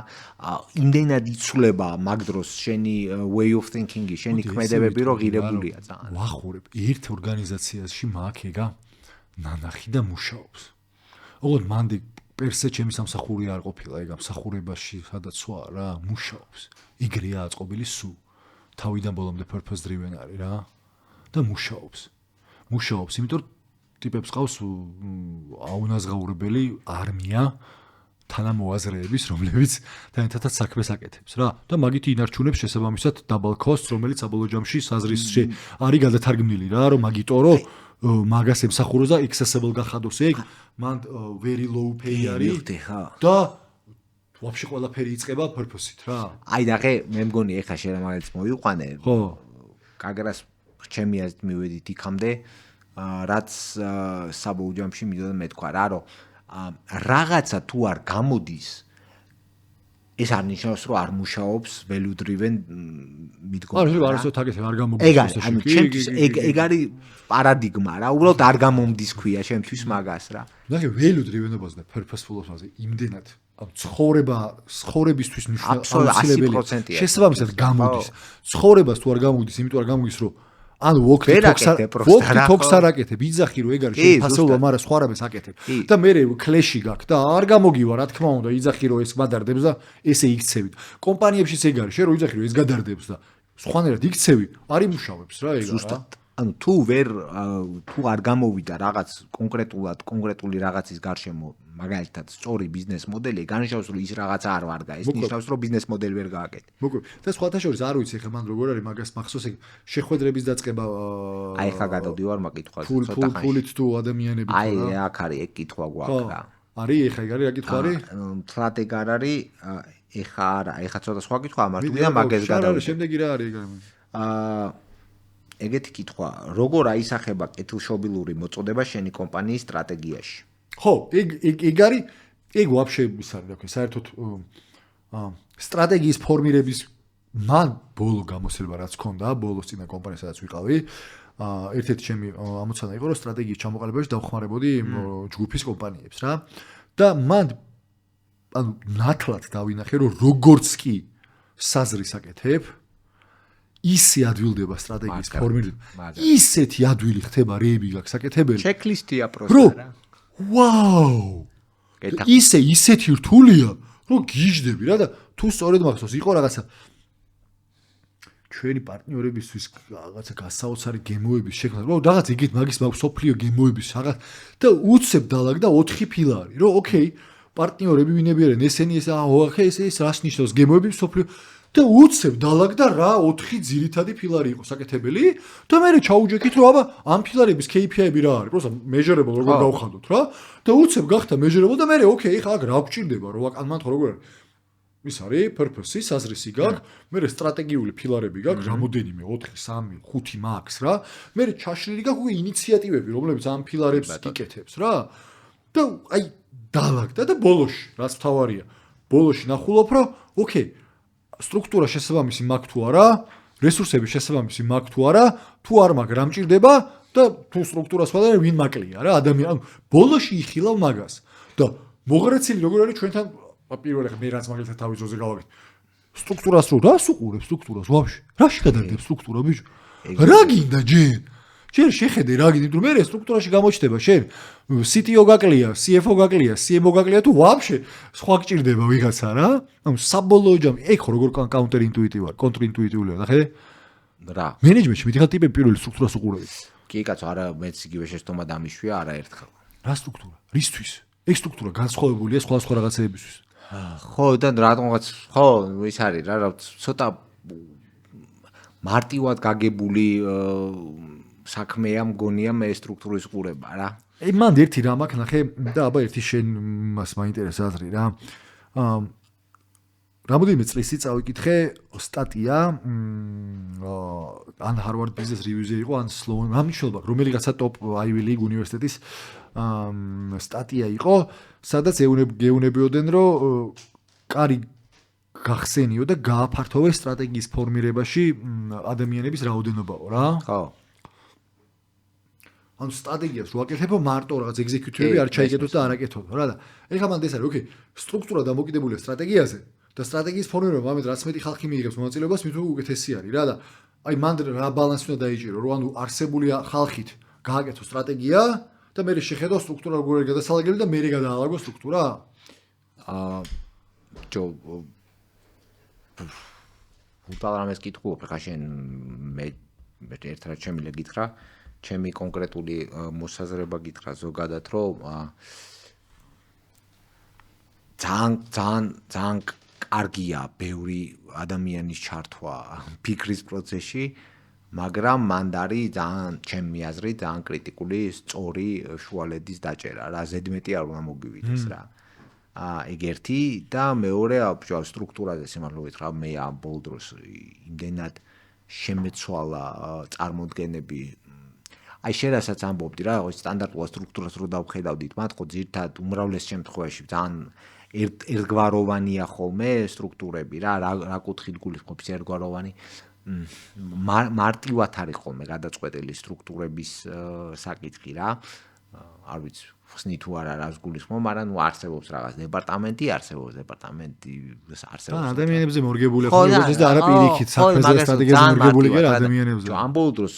იმდენად იცვლება მაგ დროს შენი way of thinking-ი, შენი ქმედებები რო ღირებულია ძალიან. ვახურებ, ერთ ორგანიზაციაში მაქვს ეგა ნანახი და მუშაობს. ოღონდ მანდი პერსე ჩემი სამსახური არ ყოფილა ეგ ამსახურებაში, სადაც ვარ რა, მუშაობს. იგრეა აწყობილი სულ. თავიდან ბოლომდე purpose driven არის რა და მუშაობს. მუშაობს, იმიტომ ტიპებს ყავს აუნაზღაურებელი არმია თანამოაზრეების, რომლებიც თანათაც საქმეს აკეთებს რა და მაგით ინარჩუნებს შესაბამისად double cost, რომელიც საბოლოო ჯამში საზრისში არის გადათარგმნილი რა, რომ მაგიტო რომ მაგას ემსახუროს და accessible გახადოს ეგ, მან very low pay არის და ვაფშე ყველაფერი იწყება purpose-ით რა. აი და ხე მე მგონი ეხა შენ მაგალითს მოვიყვანე. ხო. კაგრას ჩემი აზრით მივედით იქამდე რაც საბოლოო ჯამში მიდოდა მე თქვა რა რომ რაღაცა თუ არ გამოდის ეს არ ნიშნავს რომ არ მუშაობს value driven მიდგომა. არ ისე თაგეთ არ გამოდის ეს ანუ ჩემთვის ეგ არის პარადიგმა რა უბრალოდ არ გამომდის ქვია ჩემთვის მაგას რა. ნახე value driven-ობაზე და purposeful-ობაზე იმდენად ცხოვრებისთვის ნიშნავს შესაბამისად გამოდის. ცხოვრებას თუ არ გამოდის, იმიტომ არ გამოდის რომ ანუ walkie-talks არ აკეთებ, იძახი რომ ეგ არის შენ ფასეულობა, მაგრამ სხვა რამეს აკეთებ. და მე კლეში გაქვს და არ გამოგივა, რა თქმა უნდა, იძახი რომ ეს გადარდებს და ესე იქცევით. კომპანიებშიც ეგ არის, შენ რომ იძახი რომ ეს გადარდებს და სხვანაირად იქცევი, არ იმუშავებს რა ეგ რა. ანუ თუ არ გამოვიდა რაღაც კონკრეტული რაღაცის გარშემო მაგალითად სწორი ბიზნეს მოდელი, განსხვავებს რომ ის რაღაცა არ ვარგა, ეს ნიშნავს რომ ბიზნეს მოდელი ვერ გააკეთე. მოკლედ, და სხვათა შორის არ ვიცი ხე მან როგორ არის მაგას მახსოვს ეგ შეხვედრების დაწყება აი ხა გადავდივარ მაგ კითხვაზე ცოტა ხანი. ფულით თუ ადამიანები ხო რა. აი აქ არის ეგ კითხვა გვაქვს რა. არის ეხა ეგ არის რა კითხვა არის? თლად ეგ არ არის, ეხა არა, ეხა ცოტა სხვა კითხვა მარტივია მაგას გადავდივარ. შემდეგი რა არის ეგ? ეგეთი კითხვა, როგორ აისახება კეთილშობილური მოწოდება შენი კომპანიის სტრატეგიაში? ხო, ეგ არის, ეგ ვაფშე ის არის, რა ქვია, საერთოდ სტრატეგიის ფორმირების მან ბოლო გამოსილება რაც ჰქონდა, ბოლოს წინა კომპანიას სადაც ვიყავი, ერთ-ერთი ჩემი ამოცანა იყო, რომ სტრატეგიის ჩამოყალიბებაში დავხმარებოდი ჯგუფის კომპანიებს რა. და მან ანუ ნათლად დავინახე, რომ როგორც კი საზრისს აკეთებ, ისე ადვილდება სტრატეგიის ფორმირება. ისეთი ადვილი ხდება რეები გაქვს საკეთებელი. ჩეკლისტია პროსტა რა. ვაუ! ისეთი რთულია, რომ გიждები რა და თუ სწორედ მახსოვს, იყო რაღაცა ჩვენი პარტნიორებისთვის რაღაცა გასაოცარი გემოების შექმნა. რა რაღაც იგივე მაგის სოფლიო გემოების რაღაც და უცებ დალაგდა 4 ფილარი, რომ ოკეი, პარტნიორები ვინები არიან, ესენი ეს ოკეი, ეს რას ნიშნავს გემოები სოფლიო და უცებ დალაგდა რა 4 ძირითადი ფილარი იყო საკეთებელი და მე ჩაუჯექით რომ აბა ამ ფილარების KPI-ები რა არის, პროსტა measurable როგორ გავხადოთ რა და უცებ გახდა measurable და მე ოკეი, ხა აქ რა გვჭირდება რომ აქ ამან როგორ არის ის არის purpose-ი, საზრისი გაქვს, მე სტრატეგიული ფილარები გაქვს, რამოდენიმე 4, 3, 5 max რა. მე ჩაშლილი გაქვს უკვე ინიციატივები, რომლებიც ამ ფილარებს იკეთებს რა. და აი დალაგდა და ბოლოში, რაც მთავარია, ბოლოში ნახულობ რომ ოკეი სტრუქტურა შესაბამისი მაქვს თუ არა, რესურსები შესაბამისი მაქვს თუ არა, თუ არ მაქვს რა მჭირდება და თუ სტრუქტურას ვადარ ვინ მაკლია რა ადამიანი. ბოლოში იხილავ მაგას და მოღრაცილი როგორ არის ჩვენთან პირველი ხა მე რაც მაგალითად თავის ძოზე გავაკეთე. სტრუქტურას რო რას უყურებ სტრუქტურას ვაფშე? რაში გადარდებს სტრუქტურა ბიჭო? რა გინდა ჯენ? შენ შეხედე რა გინდა მე სტრუქტურაში გამოჩნდება შენ CTO გაკლია, CFO გაკლია, CMO გაკლია თუ ვაფშე სხვა გჭირდება ვიღაცა რა ანუ საბოლოო ჯამი ეგ ხო როგორ counter intuitive არ counter intuitive-ია ნახე რა მენეჯმენტში მითხარ ტიპები პირველი სტრუქტურას უყურები კი კაცო არა მეც იგივე შეცდომა დამიშვია არაერთხელ რა სტრუქტურა რისთვის ეგ სტრუქტურა განსხვავებულია სხვა რაღაცეებისთვის ხო და რატომღაც ხო ის არის რა ცოტა მარტივად გაგებული საქმეა მგონია მე სტრუქტურის ყურება რა მან ერთი რამ აქ ნახე და აბა ერთი შენ მას მაინტერესებს აზრი რა რამოდენიმე წლის წინ წავიკითხე სტატია ან Harvard Business Review-ზე იყო ან Sloan ამიშობა რომელიღაცა top Ivy League უნივერსიტეტის სტატია იყო სადაც გეუნებიოდნენ რომ კარი გახსენიო და გააფართოვეს სტრატეგიის ფორმირებაში ადამიანების რაოდენობაო რა ხო ანუ სტრატეგიას რო აკეთებო მარტო რაღაც ეგზეკიუტივები არ ჩაიკეთოთ და არ აკეთოთ რა და ეხლა მანდ ეს არის ოკეი სტრუქტურა დამოკიდებულია სტრატეგიაზე და სტრატეგიის ფორმირება ამით რაც მეტი ხალხი მიიღებს მონაწილეობას მით უკეთესი არის რა და აი მანდ რა ბალანსი უნდა დაიჭირო რომ ანუ არსებული ხალხით გააკეთო სტრატეგია და მე შეხედო სტრუქტურა როგორ არის გადასალაგებელი და მე გადაალაგო სტრუქტურა ჯო უტალრამეს კითხულობ ხა შენ მე ერთ რა ჩემი გითხრა ჩემი კონკრეტული მოსაზრება გითხრა ზოგადად რომ ძალიან კარგია ბევრი ადამიანის ჩართვა ფიქრის პროცესში მაგრამ მანდ არის ძალიან ჩემი აზრით ძალიან კრიტიკული სწორი შუალედის დაჭერა რა ზედმეტი არ უნდა მოგივიდეს რა ეგ ერთი და მეორე სტრუქტურაზე სიმართლე რა მე ამ ბოლო დროს იმდენად შემეცვალა წარმოდგენები აი შენ რასაც ამბობდი რა სტანდარტულ სტრუქტურას რო დავხედავდით მათ ხო ძირთად უმრავლეს შემთხვევაში ძალიან ერთგვაროვანია ხოლმე სტრუქტურები რა კუთხით გულისხმობს ერთგვაროვანი მარტივად არის ხოლმე გადაწყვეტილი სტრუქტურების საკითხი რა არ ვიცი ხსნი თუ არა რას გულისხმობ მაგრამ ნუ არსებობს რაღაც დეპარტამენტი არსებობს ადამიანებზე მორგებული ხო როგორც და არა პირიქით საქმეზე სტრატეგიაზე მორგებული კი არა ადამიანებზე ამ ბოლო დროს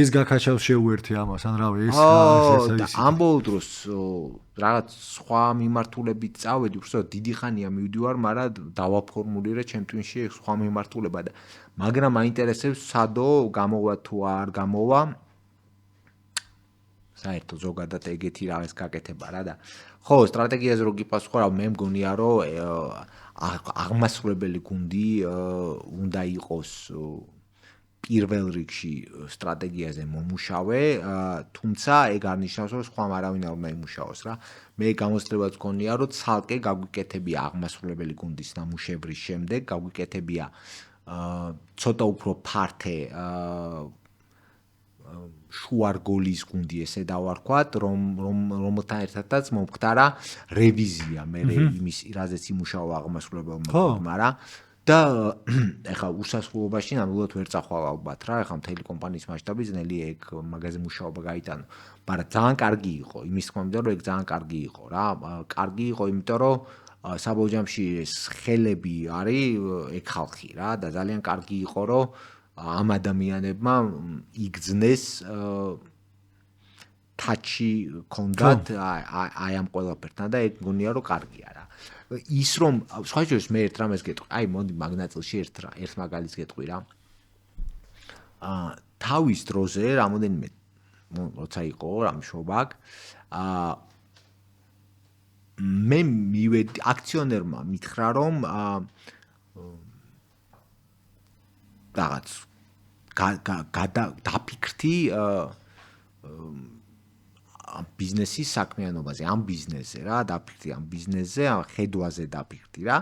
ეს გაკაჩავს შეუერთე ამას ან რავი ეს ამ ბოლო დროს რაღაც სხვა მიმართულებით წავედი უბრალოდ დიდი ხანია მივდივარ მაგრამ დავაფორმულირე ჩემ ტვინში სხვა მიმართულება და მაგრამ მაინტერესებს სადო გამოვა თუ არ გამოვა საერთოდ ზოგადად ეგეთი რაღაც გაკეთება რა და ხო სტრატეგიაზე რო გიპასუხო რა მე მგონია რომ აღმასრულებელი გუნდი უნდა იყოს პირველ რიგში სტრატეგიაზე მომუშავე თუმცა ეგ არ ნიშნავს რომ სხვა არავინ არ უნდა იმუშაოს რა მე გამოცდილებაც გქონია რომ ცალკე გაგვიკეთებია აღმასრულებელი გუნდის ნამუშევრის შემდეგ გაგვიკეთებია ცოტა უფრო ფართე შუარგოლის გუნდი ესე დავარქვათ რომელთან ერთადაც მომხდარა რევიზია მე იმის რაზეც იმუშავა აღმასრულებელმა გუნდმა რა და ეხა უსასრულობაში ნამდვილად ვერ წახვალ ალბათ რა ეხა მთელი კომპანიის მასშტაბით ძნელი ეგ მაგაზე მუშაობა გაიტანო მაგრამ ძალიან კარგი იყო იმის თქმა უნდა რომ ეგ ძალიან კარგი იყო რა კარგი იყო იმიტომ რომ საბოლოო ჯამში ეს ხელები არის ეგ ხალხი რა და ძალიან კარგი იყო რომ ამ ადამიანებმა იგრძნეს თაჩი კონდათ აი ამ ყველაფერთან და ეგ მგონია რომ კარგია რა ის რომ სხვა შორის მე ერთ რამეს გეტყვი აი მოდი მაგნაწილში ერთ მაგალითს გეტყვი რა თავის დროზე რამოდენიმე როცა იყო რამშობა მე მივედი აქციონერმა მითხრა რომ რაღაც დაფიქრთი ბიზნესის საქმიანობაზე, ამ ბიზნესზე რა, დაფიქრდი ამ ბიზნესზე, ამ ხედვაზე დაფიქრდი რა.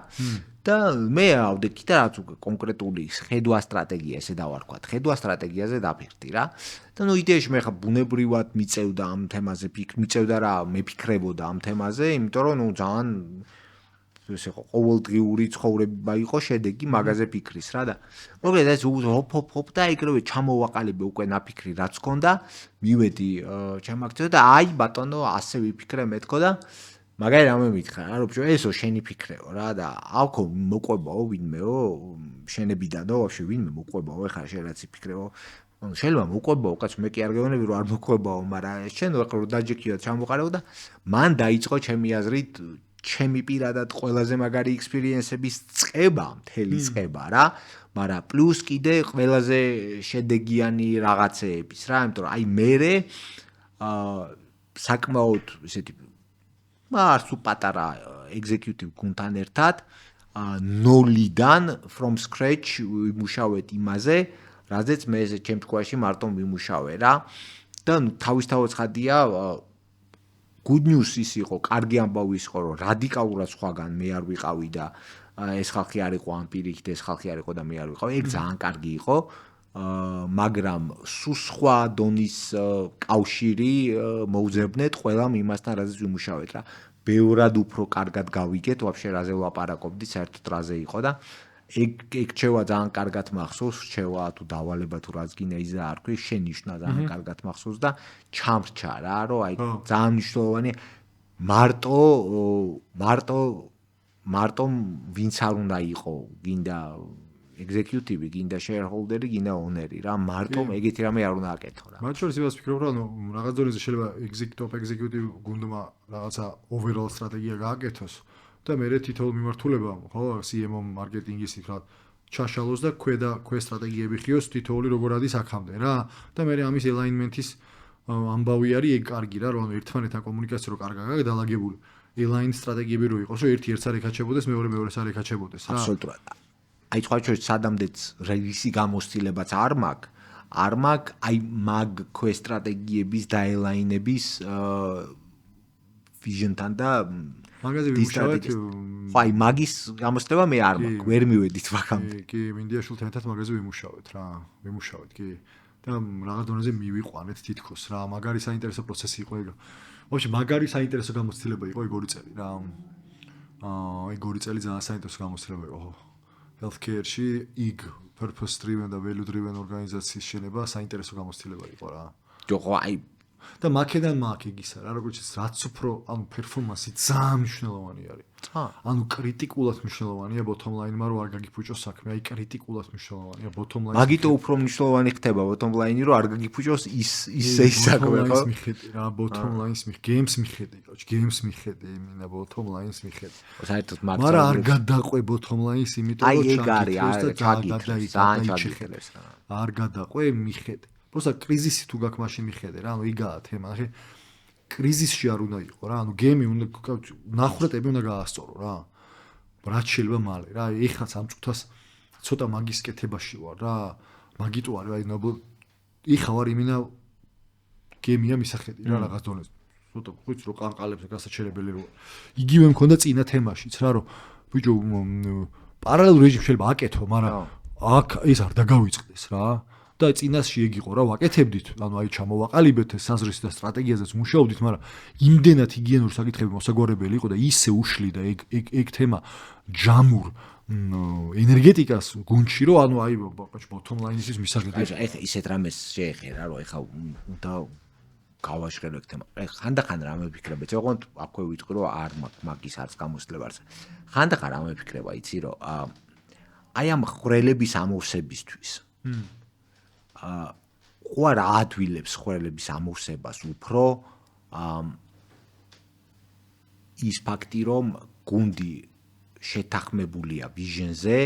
და მე ავდექი და რაც კონკრეტული ხედვა სტრატეგია ესე დავარქვათ. ხედვა სტრატეგიაზე დაფიქრდი რა. და ნუ იდეაში მე ხა ბუნებრივად მიწევდა ამ თემაზე მიწევდა რა, მეფიქრებოდა ამ თემაზე, იმიტომ რომ ნუ ძალიან ესე ყოველდღიური ცხოვრება იყო შედეგი მაგაზე ფიქრის რა და მოგედა ეს ჰოპ და ეგრევე ჩამოვაყალიბე უკვე ნაფიქრი რაც ქონდა მივედი ჩემაქცია და აი ბატონო ასე ვიფიქრე მეთქო და მაგარი რამე მითხრა რა რომ ესო შენი ფიქრეო რა და აქვ მოყვებაო ვინმეო შენებიდანო ვაფშე ვინმე მოყვებაო ეხლა შენ რაც იფიქრეო ანუ შეიძლება მოყვებაო, კაც მე კი არ გეუბნები რომ არ მოყვებაო, მაგრამ შენ რო დაჯექიო ჩამოყარეო და მან დაიწყო ჩემი აზრით ჩემი პირადად ყველაზე მაგარი ექსპერიენსების წყება, მთელი წყება რა, მაგრამ პლუს კიდე ყველაზე შედეგიანი რაღაცეების რა, იმიტომ რომ აი მე საკმაოდ ესეთი არც პატარა executive გუნდთან ერთად ნოლიდან from scratch ვიმუშავეთ იმაზე, რაზეც მე ჩემ თქოში მარტო ვიმუშავე რა და თავისთავად ხადია good news ის იყო, კარგი ამბავი ის იყო, რომ რადიკალურად სხვაგან მე არ ვიყავი და ეს ხალხი არ იყო ამ პირიქით, ეს ხალხი არ იყო და მე არ ვიყავი. ეგ ძალიან კარგი იყო. მაგრამ სულ სხვა დონის კავშირი მოუძებნეთ ყველამ იმასთან, რაზეც ვიმუშავეთ რა. ბევრად უფრო კარგად გავიგეთ, ვაფშე რაზე ვლაპარაკობდით, საერთოდ რაზე იყო და ეგ რჩევა ძალიან კარგად მახსოვს, რჩევა თუ დავალება თუ რაც გინდა ის და არ ქვი, შენიშნა ძალიან კარგად მახსოვს და ჩამრჩა რა, რომ აი ძალიან მნიშვნელოვანი მარტო ვინც არ უნდა იყო, გინდა executive, გინდა shareholder, გინდა owner რა, მარტო ეგეთი რამე არ უნდა აკეთო რა. მათ შორის იმას ვფიქრობ, რომ რაღაც დონეზე შეიძლება executive გუნდმა რაღაცა overall სტრატეგია გააკეთოს. და მე თითოეულ მიმართულებამ, ხო, CMO მარკეტინგის თქმა ჩაშალოს და ქვედა სტრატეგიები ხიოს თითოეული როგორ არის აქამდე რა. და მე ამის alignment-ის ამბავი არის ეგ კარგი რა, რომ ერთმანეთთან კომუნიკაცია რო კარგად გაქვს დალაგებული. align სტრატეგიები რო იყოს, რომ ერთ არ ეკაჩებოდეს, მეორეს არ ეკაჩებოდეს რა. აბსოლუტურად. აი სხვა შორის სადამდეც რისი გამოცდილებაც არ მაქვს, აი მაგ ქვე სტრატეგიების და align-ების vision-თან და მაგაზე ვიმუშავეთ. აი მაგის გამოცდილება მე არ მაქვს, ვერ მივედით მაგამდე. კი, მინდიაშვილთან ერთად მაგაზე ვიმუშავეთ რა. კი. და რაღაც დონეზე მივიყვანეთ თითქოს რა. მაგარი საინტერესო პროცესი იყო ეგ. ვაფშე მაგარი საინტერესო გამოცდილება იყო ეგ 2 წელი რა. ეგ 2 წელი ძალიან საინტერესო გამოცდილება იყო. healthcare-ში ig purpose driven და value driven ორგანიზაციის შენება საინტერესო გამოცდილება იყო რა. ჯოყო აი და მაკედან მაგ იგისა რა, როგორც რაც უფრო ანუ პერფორმანსი ძალიან მნიშვნელოვანი არის. ანუ კრიტიკულად მნიშვნელოვანია bottom line-მა რომ არ გაგიფუჭოს საქმე, აი კრიტიკულად მნიშვნელოვანია bottom line. მაგიტო უფრო მნიშვნელოვანი ხდება bottom line-ი რომ არ გაგიფუჭოს ისე საქმე ხო? მიხედი რა, bottom line-ის games მიხედი, კოჩ, games მიხედი, იმინა bottom line-ის მიხედი. საერთოდ მაგრამ არ გადაყვე bottom line-ის, იმიტომ რომ ჩაგიქრეს და არ გადაყვე მიხედი. просто კრიზისი თუ გაქვს მაშინ მიხედე რა, ანუ იგაა თემა, ნახე კრიზისში არ უნდა იყო რა, ანუ გემი უნდა ნახრეტები უნდა გაასწორო რა. რაც შეიძლება მალე რა, ეხაც ამ წუთას ცოტა მაგის კეთებაში ვარ რა. მაგიტო არის აი ნობლ იხა ვარ იმინა გემია მისახედი რა რაღაც დონეზე. ცოტა ხუცი რო ყანყალებს გასაჩერებელი რო. იგივე მქონდა წინა თემაშიც რა, რომ ბიჭო პარალელურ რეჟიმში შეიძლება აკეთო, მაგრამ აქ ეს არ დაგავიწყდეს რა. და წინასში ეგ იყო რა, ვაკეთებდით, ანუ აი ჩამოვაყალიბეთ ეს საზრისი და სტრატეგიაზეც მუშაობდით, მაგრამ იმდენად ჰიგიენური საკითხები მოსაგვარებელი იყო და ისე უშლიდა ეგ თემა ჯამურ ენერგეტიკას გუნდში, რომ ანუ აი bottom line-ის მისაღები. აი ისეთ რამეს შეეხერა, რომ ეხა უნდა გავაშღერო ეგ თემა. აი ხანდახან რამე ვფიქრებ, ოღონდ აქვე ვიტყვი, რომ არ მაგის არც გამოსწლება არც. ხანდახან რამე ვფიქრება, იცი რომ აი ამ ხრელების ამოვსებისთვის ხო არ ადვილებს ხრელების ამოვსებას უფრო ის ფაქტი რომ გუნდი შეთანხმებულია ვიჟენზე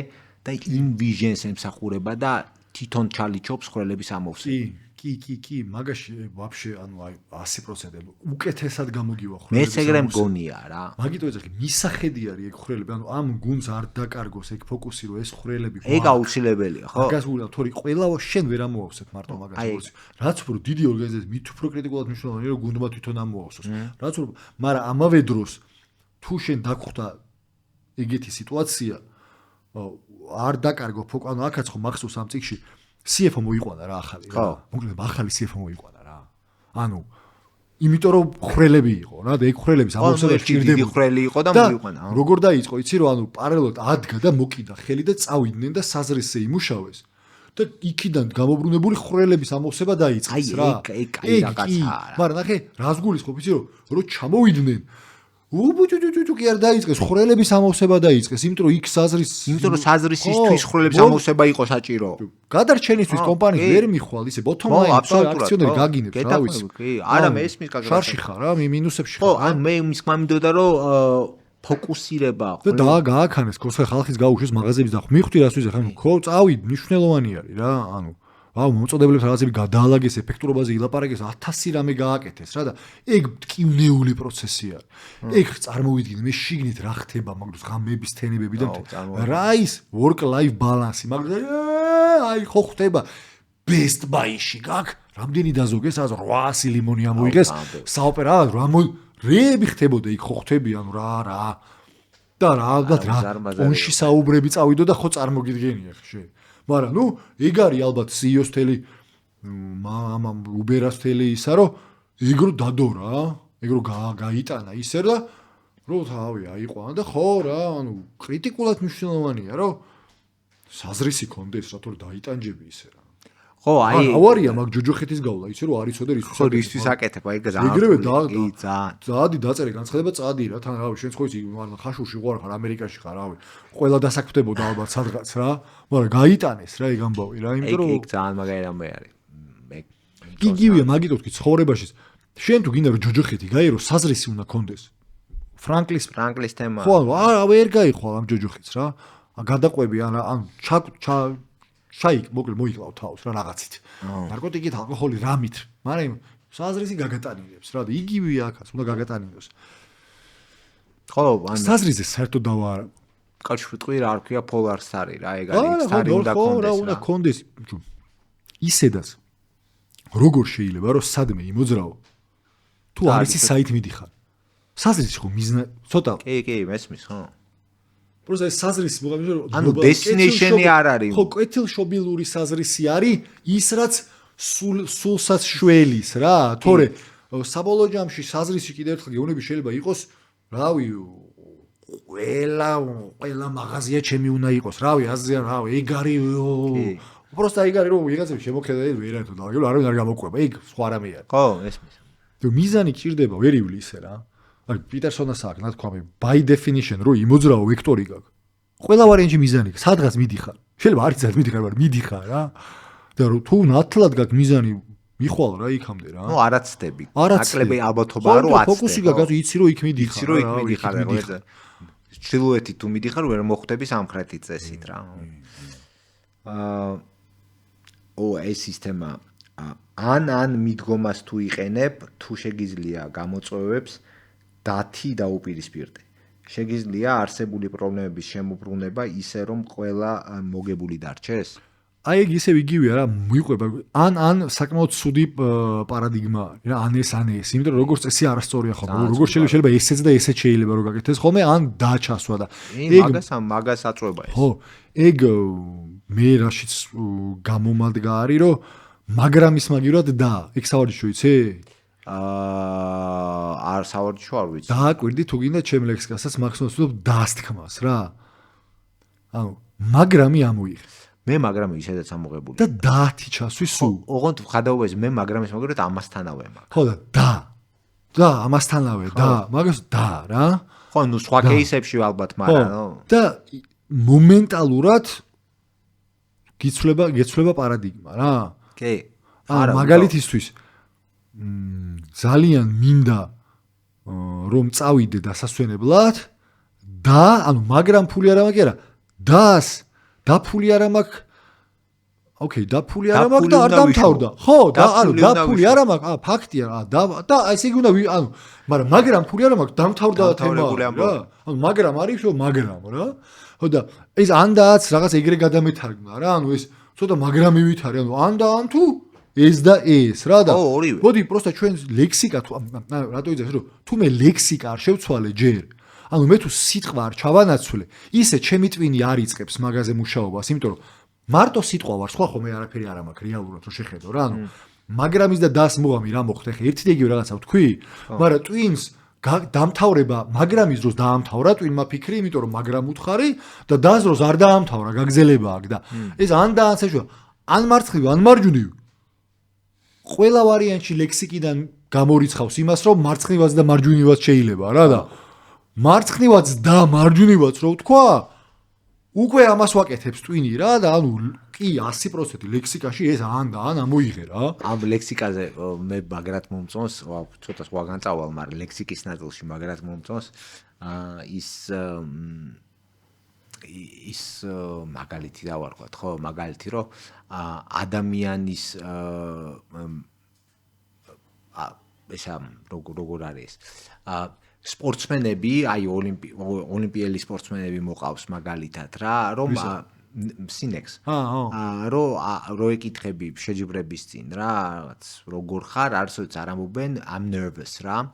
და იმ ვიჟენს ემსახურება და თვითონ ჩალიჩობს ხრელების ამოვსებას. კი, მაგაში ვაფშე ანუ აი 100% უკეთესად გამოგივა ხრელების. მეც ეგრე მგონია რა. მაგიტო ეძახი მისახედი არის ეგ ხრელები, ანუ ამ გუნდს არ დაკარგოს ეგ ფოკუსი რომ ეს ხრელები ეგ აუცილებელია, ხო? მაგას უბრალოდ თორე ყველა შენ ვერ ამოვავსებ მარტო მაგას. რაც უფრო დიდი ორგანიზაცია, მით უფრო კრიტიკულად მნიშვნელოვანია რომ გუნდმა თვითონ ამოვავსოს. რაც უფრო, მაგრამ ამავე დროს თუ შენ დაგხვდა ეგეთი სიტუაცია არ დაკარგო ფოკუსი, ანუ აქაც ხო მახსოვს ამ წიგში CFO მოიყვანა რა ახალი რა. მოკლედ ახალი CFO მოიყვანა რა. ანუ იმიტომ რომ ხრელები იყო რა და ეგ ხრელების ამოვსება ჭირდებოდა. დიდი ხრელი იყო და მოიყვანა. როგორ დაიწყო, იცი რომ ანუ პარალელურად ადგა და მოკიდა ხელი და წავიდნენ და საზრესზე იმუშავეს. და იქიდან გამობრუნებული ხრელების ამოვსება დაიწყეს რა. აი ეგ რაღაცაა. მაგრამ ნახე, რას გულისხმობ, იცი რომ ჩამოვიდნენ უბუჯუჯუჯუ კი არ დაიწყეს, ხრელების ამოვსება დაიწყეს, იმიტომ რომ იქ იმიტომ რომ საზრისისთვის ხრელების ამოვსება იყო საჭირო. გადარჩენისთვის კომპანიას ვერ მიხვალ ისე bottom line აქციონერი გაგინებს რა ვიცი. არა მე ესმის კაკა. შარში ხარ რა, მინუსებში ხო, ხარ. ან მე იმის მინდოდა რომ ფოკუსირება და გააქანეს ქოსე ხალხის გაუშვეს მაღაზიების და მიხვდი რას ვიზახ, ანუ ხო წავი მნიშვნელოვანი არის რა, ანუ აუ მოწოდებლებს რაღაცები გადაალაგეს, ეფექტურობაზე ილაპარაკეს, 1000 რამე გააკეთეს რა და ეგ ტკივნეული პროცესი არის. ეგ წარმოვიდგინე მე შიგნით რა ხდება, მაგდროს ღამების თენებები და რა ის work life balance, მაგდროს აი ხო ხდება best buy-ში გაკ, რამდენი დაზოგეს 800 ლიმონი ამოიღეს, საოპერა რეები ხდებოდა იქ ხო ხტები, ანუ რა და რა ალბათ რა პონში საუბრები წავიდო და ხო წარმოგიდგენია ხე. მაგრამ ნუ ეგ არის ალბათ CEO-ს თელი ამ Uber-ას თელი ისა რომ ეგ რო დადო რა, ეგ რო გაიტანა ისე და რო თავი აიყვანა და ხო რა, ანუ კრიტიკულად მნიშვნელოვანია რომ საზრისი კონდეს რა თორე დაიტანჯები ისე რა. ხო, აი ავარია მაგ ჯოჯოხეთის გავლა, იცი რომ არის ოდერ ხო ისთვის აკეთებ, აი ეგრევე ძალიან დაწერე განცხადება წადი რა, თან რავი, შენ ხო იცი, მაგრამ ხაშურში ყوار ხარ, ამერიკაში ხარ, რავი. ყველა დასაქმდებოდა ალბათ სადღაც რა, მაგრამ გაიტანეს რა ეგ ამბავი რა, იმიტომ რომ ეგ ძალიან მაგარი რამე არის. მე იგივეა მაგითო თქვი ცხოვრებაში. შენ თუ გინდა რომ ჯოჯოხეთი გაირო, საზრისი უნდა კონდეს. ფრანკლის თემა. ხო, არა, ვერ გაიხვალ ამ ჯოჯოხეთს რა. გადაყვები ან შაიკ მოკლედ მოიკლავ თავს რა რაღაცით. ნარკოტიკით, ალკოჰოლი, რამით, მაგრამ საზრისი გაგატანილებს რა და იგივე აქაც უნდა გაგატანილოს. ხო, ან საზრისზე საერთოდ დავარ კაჩფრიტყვი რა არ ქვია ფოლარსარი რა, ეგ არის სარი უნდა კონდეს რა. უნდა კონდეს. ისედაც როგორ შეიძლება რომ სადმე იმოძრაო თუ არის საით მიდიხარ. საზრისი ხო მიზნა ცოტა. კი, მესმის ხო. პროსე საზრისი მოგამიჟო ანუ destination-ი არ არის. ხო, კეთილშობილური საზრისი არის ის რაც სულსაც შველის რა, თორე საბოლოო ჯამში საზრისი კიდევ ერთხელ გეუბნები შეიძლება იყოს, რავი, ყველა მაღაზია ჩემი უნდა იყოს, რავი, აზია, რავი, ეგ არის უბრალოდ ეგ არის რომ ვიღაცები შემოქმედა ვერანტო და არავინ არ გამოყვება, ეგ სხვა რამე არის. ხო, ესმის. თუ მიზანი გჭირდება, ვერ ივლი ისე რა. აი პიტერსონას აქვს ნათქვამი by definition რომ იმოძრაო ვექტორი გაქვს. ყველა ვარიანტი მიზანი გაქვს, სადღაც მიდიხარ. შეიძლება არ იცით მიდიხარ, მაგრამ მიდიხარ რა. და რომ თუ ნათლად გაქვს მიზანი, მიხვალ რა იქამდე რა. ნუ არაცდები. ნაკლები ალბათობაა რომ აცდე. ფოკუსი გაქვს, იცი რომ იქ მიდიხარ. იცი რომ იქ მიდიხარ, რა. ჩრდილოეთით თუ მიდიხარ, ვერ მოხვდები სამხრეთით წესით რა. ეს სისტემა ან მიდგომას თუ იყენებ, თუ შეგიძლია გამოწვევებს დათი დაუპირისპირდე. შეგიძლია არსებული პრობლემების შემოbrunება ისე რომ ყველა მოგებული დარჩეს? აი ეგ ისევ იგივეა რა, მიყვება ან საკმაოდ ცუდი პარადიგმა არის რა, ან ეს, იმიტომ რომ როგორც წესი არასწორია ხოლმე, როგორც შეიძლება ესეც და ესეც შეიძლება რომ გაკეთდეს ხოლმე, ან დაჩასვა და ეგ მაგას აწვება ეს. ხო, ეგ მე რაშიც გამომადგა არის რომ მაგრამის მაგივრად და ეგ სავარჯიშო იცი? არ სავარჯიშო არ ვიცი. დააკვირდი თუ გინდა ჩემ ლექსიკასაც მაქსიმუმს ვთქვი დასთქმას რა. ანუ მაგრამი ამოიღე. მე მაგრამი ისედაც ამოღებული. და დაათი ჩასვი სულ. ოღონდ ხადაობას მე მაგრამის მაგივრად ამასთანავე მაგ. ხო და ამასთანავე და მაგას და რა. ხო, ნუ სხვა кейსებში ალბათ, მაგრამ და მომენტალურად გიცვლება პარადიგმა რა. კი. არა, მაგალითისთვის ძალიან მინდა რომ წავიდე დასასვენებლად და ანუ მაგრამ ფული არ მაქვს, არა, და ფული არ მაქვს. ოკეი, და ფული არ მაქვს და არ დამთავრდა. ხო, და ანუ და ფული არ მაქვს, ფაქტია რა. და ესე იგი უნდა ანუ მაგრამ ფული არ მაქვს, დამთავრდა თემა რა. ანუ მაგრამ არის რომ მაგრამ რა. ხო და ეს ანდაც რაღაც ეგრე გადამეთარგმნა რა. ანუ ეს ცოტა მაგრამი ვითარი, ანუ ან და ან თუ ეს და ეს რა და მოდი პროსტა ჩვენ ლექსიკა თუ რატო იცი რომ თუ მე ლექსიკა არ შევცვალე ჯერ ანუ მე თუ სიტყვა არ ჩავანაცვლე ისე ჩემი ტვინი არ იწყებს მაგაზე მუშაობას იმიტომ რომ მარტო სიტყვა ვარ სხვა ხომ მე არაფერი არ მაქვს რეალურად რომ შეხედო რა ანუ მაგრამის და დას მოგამი რა მოხდა ხე ერთი და იგივე რაღაცა ვთქვი მაგრამ ტვინს დამთავრება მაგრამის დროს დაამთავრა ტვინმა ფიქრი იმიტომ რომ მაგრამ უთხარი და დას დროს არ დაამთავრა გაგზელება აქ და ეს ან და ან შეშვა ან მარცხნივ ან მარჯვნივ ყველა ვარიანტში ლექსიკიდან გამორიცხავს იმას, რომ მარცხნივაც და მარჯვნივაც შეიძლება რა და მარცხნივაც და მარჯვნივაც რო ვთქვა, უკვე ამას ვაკეთებს ტვინი რა და ანუ კი 100% ლექსიკაში ეს ან და ან ამოიღე რა. ამ ლექსიკაზე მე მაგრად მომწონს, ცოტა სხვა განწავალ, მაგრამ ლექსიკის ნაწილში მაგრად მომწონს ის მაგალითი დავარქვათ, ხო, მაგალითი რომ ადამიანის ესა როგორ არის სპორტსმენები, აი ოლიმპიელი სპორტსმენები მოყავს მაგალითად რა, რომ სინექს. რო ეკითხები შეჯიბრების წინ რა, რაღაც როგორ ხარ, არასოდეს არ ამბობენ I'm nervous რა.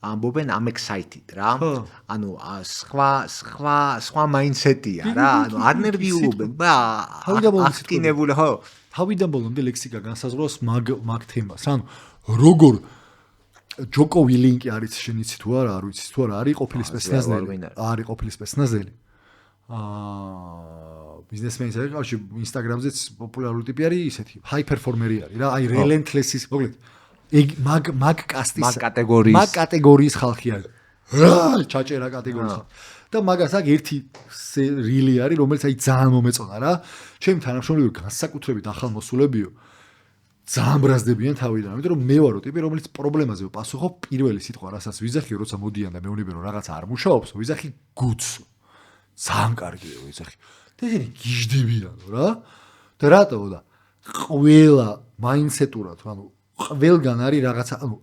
ამბობენ I'm excited რა. ანუ სხვა mindset-ია რა. ანუ არ ნერვიულობენ, აქტინებული ხო. თავიდან ბოლომდე ლექსიკა განსაზღვრავს მაგ თემას. ანუ როგორ ჯოკო ვილინკი არის შენიცი თუ არა, არ ვიცი თუ არა, არის ყოფილი სპეცნაზელი. არის ყოფილი სპეცნაზელი. ბიზნესმენის კავშირში ინსტაგრამზეც პოპულარული ტიპი არის ისეთი, ჰაი პერფორმერი არის რა, აი რელენთლესის, მოკლედ. მაგ კატეგორიის ხალხი არის. რა, ჩაჭერა კატეგორიის. და მაგას აქ ერთი რილი არის, რომელიც აი ძალიან მომეწონა რა. ჩემი თანამშრომლები განსაკუთრებით ახალმოსულებიო. ძალიან ბრაზდებიან თავიდან, იმიტომ რომ მე ვარო ტიპი, რომელიც პრობლემაზე ვპასუხობ პირველი სიტყვა, რასაც ვიზახი, როცა მოდიან და მეუბნები რომ რაღაცა არ მუშაობს, ვიზახი გუცო. ძალიან კარგია ვიზახი. და ისინი გიждდებიანო რა. და რატო და ყველა მაინდსეტურად, ანუ ყველგან არის რაღაცა, ანუ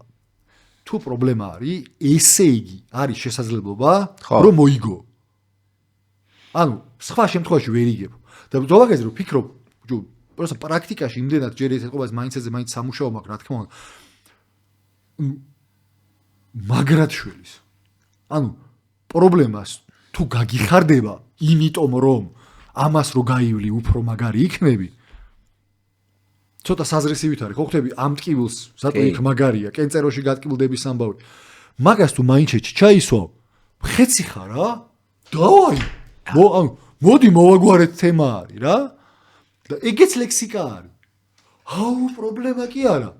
თუ პრობლემა არის, ესე იგი არის შესაძლებლობა, რომ მოიგო. ანუ სხვა შემთხვევაში ვერ იგებ. და ზოგადად რო ფიქრობ, просто პრაქტიკაში იმდენად ჯერ ეს ეთყობა მაინდსეტზე მაინც სამუშაო მაქვს, რა თქმა უნდა. მაგრად შველის. ანუ პრობლემას თუ გაგიხარდება, იმიტომ რომ ამას რო გაივლი უფრო მაგარი იქნები. ცოტა საზრისივით არის, ხო ხტები ამ ტკივილს, ზატო იქ მაგარია, კენწეროში გატკილდების ამბავი. მაგას თუ მაინჩეთში ჩაისვავ, ხეცი ხარ რა? დავაი. მოდი მოვაგვარეთ თემა არის რა. და ეგეც ლექსიკა არის. აუ, პრობლემა კი არა.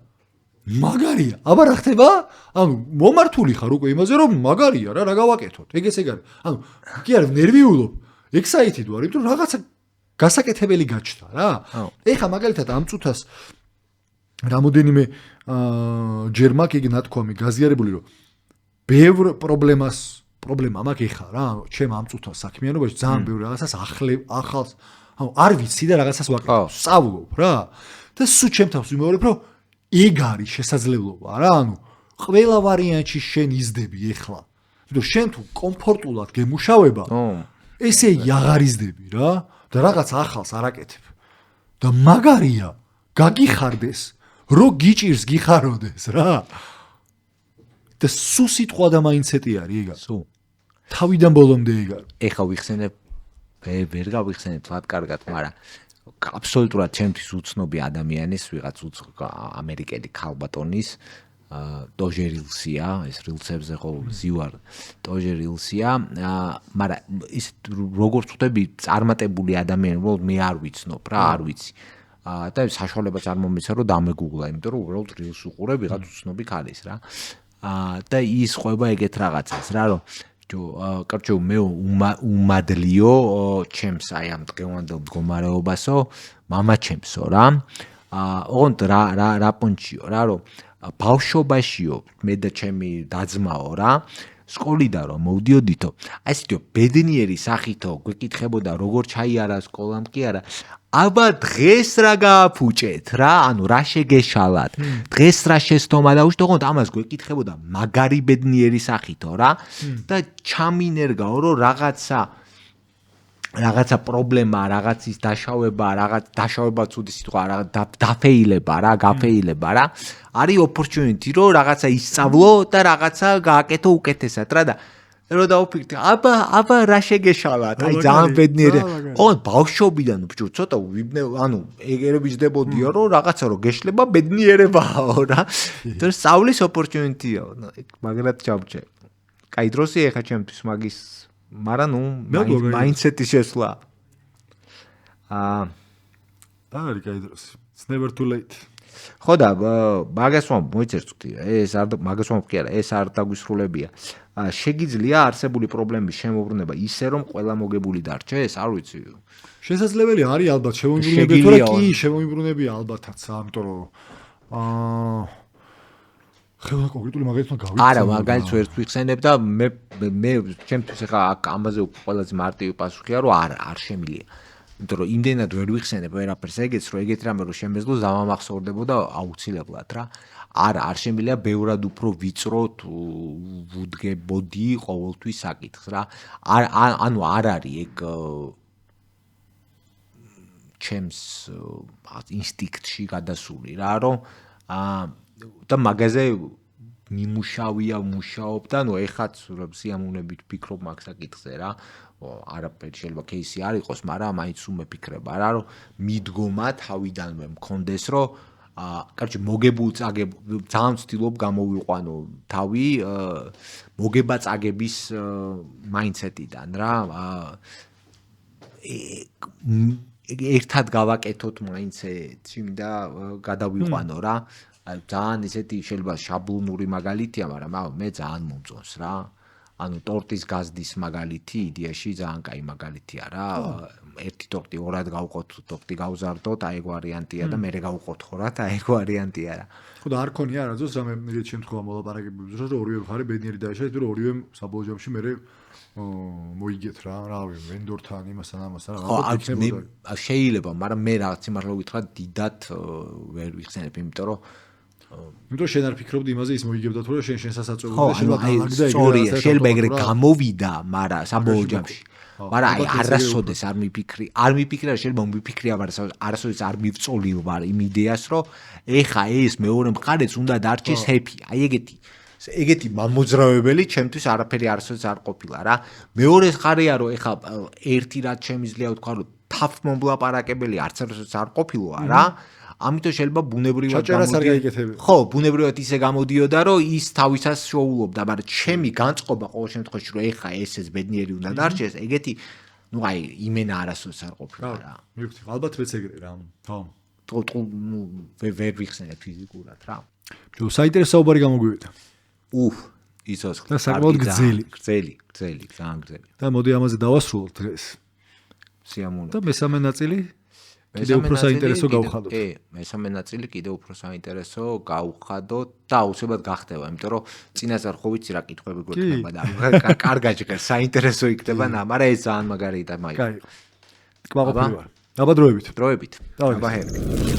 მაგარია. აბა რა ხდება? ანუ მომართული ხარ უკვე იმაზე, რომ მაგარია რა გავაკეთოთ. ეგეც ეგ არის. ანუ კი არა, ნერვიულობ, excited ვარ, იმიტომ რომ რაღაცა გასაკეთებელი გაჩნდა რა. ეხა მაგალითად ამ წუთას რამოდენიმე ჯერ მაქვს ეგ ნათქვამი გაზიარებული, რომ ბევრ პრობლემა მაქვს ეხა რა, ჩემ ამ წუთას საქმიანობაში ძალიან ბევრ რაღაცას ახალს, ანუ არ ვიცი და რაღაცას ვაკეთებ, სწავლობ რა. და სულ ჩემ თავს ვიმეორებ, რომ ეგ არის შესაძლებლობა რა, ანუ ყველა ვარიანტში შენ იზდები ეხლა. იმიტომ შენ თუ კომფორტულად გემუშავება, ესე იგი აღარ იზდები რა. და რაღაც ახალს არაკეთებ. და მაგარია, გაგიხარდეს, რო გიჭირს გიხაროდეს რა. და სულ სიტყვა და მაინდსეტი არის ეგა. სულ. თავიდან ბოლომდე ეგ არის. ეხა ვიხსენებ, ვერ გავიხსენებ თქვა კარგად, მაგრამ აბსოლუტურად ჩემთვის უცნობი ადამიანის, ვიღაც ამერიკელი ქალბატონის დოჟერილსია, ეს რილსებზე ხო ზივარ დოჟერილსია, მაგრამ ის როგორც ხვდები, წარმატებული ადამიანი, უბრალოდ მე არ ვიცნობ რა, არ ვიცი. და საშუალებაც არ მომეცა რომ დამეგუგლა, იმიტომ რომ უბრალოდ რილს უყურებ ვიღაც უცნობი ქალის რა. და ის ყვება ეგეთ რაღაცას რა, რომ კარჩო მე უმადლიო ჩემს აი ამ დღევანდელ მდგომარეობასო, მამაჩემსო რა. ოღონდ რა პონჩიო რა, რომ ბავშვობაშიო მე და ჩემი დაძმაო რა, სკოლიდან რომ მოვდიოდითო, აი ესეთო ბედნიერი სახითო გვეკითხებოდა როგორ ჩაიარა სკოლამ კი არა. აბა დღეს რა გააფუჭეთ რა, ანუ რა შეგეშალათ, დღეს რა შესთომა დაუშვით, ოღონდ ამას გვეკითხებოდა მაგარი ბედნიერი სახითო რა და ჩამინერგაო რომ რაღაცა პრობლემა, რაღაცის დაშავება, რაღაც დაშავება ცუდი სიტყვა, დაფეილება რა, გაფეილება რა. არის opportunity რომ რაღაცა ისწავლო და რაღაცა გააკეთო უკეთესად რა და რო დაუფიქრე, აბა რა შეგეშალათ, აი ძალიან ბედნიერი. ოღონდ ბავშვობიდან ბჭო ცოტა ანუ ეგერები ჯდებოდიო რომ რაღაცა რო გეშლება ბედნიერებაო რა. და სწავლის opportunity-ო, მაგრად ჩავჭე. კაი დროსია ეხა ჩემთვის მაგის მაგრამ ნუ მაინდსეტის შესვლა. არის კაი დროსი. It's never too late. ხო და მაგას ვამ მოიწერწყვი. ეს არ მაგას ვამ კი არა, ეს არ დაგვისრულებია. შეგიძლია არსებული პრობლემის შემოbrunება ისე რომ ყველა მოგებული დარჩეს, არ ვიცი. შესაძლებელი არის ალბათ შემოიბრუნებია, თორე კი შემოიბრუნებია ალბათაც, ამიტომ რომ ხელა კონკრეტული მაგალითმა გავიქცე. არა, მაგალითს ვერც ვიხსენებ და მე ჩემთვის ახლა აქ ამაზე ყველაზე მარტივი პასუხია, რომ არ შემილია. იმიტომ რომ იმდენად ვერ ვიხსენებ ვერაფერს ეგეც, რომ ეგეთ რამე რო შემეძლო ზამამახსოვრდებოდა აუცილებლად რა. არ შემილია ბევრად უფრო ვიწრო თუ ვუდგებოდი ყოველთვის საკითხს რა. ანუ არ არის ეგ ჩემს ინსტინქტში გადასული რა, რომ და მაგაზე მიმუშავია, მუშაობ და ნუ ეხაც სიამოვნებით ვფიქრობ მაგ საკითხზე რა. არაფერი შეიძლება кейსი არ იყოს, მაგრამ მაინც უმეფიქრება რა, რომ მიდგომა თავიდანვე მქონდეს, რომ კარჩი მოგებულ წაგებულ ძალიან ვცდილობ გამოვიყვანო თავი მოგება წაგების მაინდსეტიდან რა. ერთად გავაკეთოთ მაინდსეტში და გადავიყვანო რა. ძალიან ისეთი შეიძლება შაბლონური მაგალითია, მაგრამ მე ძალიან მომწონს რა. ანუ ტორტის გაზდის მაგალითი იდეაში ძალიან კაი მაგალითია რა. ერთი ტორტი ორად გავყოთ, ტორტი გავზარდოთ, აი ეგ ვარიანტია და მე გავყოთ ხორად, აი ეგ ვარიანტია რა. ხო და არ ქონია რა ძოს რამე მეგეთ შემთხვევა მოლაპარაკებებს დროს რომ ორივე მხარე ბედნიერი დაეშალეთ, რომ ორივე საბოლოო ჯამში მე მოიგეთ რა, რავი, ვენდორთან იმასთან ამასთან რა. ხო, შეიძლება, მაგრამ მე რაღაც სიმართლე ვითხრა დიდად ვერ ვიხსენებ, იმიტომ რომ იმიტომ შენ არ ფიქრობდი იმაზე ის მოიგებდა თუ რა შენ სასაწვეულო შეიძლება შეიძლება ეგრე გამოვიდა, მაგრამ საბოლოო ჯამში. მაგრამ აი არასოდეს არ მიფიქრე, შეიძლება მიფიქრია, მაგრამ არასოდეს არ მივწოლილ ვარ იმ იდეას, რომ ეხა ეს მეორე მხარეც უნდა დარჩეს ჰეფი. აი ეგეთი მამოძრავებელი ჩემთვის არაფერი არასოდეს არ ყოფილა რა. მეორე მხარეა რომ ეხა ერთი რაც შემიძლია ვთქვა, რომ თაფმომლაპარაკებელი არც არასოდეს არ ყოფილოა რა. ამიტომ შეიძლება ბუნებრივად ხო, ბუნებრივად ისე გამოდიოდა, რომ ის თავისას შოულობდა, მაგრამ ჩემი განწყობა ყოველ შემთხვევაში, რომ ეხა ეს ბედნიერი უნდა დარჩეს, ეგეთი, ნუ აი, იმენა არასოდეს არ ყოფილა რა. მივხვდი, ალბათ მეც ეგრე რა. ხო. ნუ ვერ ვიხსენებ ფიზიკურად რა. ჯო, საინტერესო საუბარი გამოგვივიდა. იცოცხლე. და საკმაოდ გრძელი, ძალიან გრძელი. და მოდი ამაზე დავასრულოთ დღეს. სიამოვნებით. და მესამე ნაწილი კიდევ უფრო საინტერესო გავხადოთ. მესამე ნაწილი კიდევ უფრო საინტერესო გავხადოთ და აუცილებლად გახდება, იმიტომ რომ წინასწარ ხო ვიცი რა კითხვები გვექნება და კარგად ჟღერს, საინტერესო იქნება, მაგრამ ეს ძალიან მაგარი და მაი. კაი. კმაყოფილი ვარ. აბა დროებით. აბა ჰერკ.